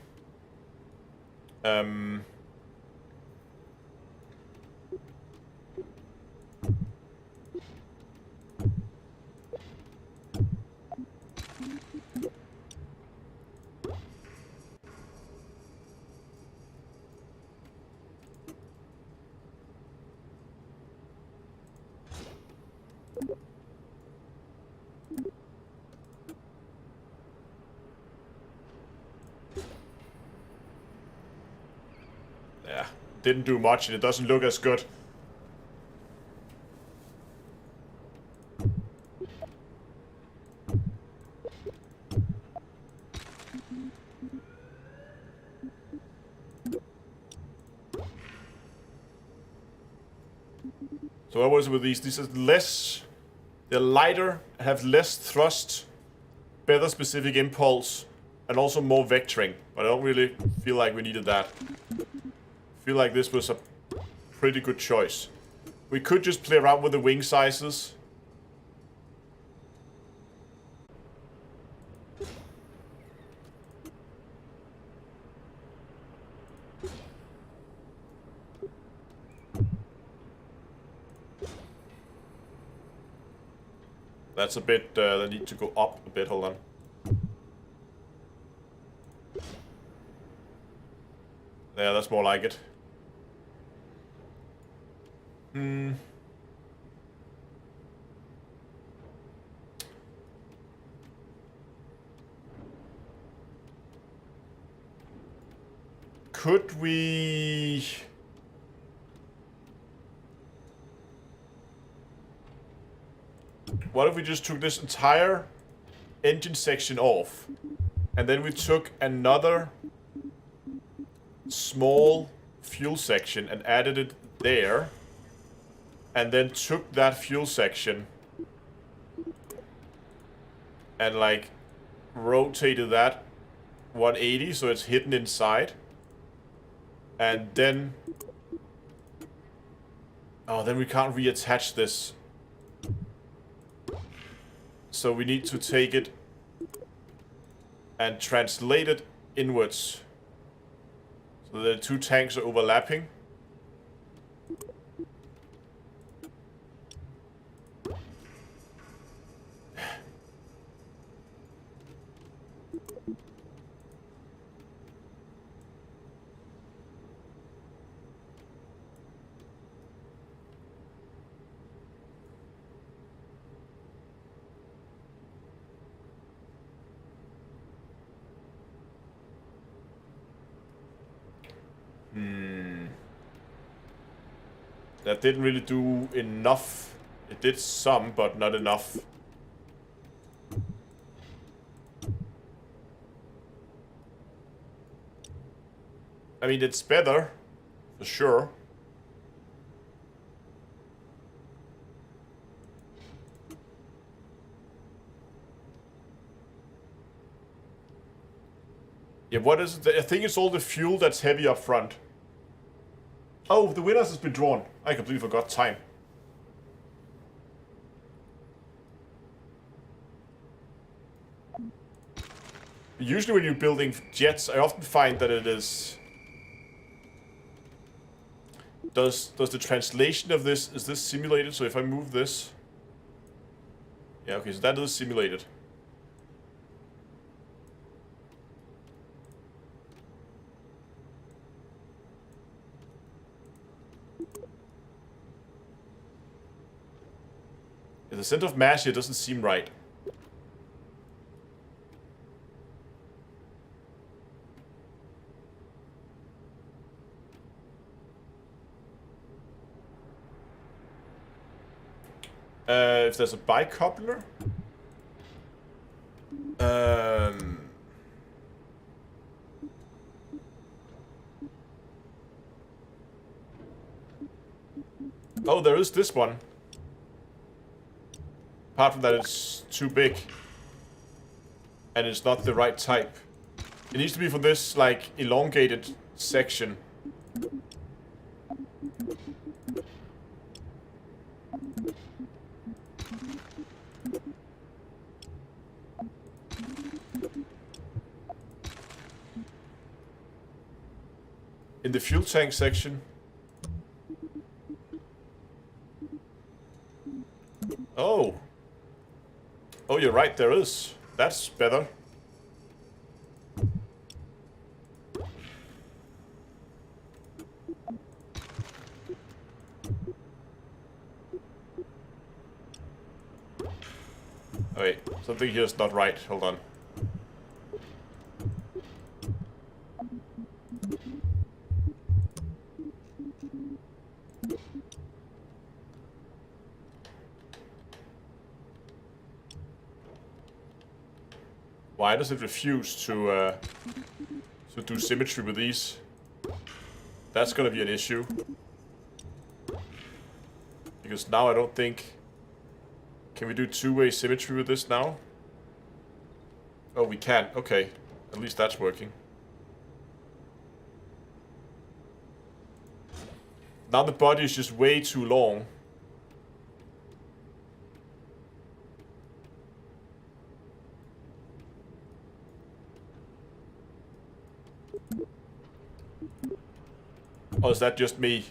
Yeah, didn't do much and it doesn't look as good. So what was it with these? These are less, they're lighter, have less thrust, better specific impulse, and also more vectoring. But I don't really feel like we needed that. I feel like this was a pretty good choice. We could just play around with the wing sizes. That's a bit, they need to go up a bit, hold on. Yeah, that's more like it. Could we... What if we just took this entire engine section off, and then we took another small fuel section and added it there, and then took that fuel section and like rotated that 180 so it's hidden inside, and then then we can't reattach this. So we need to take it and translate it inwards. So the two tanks are overlapping. That didn't really do enough. It did some, but not enough. I mean, it's better, for sure. Yeah, what is it? I think it's all the fuel that's heavy up front. Oh, the winners has been drawn. I completely forgot time. Usually when you're building jets, I often find that it is... Does the translation of this... Is this simulated? So if I move this... Yeah, okay, so that is simulated. Yeah, the center of mass here doesn't seem right. If there's a bicoupler... Oh, there is this one. Apart from that, it's too big. And it's not the right type. It needs to be for this, like, elongated section. In the fuel tank section. Oh. Oh, you're right, there is. That's better. Oh, wait, something here is not right. Hold on. Why does it refuse to do symmetry with these? That's gonna be an issue. Because now I don't think... Can we do two-way symmetry with this now? Oh, we can. Okay. At least that's working. Now the body is just way too long. Or is that just me?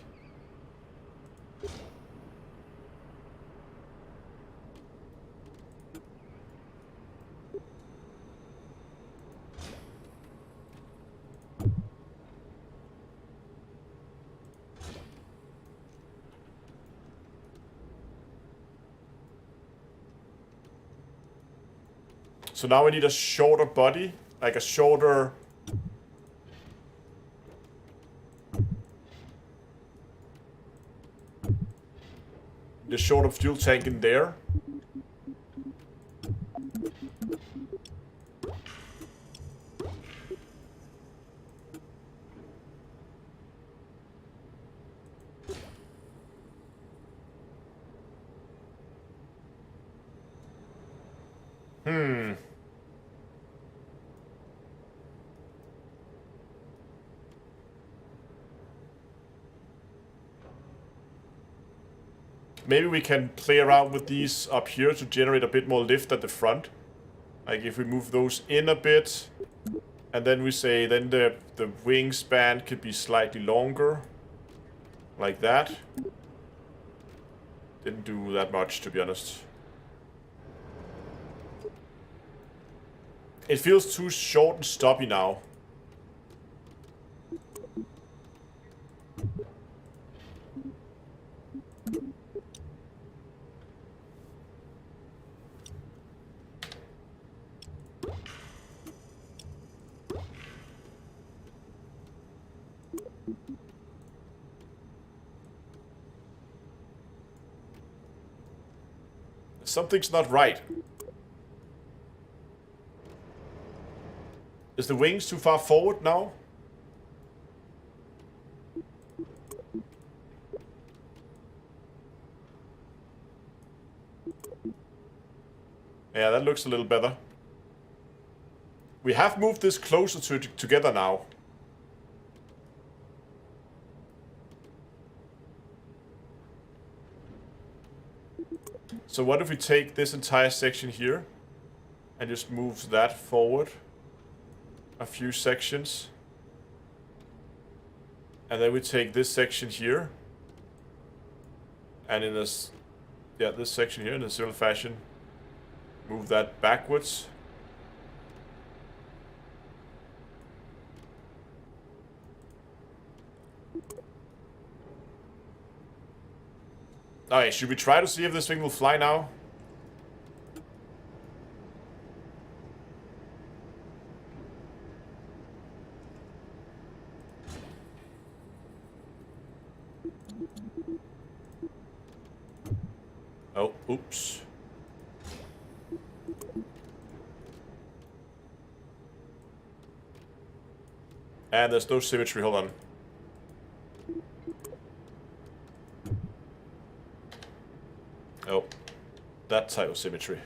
So now we need a shorter body, like a shorter... The shorter fuel tank in there. Maybe we can play around with these up here to generate a bit more lift at the front. Like if we move those in a bit, and then we say then the wingspan could be slightly longer. Like that. Didn't do that much, to be honest. It feels too short and stoppy now. Something's not right. Is the wings too far forward now? Yeah, that looks a little better. We have moved this closer together now. So what if we take this entire section here and just move that forward a few sections, and then we take this section here and in this, this section here in a similar fashion, move that backwards. Alright, should we try to see if this thing will fly now? Oh, oops. And there's no symmetry, hold on. Oh, that type of symmetry.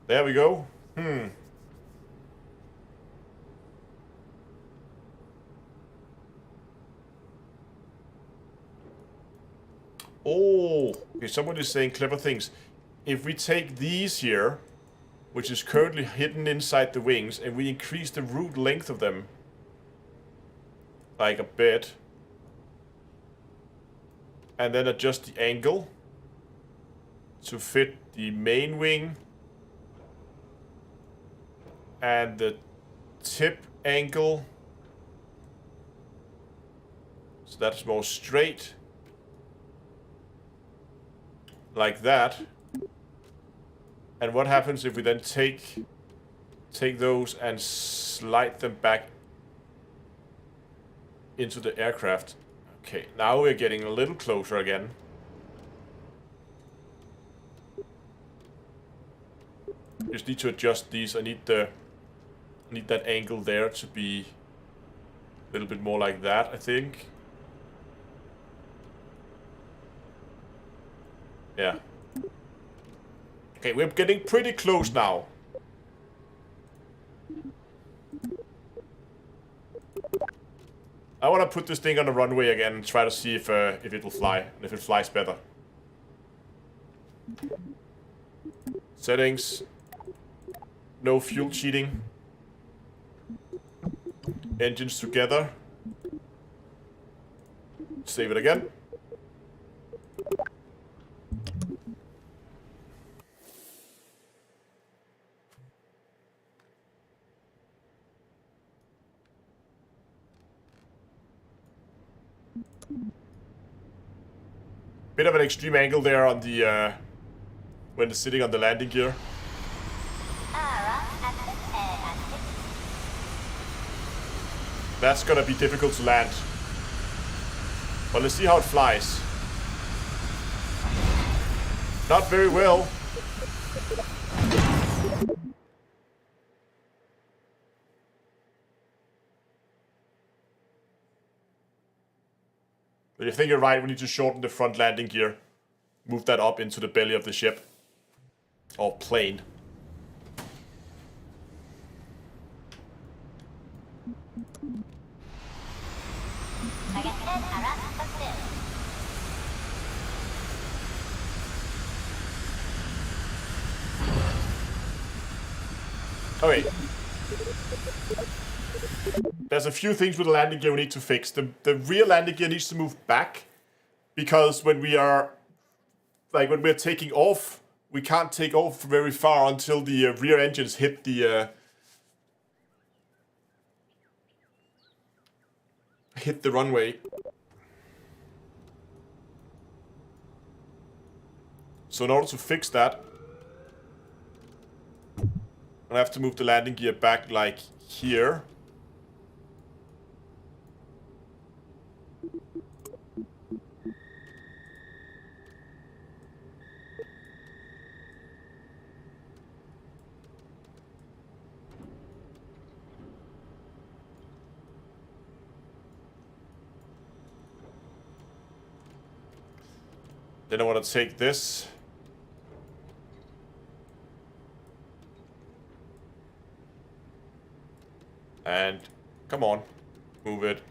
There we go. Oh, okay, someone is saying clever things. If we take these here, which is currently hidden inside the wings, and we increase the root length of them, like a bit, and then adjust the angle to fit the main wing and the tip angle, so that's more straight, like that. And what happens if we then take those and slide them back into the aircraft? Okay, now we're getting a little closer again. Just need to adjust these. I need that angle there to be a little bit more like that, I think. Yeah. Okay, we're getting pretty close now. I want to put this thing on the runway again and try to see if it will fly, and if it flies better. Settings. No fuel cheating. Engines together. Save it again. Bit of an extreme angle there on the when it's sitting on the landing gear. That's gonna be difficult to land. But let's see how it flies. Not very well. But I think you're right, we need to shorten the front landing gear. Move that up into the belly of the ship. Or plane. Okay. There's a few things with the landing gear we need to fix. The rear landing gear needs to move back, because when we are like when we're taking off, we can't take off very far until the rear engines hit the runway. So in order to fix that, I have to move the landing gear back like here. Then I want to take this. And come on, move it.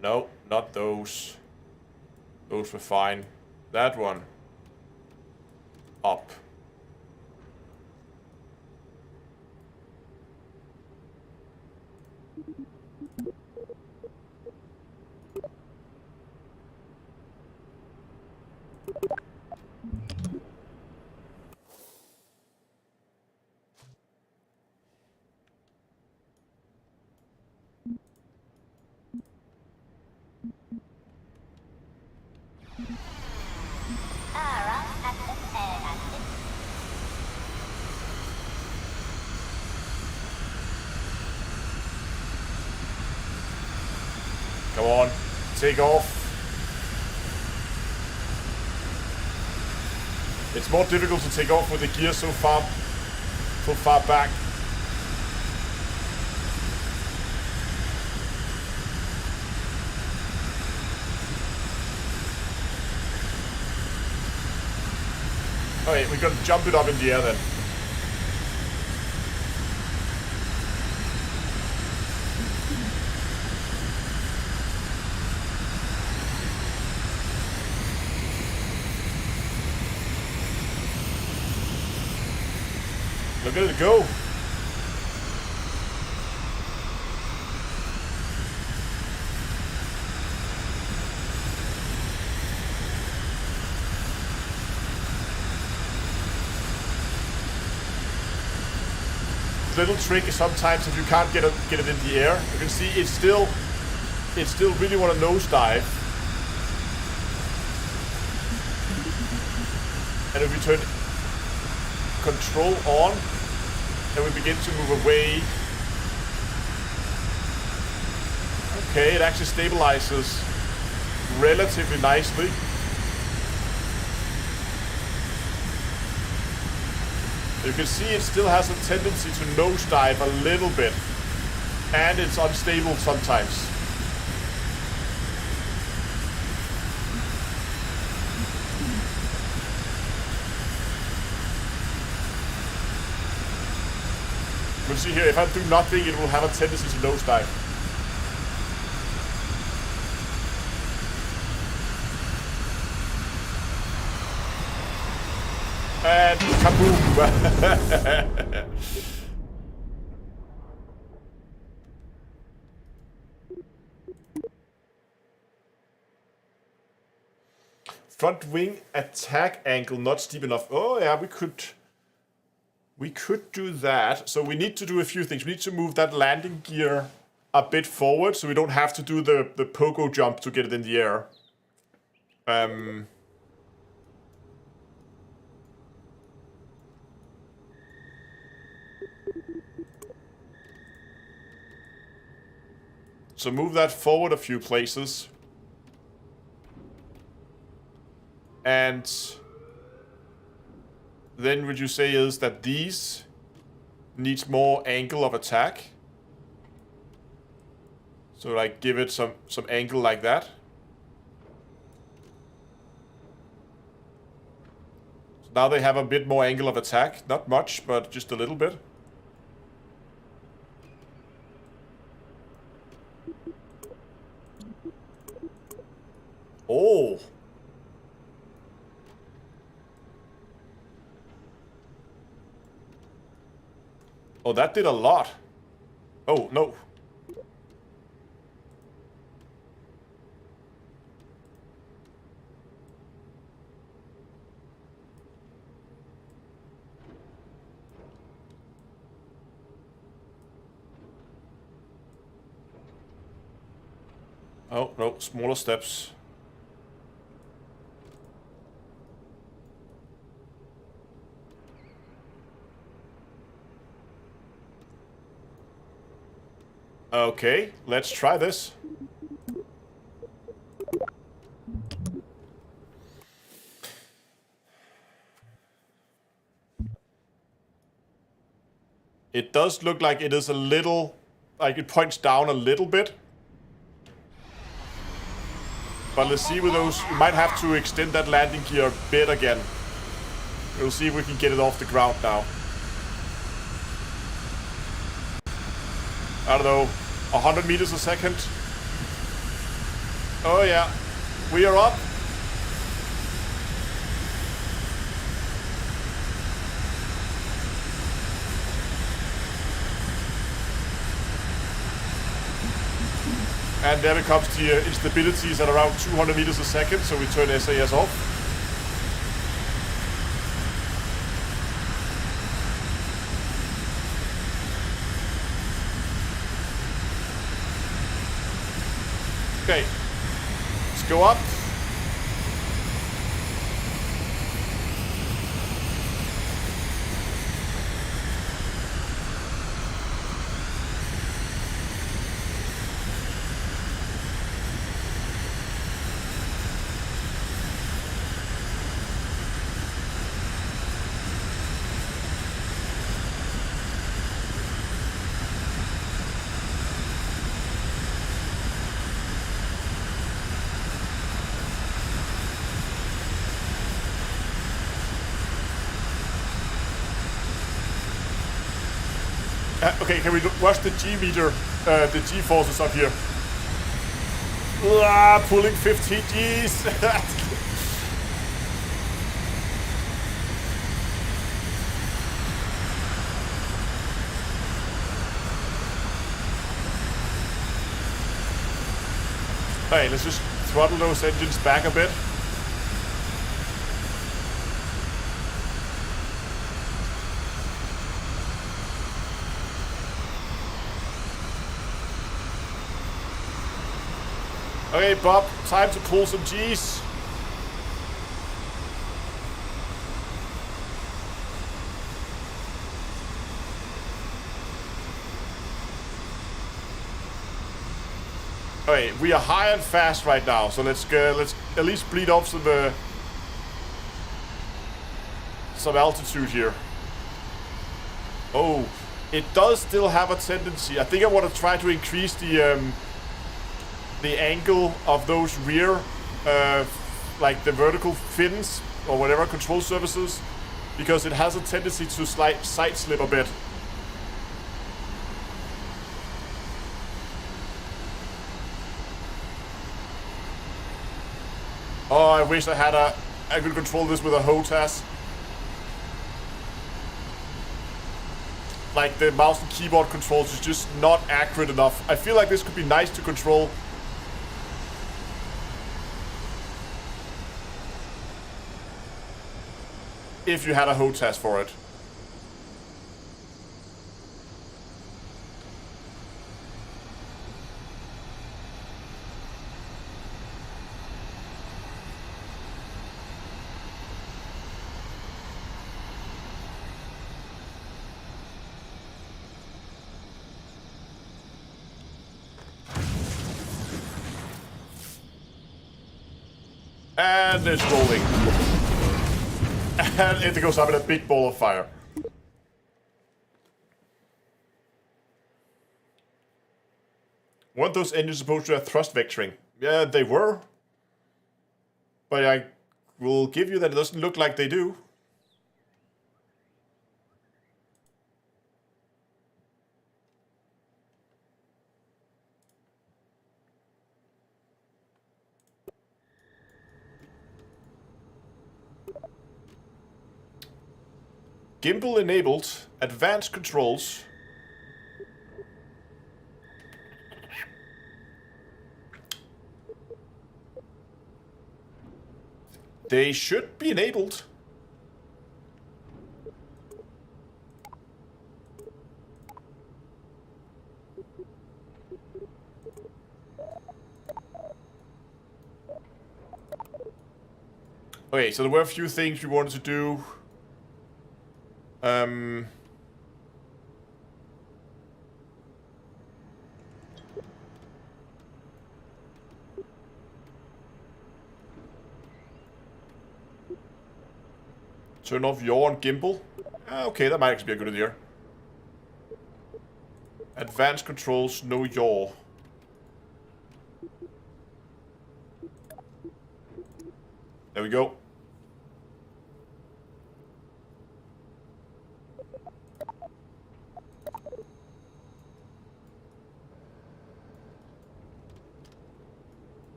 No, not those. Those were fine. That one. Up. Come on, take off. It's more difficult to take off with the gear so far back. Okay, we gotta jump it up in the air then. Look at it go. Little trick is sometimes if you can't get it in the air, you can see it still really want to nosedive. And if we turn control on, and we begin to move away. Okay, it actually stabilizes relatively nicely. You can see it still has a tendency to nosedive a little bit, and it's unstable sometimes. We'll see here, if I do nothing, it will have a tendency to nosedive. And kaboom! Front wing attack angle not steep enough. Oh yeah, we could do that. So we need to do a few things. We need to move that landing gear a bit forward so we don't have to do the pogo jump to get it in the air. So move that forward a few places. And then what you say is that these needs more angle of attack. So like give it some angle like that. So now they have a bit more angle of attack. Not much, but just a little bit. Oh. Oh, that did a lot. Oh, no. Oh, no, smaller steps. Okay, let's try this. It does look like it is a little... like it points down a little bit. But let's see with those... we might have to extend that landing gear a bit again. We'll see if we can get it off the ground now. I don't know, 100 meters a second. Oh yeah, we are up. And there it comes to your instabilities at around 200 meters a second, so we turn SAS off. Okay, let's go up. Okay, can we watch the G meter, the G forces up here? Pulling 15 Gs. Hey, let's just throttle those engines back a bit. Okay, Bob, time to pull some G's. Okay, we are high and fast right now, so let's at least bleed off some altitude here. Oh, it does still have a tendency. I think I want to try to increase the angle of those rear, like the vertical fins or whatever control surfaces, because it has a tendency to side slip a bit. Oh, I wish I could control this with a HOTAS. Like the mouse and keyboard controls is just not accurate enough. I feel like this could be nice to control. If you had a HOTAS for it. And it's rolling. And it goes up in a big ball of fire. Weren't those engines supposed to have thrust vectoring? Yeah, they were. But I will give you that it doesn't look like they do. Gimbal enabled, advanced controls. They should be enabled. Okay, so there were a few things we wanted to do. Turn off yaw and gimbal. Okay, that might actually be a good idea. Advanced controls, no yaw. There we go.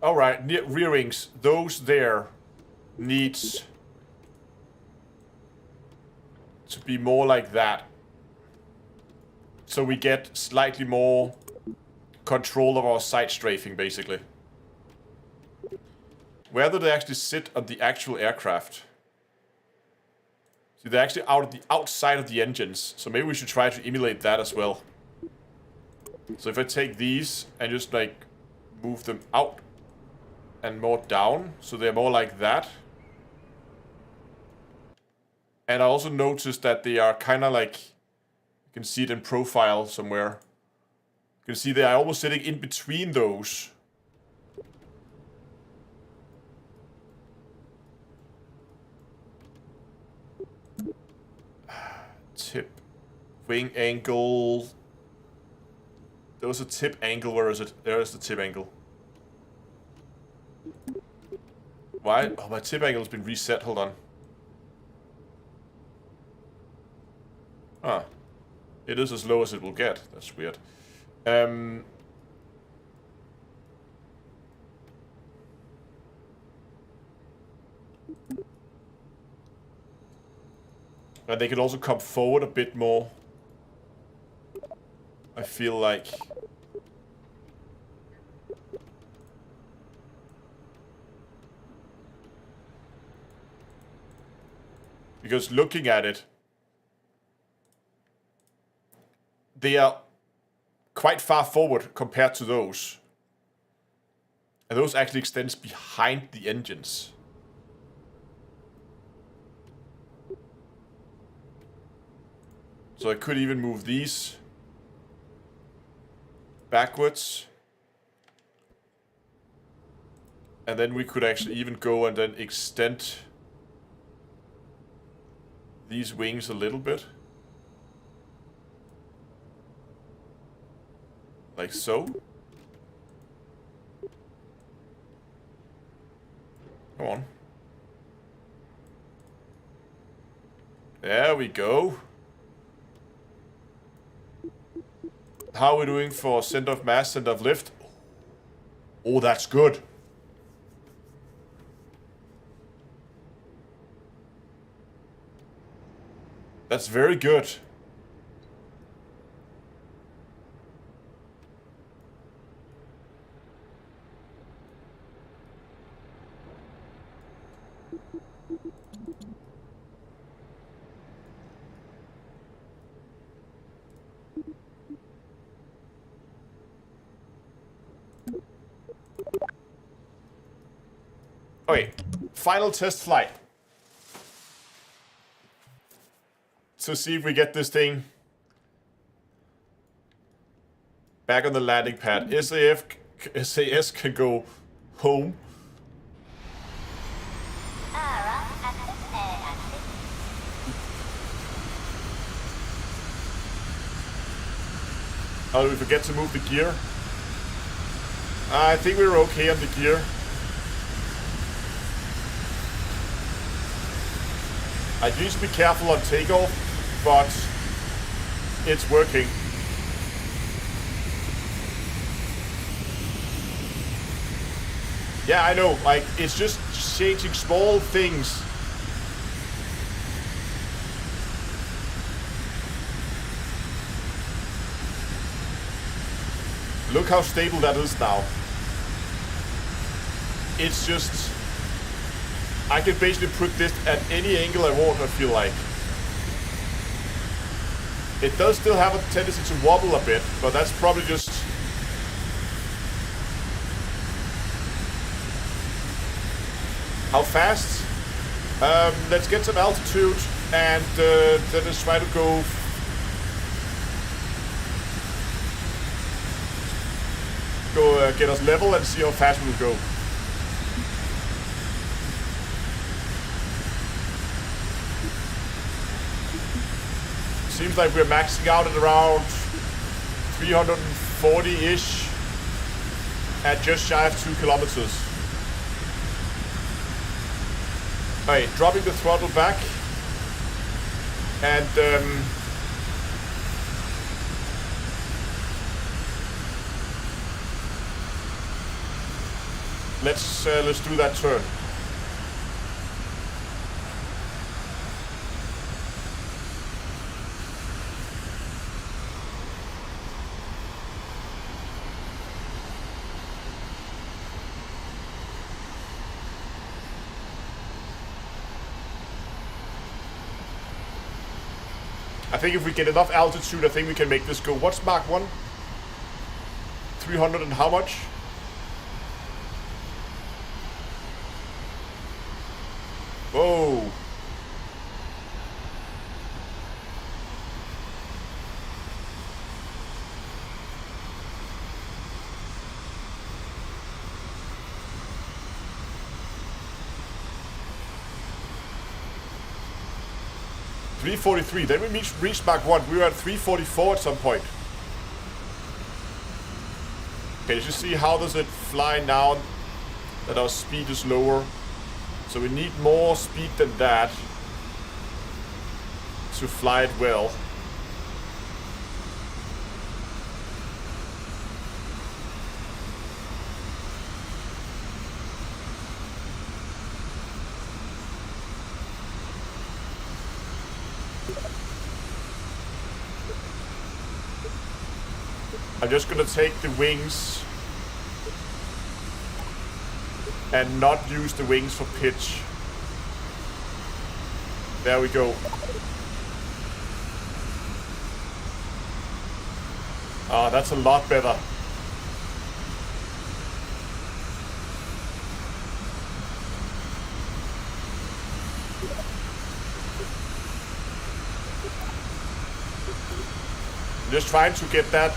Alright, rear wings. Those there needs to be more like that. So we get slightly more control of our side strafing, basically. Where do they actually sit on the actual aircraft? See, they're actually out of the outside of the engines. So maybe we should try to emulate that as well. So if I take these and just like move them out and more down, so they're more like that. And I also noticed that they are kind of like, you can see it in profile somewhere. You can see they are almost sitting in between those. Tip. Wing angle. There was a tip angle, where is it? There is the tip angle. Why? Oh, my tip angle has been reset, hold on. Ah. It is as low as it will get. That's weird. And they can also come forward a bit more. I feel like. Because looking at it, they are quite far forward compared to those. And those actually extends behind the engines. So I could even move these backwards. And then we could actually even go and then extend these wings a little bit. Like so. Come on. There we go. How are we doing for center of mass, center of lift? Oh, that's good. That's very good. Okay, final test flight. To see if we get this thing back on the landing pad. SAS can go home. Oh, we forget to move the gear. I think we're okay on the gear. I need to be careful on takeoff, but it's working. Yeah, I know, like, it's just changing small things. Look how stable that is now. It's just... I can basically put this at any angle I want, I feel like. It does still have a tendency to wobble a bit, but that's probably just fast. Let's get some altitude and then let's try to go. Get us level and see how fast we'll go. Seems like we're maxing out at around 340-ish at just shy of 2 kilometers. Alright, dropping the throttle back and let's do that turn. I think if we get enough altitude, I think we can make this go. What's Mach 1? 300 and how much? Whoa. .343, then we reached Mach 1. We were at 344 at some point. Okay, let's just see how does it fly now that our speed is lower. So we need more speed than that to fly it well. I'm just gonna take the wings and not use the wings for pitch. There we go. Ah, that's a lot better. Just trying to get that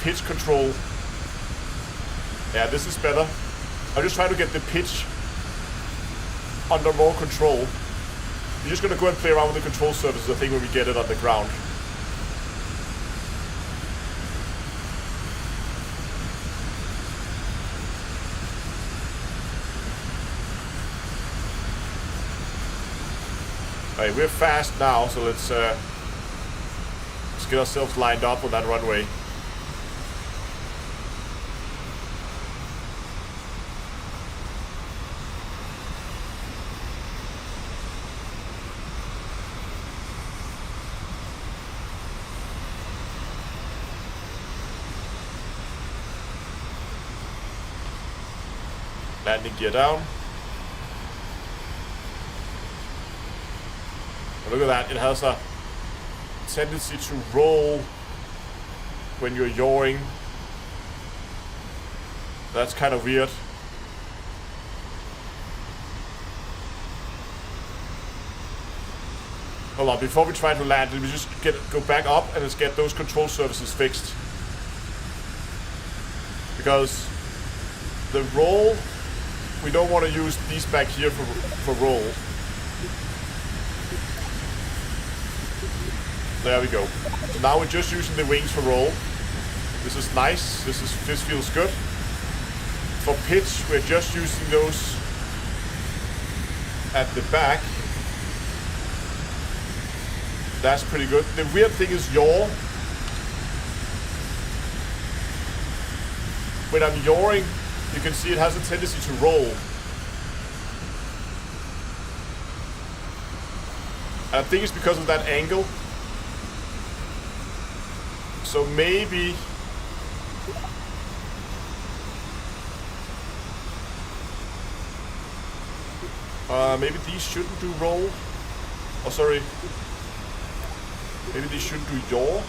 pitch control. Yeah, this is better. I'm just trying to get the pitch under more control. We're just gonna go and play around with the control surfaces, I think, when we get it on the ground. Alright, we're fast now, so let's get ourselves lined up on that runway. Landing gear down. Look at that, it has a tendency to roll when you're yawing. That's kind of weird. Hold on, before we try to land, let me just go back up and let's get those control surfaces fixed. Because the roll, we don't want to use these back here for roll. There we go. So now we're just using the wings for roll. This is nice. This feels good. For pitch, we're just using those at the back. That's pretty good. The weird thing is yaw. When I'm yawing, you can see it has a tendency to roll. And I think it's because of that angle. So maybe maybe these shouldn't do roll. Oh, sorry. Maybe these shouldn't do yaw.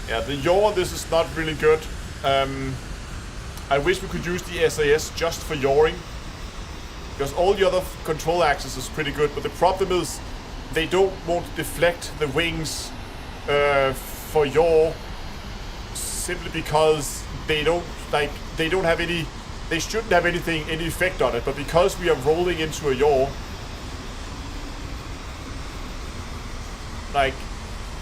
Yeah, the yaw on this is not really good. I wish we could use the SAS just for yawing, because all the other control axis is pretty good, but the problem is they won't deflect the wings for yaw, simply because they don't have any, they shouldn't have any effect on it, but because we are rolling into a yaw, like,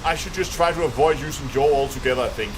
I should just try to avoid using yaw altogether, I think.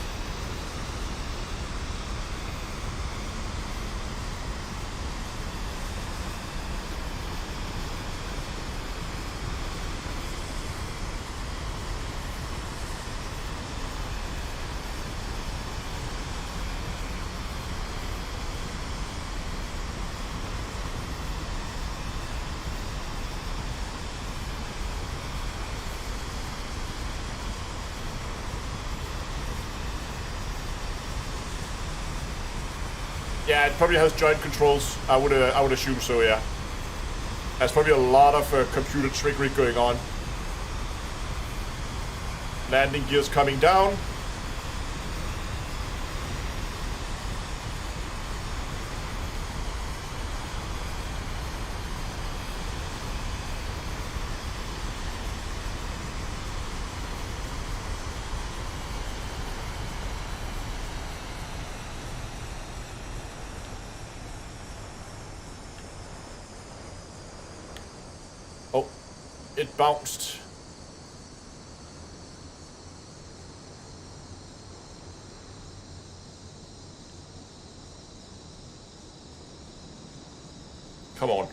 Yeah, it probably has joint controls. I would assume so. Yeah, there's probably a lot of computer trickery going on. Landing gears coming down. Oh, it bounced. Come on.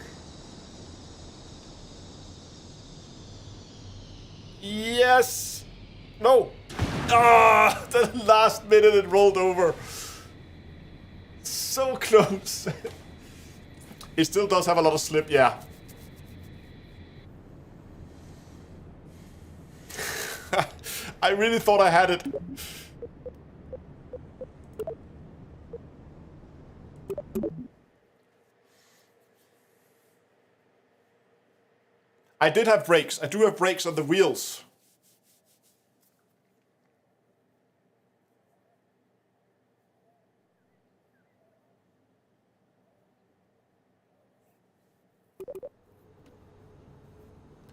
Yes! No! Ah! The last minute it rolled over. So close. It still does have a lot of slip, yeah. I really thought I had it. I did have brakes. I do have brakes on the wheels.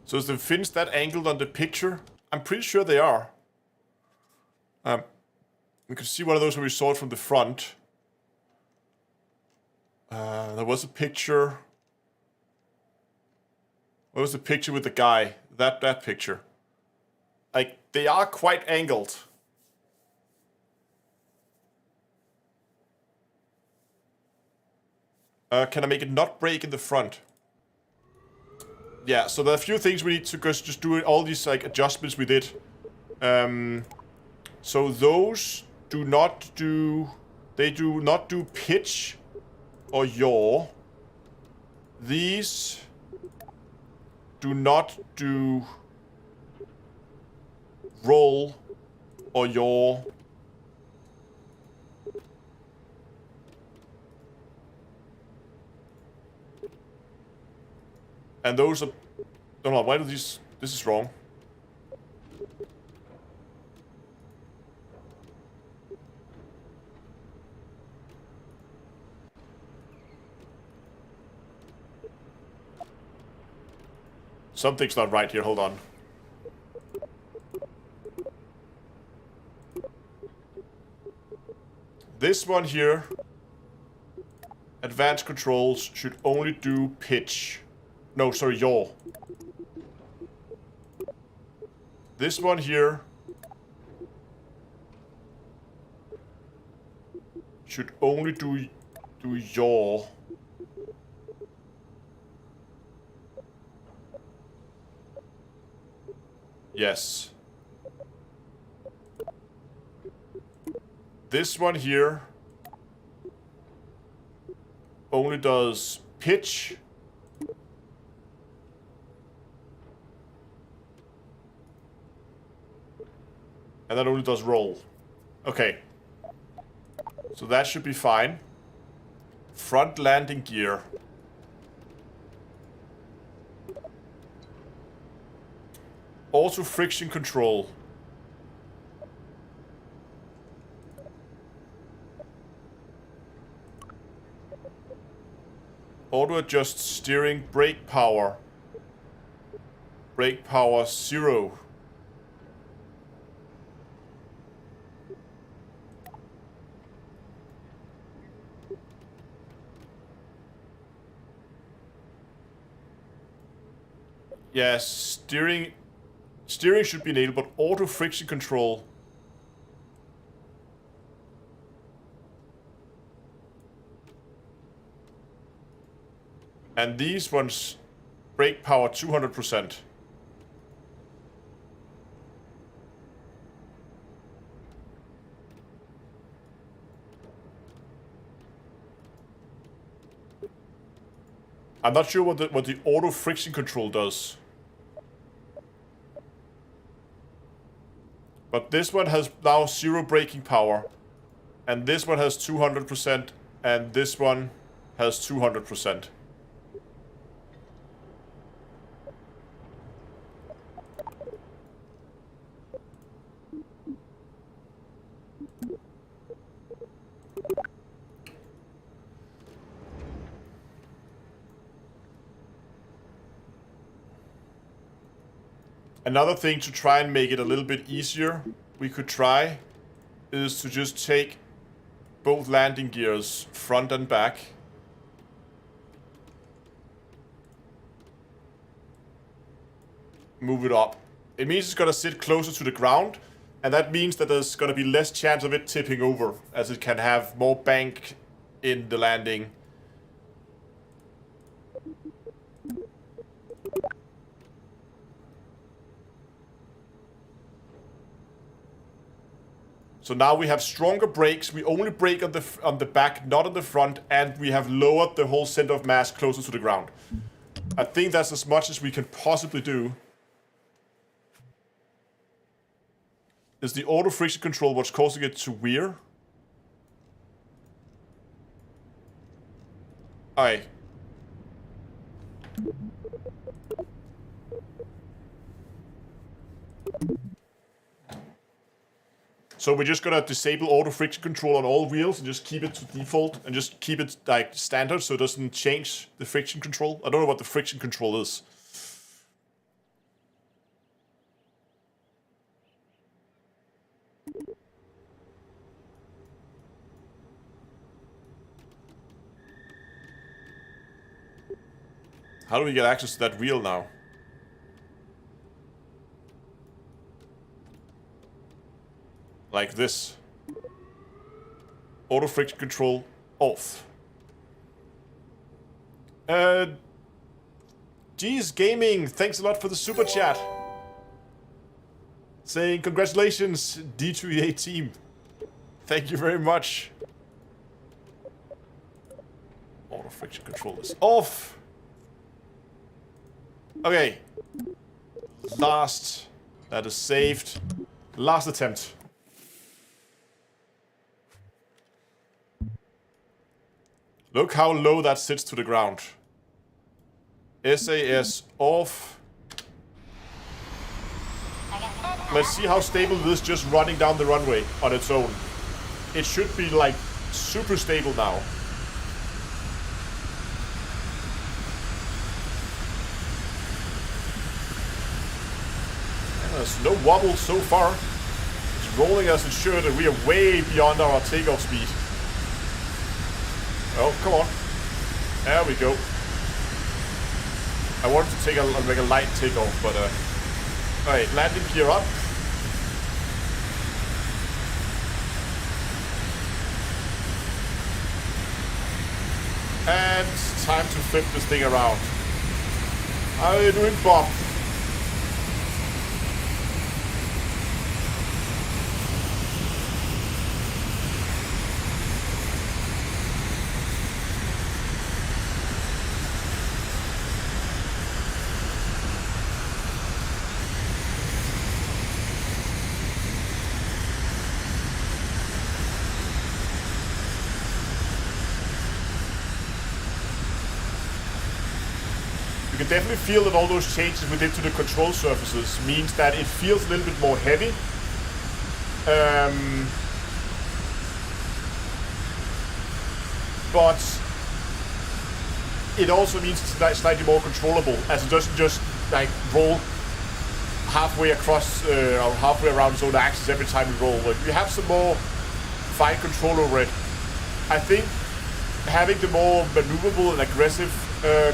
So is the fins that angled on the picture? I'm pretty sure they are. We could see one of those when we saw it from the front. There was a picture. What was the picture with the guy? That picture. Like, they are quite angled. Can I make it not brake in the front? Yeah, so there are a few things we need to just do all these like adjustments we did. So those do not do pitch or yaw. These do not do roll or yaw. And those are... Don't know, why do these... This is wrong. Something's not right here, hold on. This one here, advanced controls, should only do pitch. No, sorry, yaw. This one here should only do yaw. Yes. This one here only does pitch. And that only does roll. Okay. So that should be fine. Front landing gear. Auto friction control. Auto adjust steering brake power. Brake power 0. Yes, steering should be enabled, but auto friction control. And these ones, brake power 200%. I'm not sure what the auto friction control does. But this one has now 0 braking power. And this one has 200%. And this one has 200%. Another thing to try and make it a little bit easier we could try is to just take both landing gears, front and back. Move it up. It means it's gonna sit closer to the ground, and that means that there's gonna be less chance of it tipping over, as it can have more bank in the landing. So now we have stronger brakes. We only brake on the back, not on the front, and we have lowered the whole center of mass closer to the ground. I think that's as much as we can possibly do. Is the auto friction control what's causing it to wear? Alright. So we're just gonna disable auto friction control on all wheels and just keep it to default and just keep it like standard so it doesn't change the friction control. I don't know what the friction control is. How do we get access to that wheel now? Like this. Auto friction control off. Geez Gaming, thanks a lot for the super chat. Saying congratulations, D2EA team. Thank you very much. Auto friction control is off. Okay. Last. That is saved. Last attempt. Look how low that sits to the ground. SAS off. Let's see how stable it is just running down the runway on its own. It should be like super stable now. And there's no wobble so far. It's rolling as it should, and we are way beyond our takeoff speed. Oh, come on. There we go. I wanted to make a light takeoff, but alright, landing gear up. And it's time to flip this thing around. How are you doing, Bob? You can definitely feel that all those changes we did to the control surfaces means that it feels a little bit more heavy. But it also means it's slightly more controllable, as it doesn't just like roll halfway across or halfway around its own axis every time you roll. If you have some more fine control over it, I think having the more maneuverable and aggressive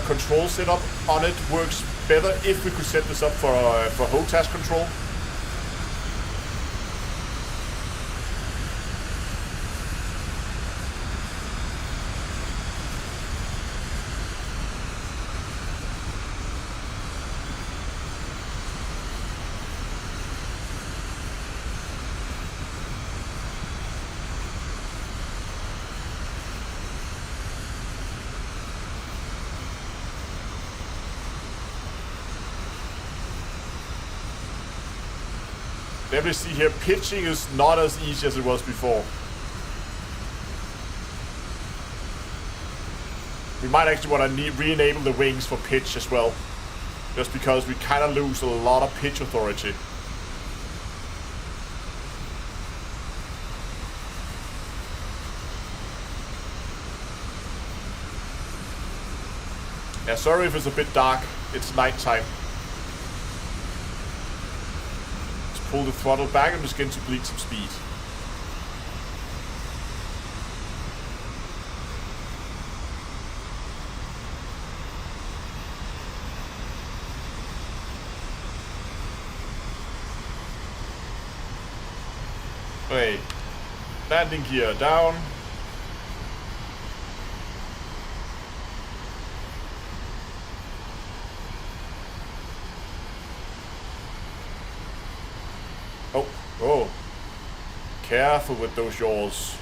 control setup on it works better if we could set this up for whole task control. Definitely see here, pitching is not as easy as it was before. We might actually want to re-enable the wings for pitch as well, just because we kind of lose a lot of pitch authority. Yeah, sorry if it's a bit dark, it's nighttime. Pull the throttle back and begin to bleed some speed. Okay, landing gear down. Oh, careful with those yaws.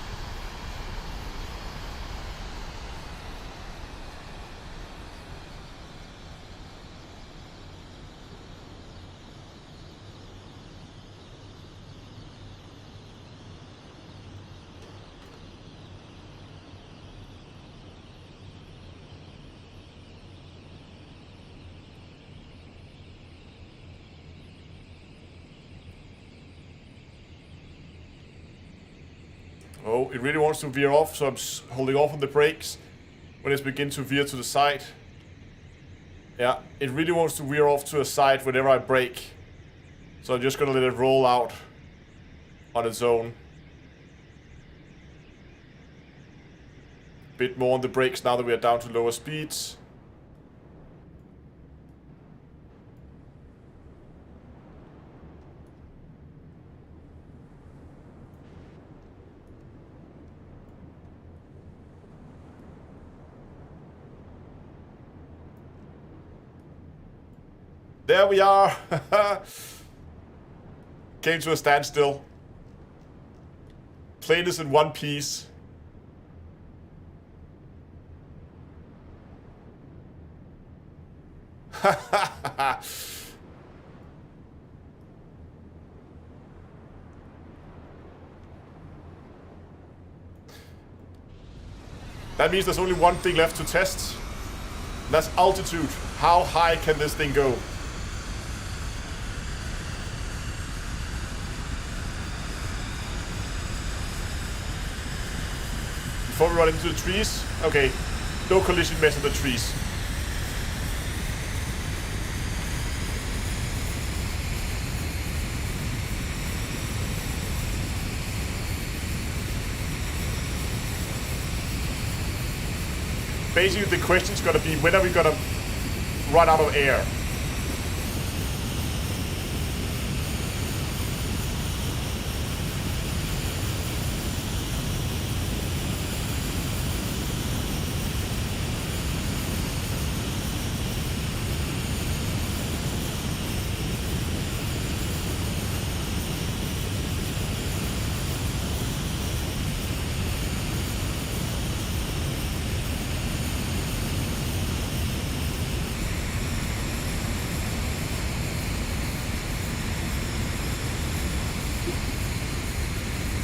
Oh, it really wants to veer off, so I'm holding off on the brakes when it begins to veer to the side. Yeah, it really wants to veer off to a side whenever I brake. So I'm just gonna let it roll out on its own. Bit more on the brakes now that we are down to lower speeds. There we are. Came to a standstill. Plane is in one piece. That means there's only one thing left to test. That's altitude. How high can this thing go? Before we run into the trees. Okay, no collision mess in the trees. Basically, the question's gonna be, when are we gonna run out of air?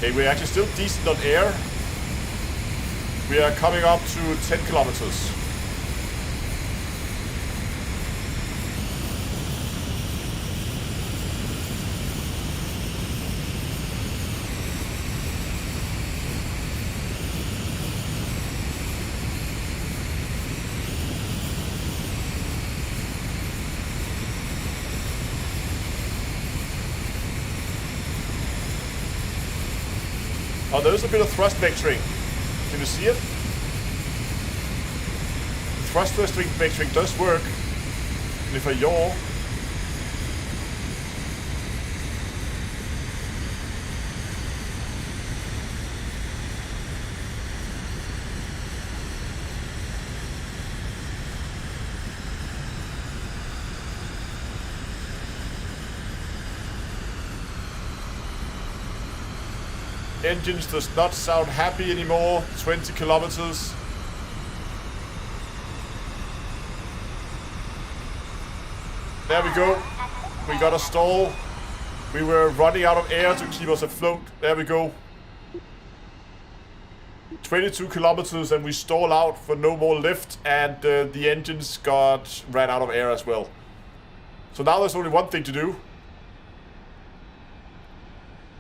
Okay, we're actually still decent on air. We are coming up to 10 kilometers. Oh, there's a bit of thrust vectoring. Can you see it? Thrust vectoring does work. And if I yaw... Engines does not sound happy anymore. 20 kilometers. There we go. We got a stall. We were running out of air to keep us afloat. There we go. 22 kilometers and we stall out for no more lift, and the engines ran out of air as well. So now there's only one thing to do.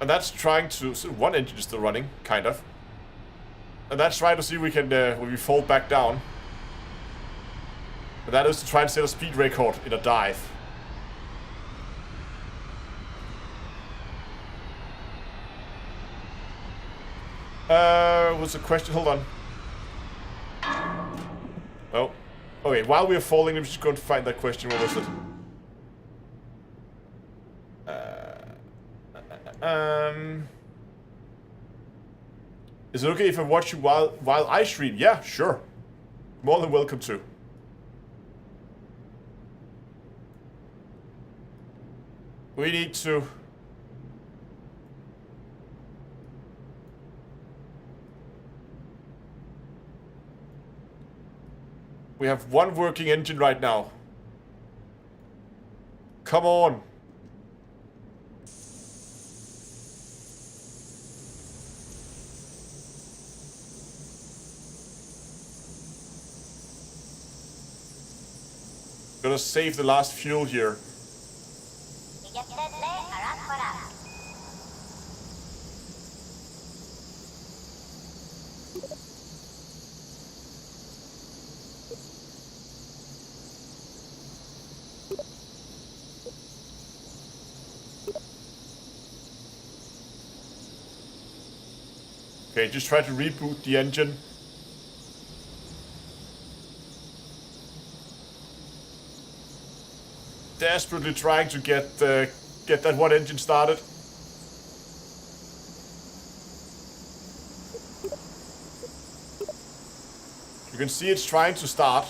And that's trying to... So one engine is still running, kind of. And that's trying to see if we can... when we fall back down. And that is to try and set a speed record in a dive. What's the question? Hold on. Oh. Okay, while we are falling, I'm just going to find that question. What was it? Is it okay if I watch you while I stream? Yeah, sure. More than welcome to. We need to... We have one working engine right now. Come on. Gonna save the last fuel here. Okay, just try to reboot the engine. Desperately trying to get that one engine started. You can see it's trying to start.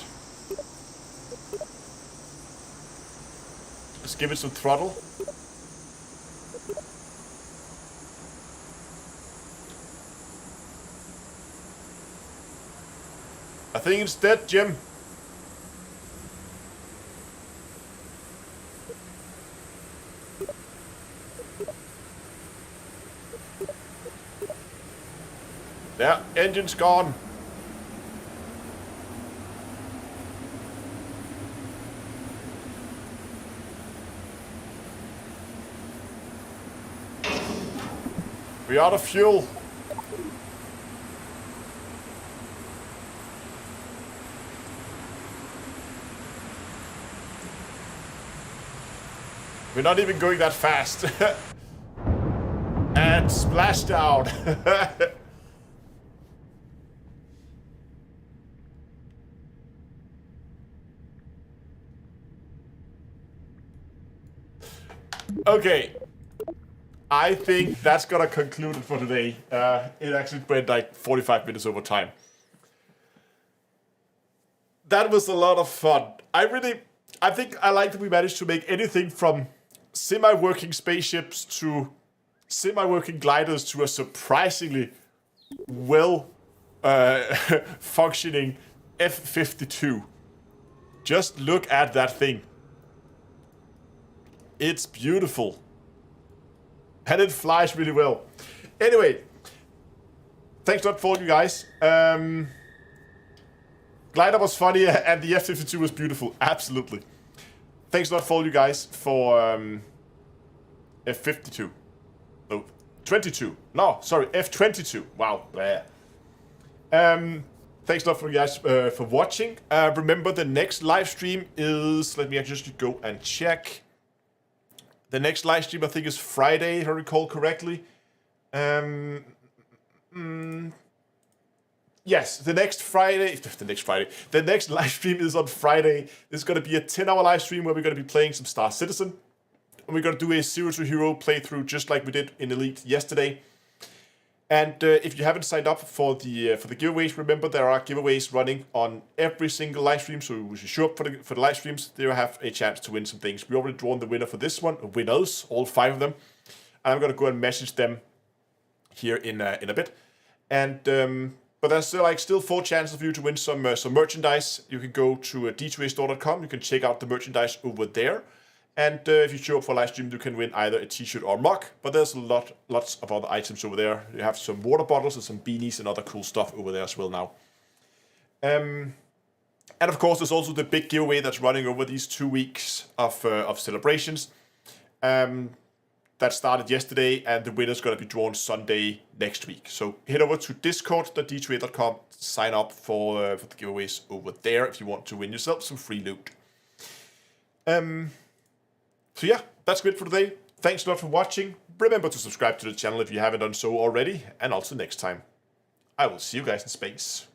Let's give it some throttle. I think it's dead, Jim. Yeah, engine's gone. We're out of fuel. We're not even going that fast. And splashdown. Okay. I think that's gonna conclude it for today. It actually went like 45 minutes over time. That was a lot of fun. I think I like that we managed to make anything from semi-working spaceships to semi-working gliders to a surprisingly well functioning F-52. Just look at that thing. It's beautiful. And it flies really well. Anyway, thanks a lot for all you guys. Glider was funny and the F-52 was beautiful. Absolutely. Thanks a lot for all you guys for F-52. No, 22. No, sorry, F-22. Wow. Thanks a lot for you guys for watching. Remember, the next live stream is... Let me just go and check. The next live stream, I think, is Friday, if I recall correctly. Yes, the next live stream is on Friday. This is going to be a 10-hour live stream where we're going to be playing some Star Citizen. And we're going to do a Zero to Hero playthrough just like we did in Elite yesterday. And if you haven't signed up for the giveaways, remember there are giveaways running on every single live stream. So you should show up for the live streams. There you have a chance to win some things. We already drawn the winner for this one, winners, all 5 of them. And I'm going to go and message them here in a bit. And but there's still 4 chances for you to win some merchandise. You can go to d2astore.com. You can check out the merchandise over there. And if you show up for a live stream, you can win either a t-shirt or mug. But there's lots of other items over there. You have some water bottles and some beanies and other cool stuff over there as well now. And of course, there's also the big giveaway that's running over these 2 weeks of celebrations. That started yesterday, and the winner's going to be drawn Sunday next week. So head over to discord.d2a.com, sign up for the giveaways over there if you want to win yourself some free loot. So yeah, that's good for today. Thanks a lot for watching. Remember to subscribe to the channel if you haven't done so already, and also next time. I will see you guys in space.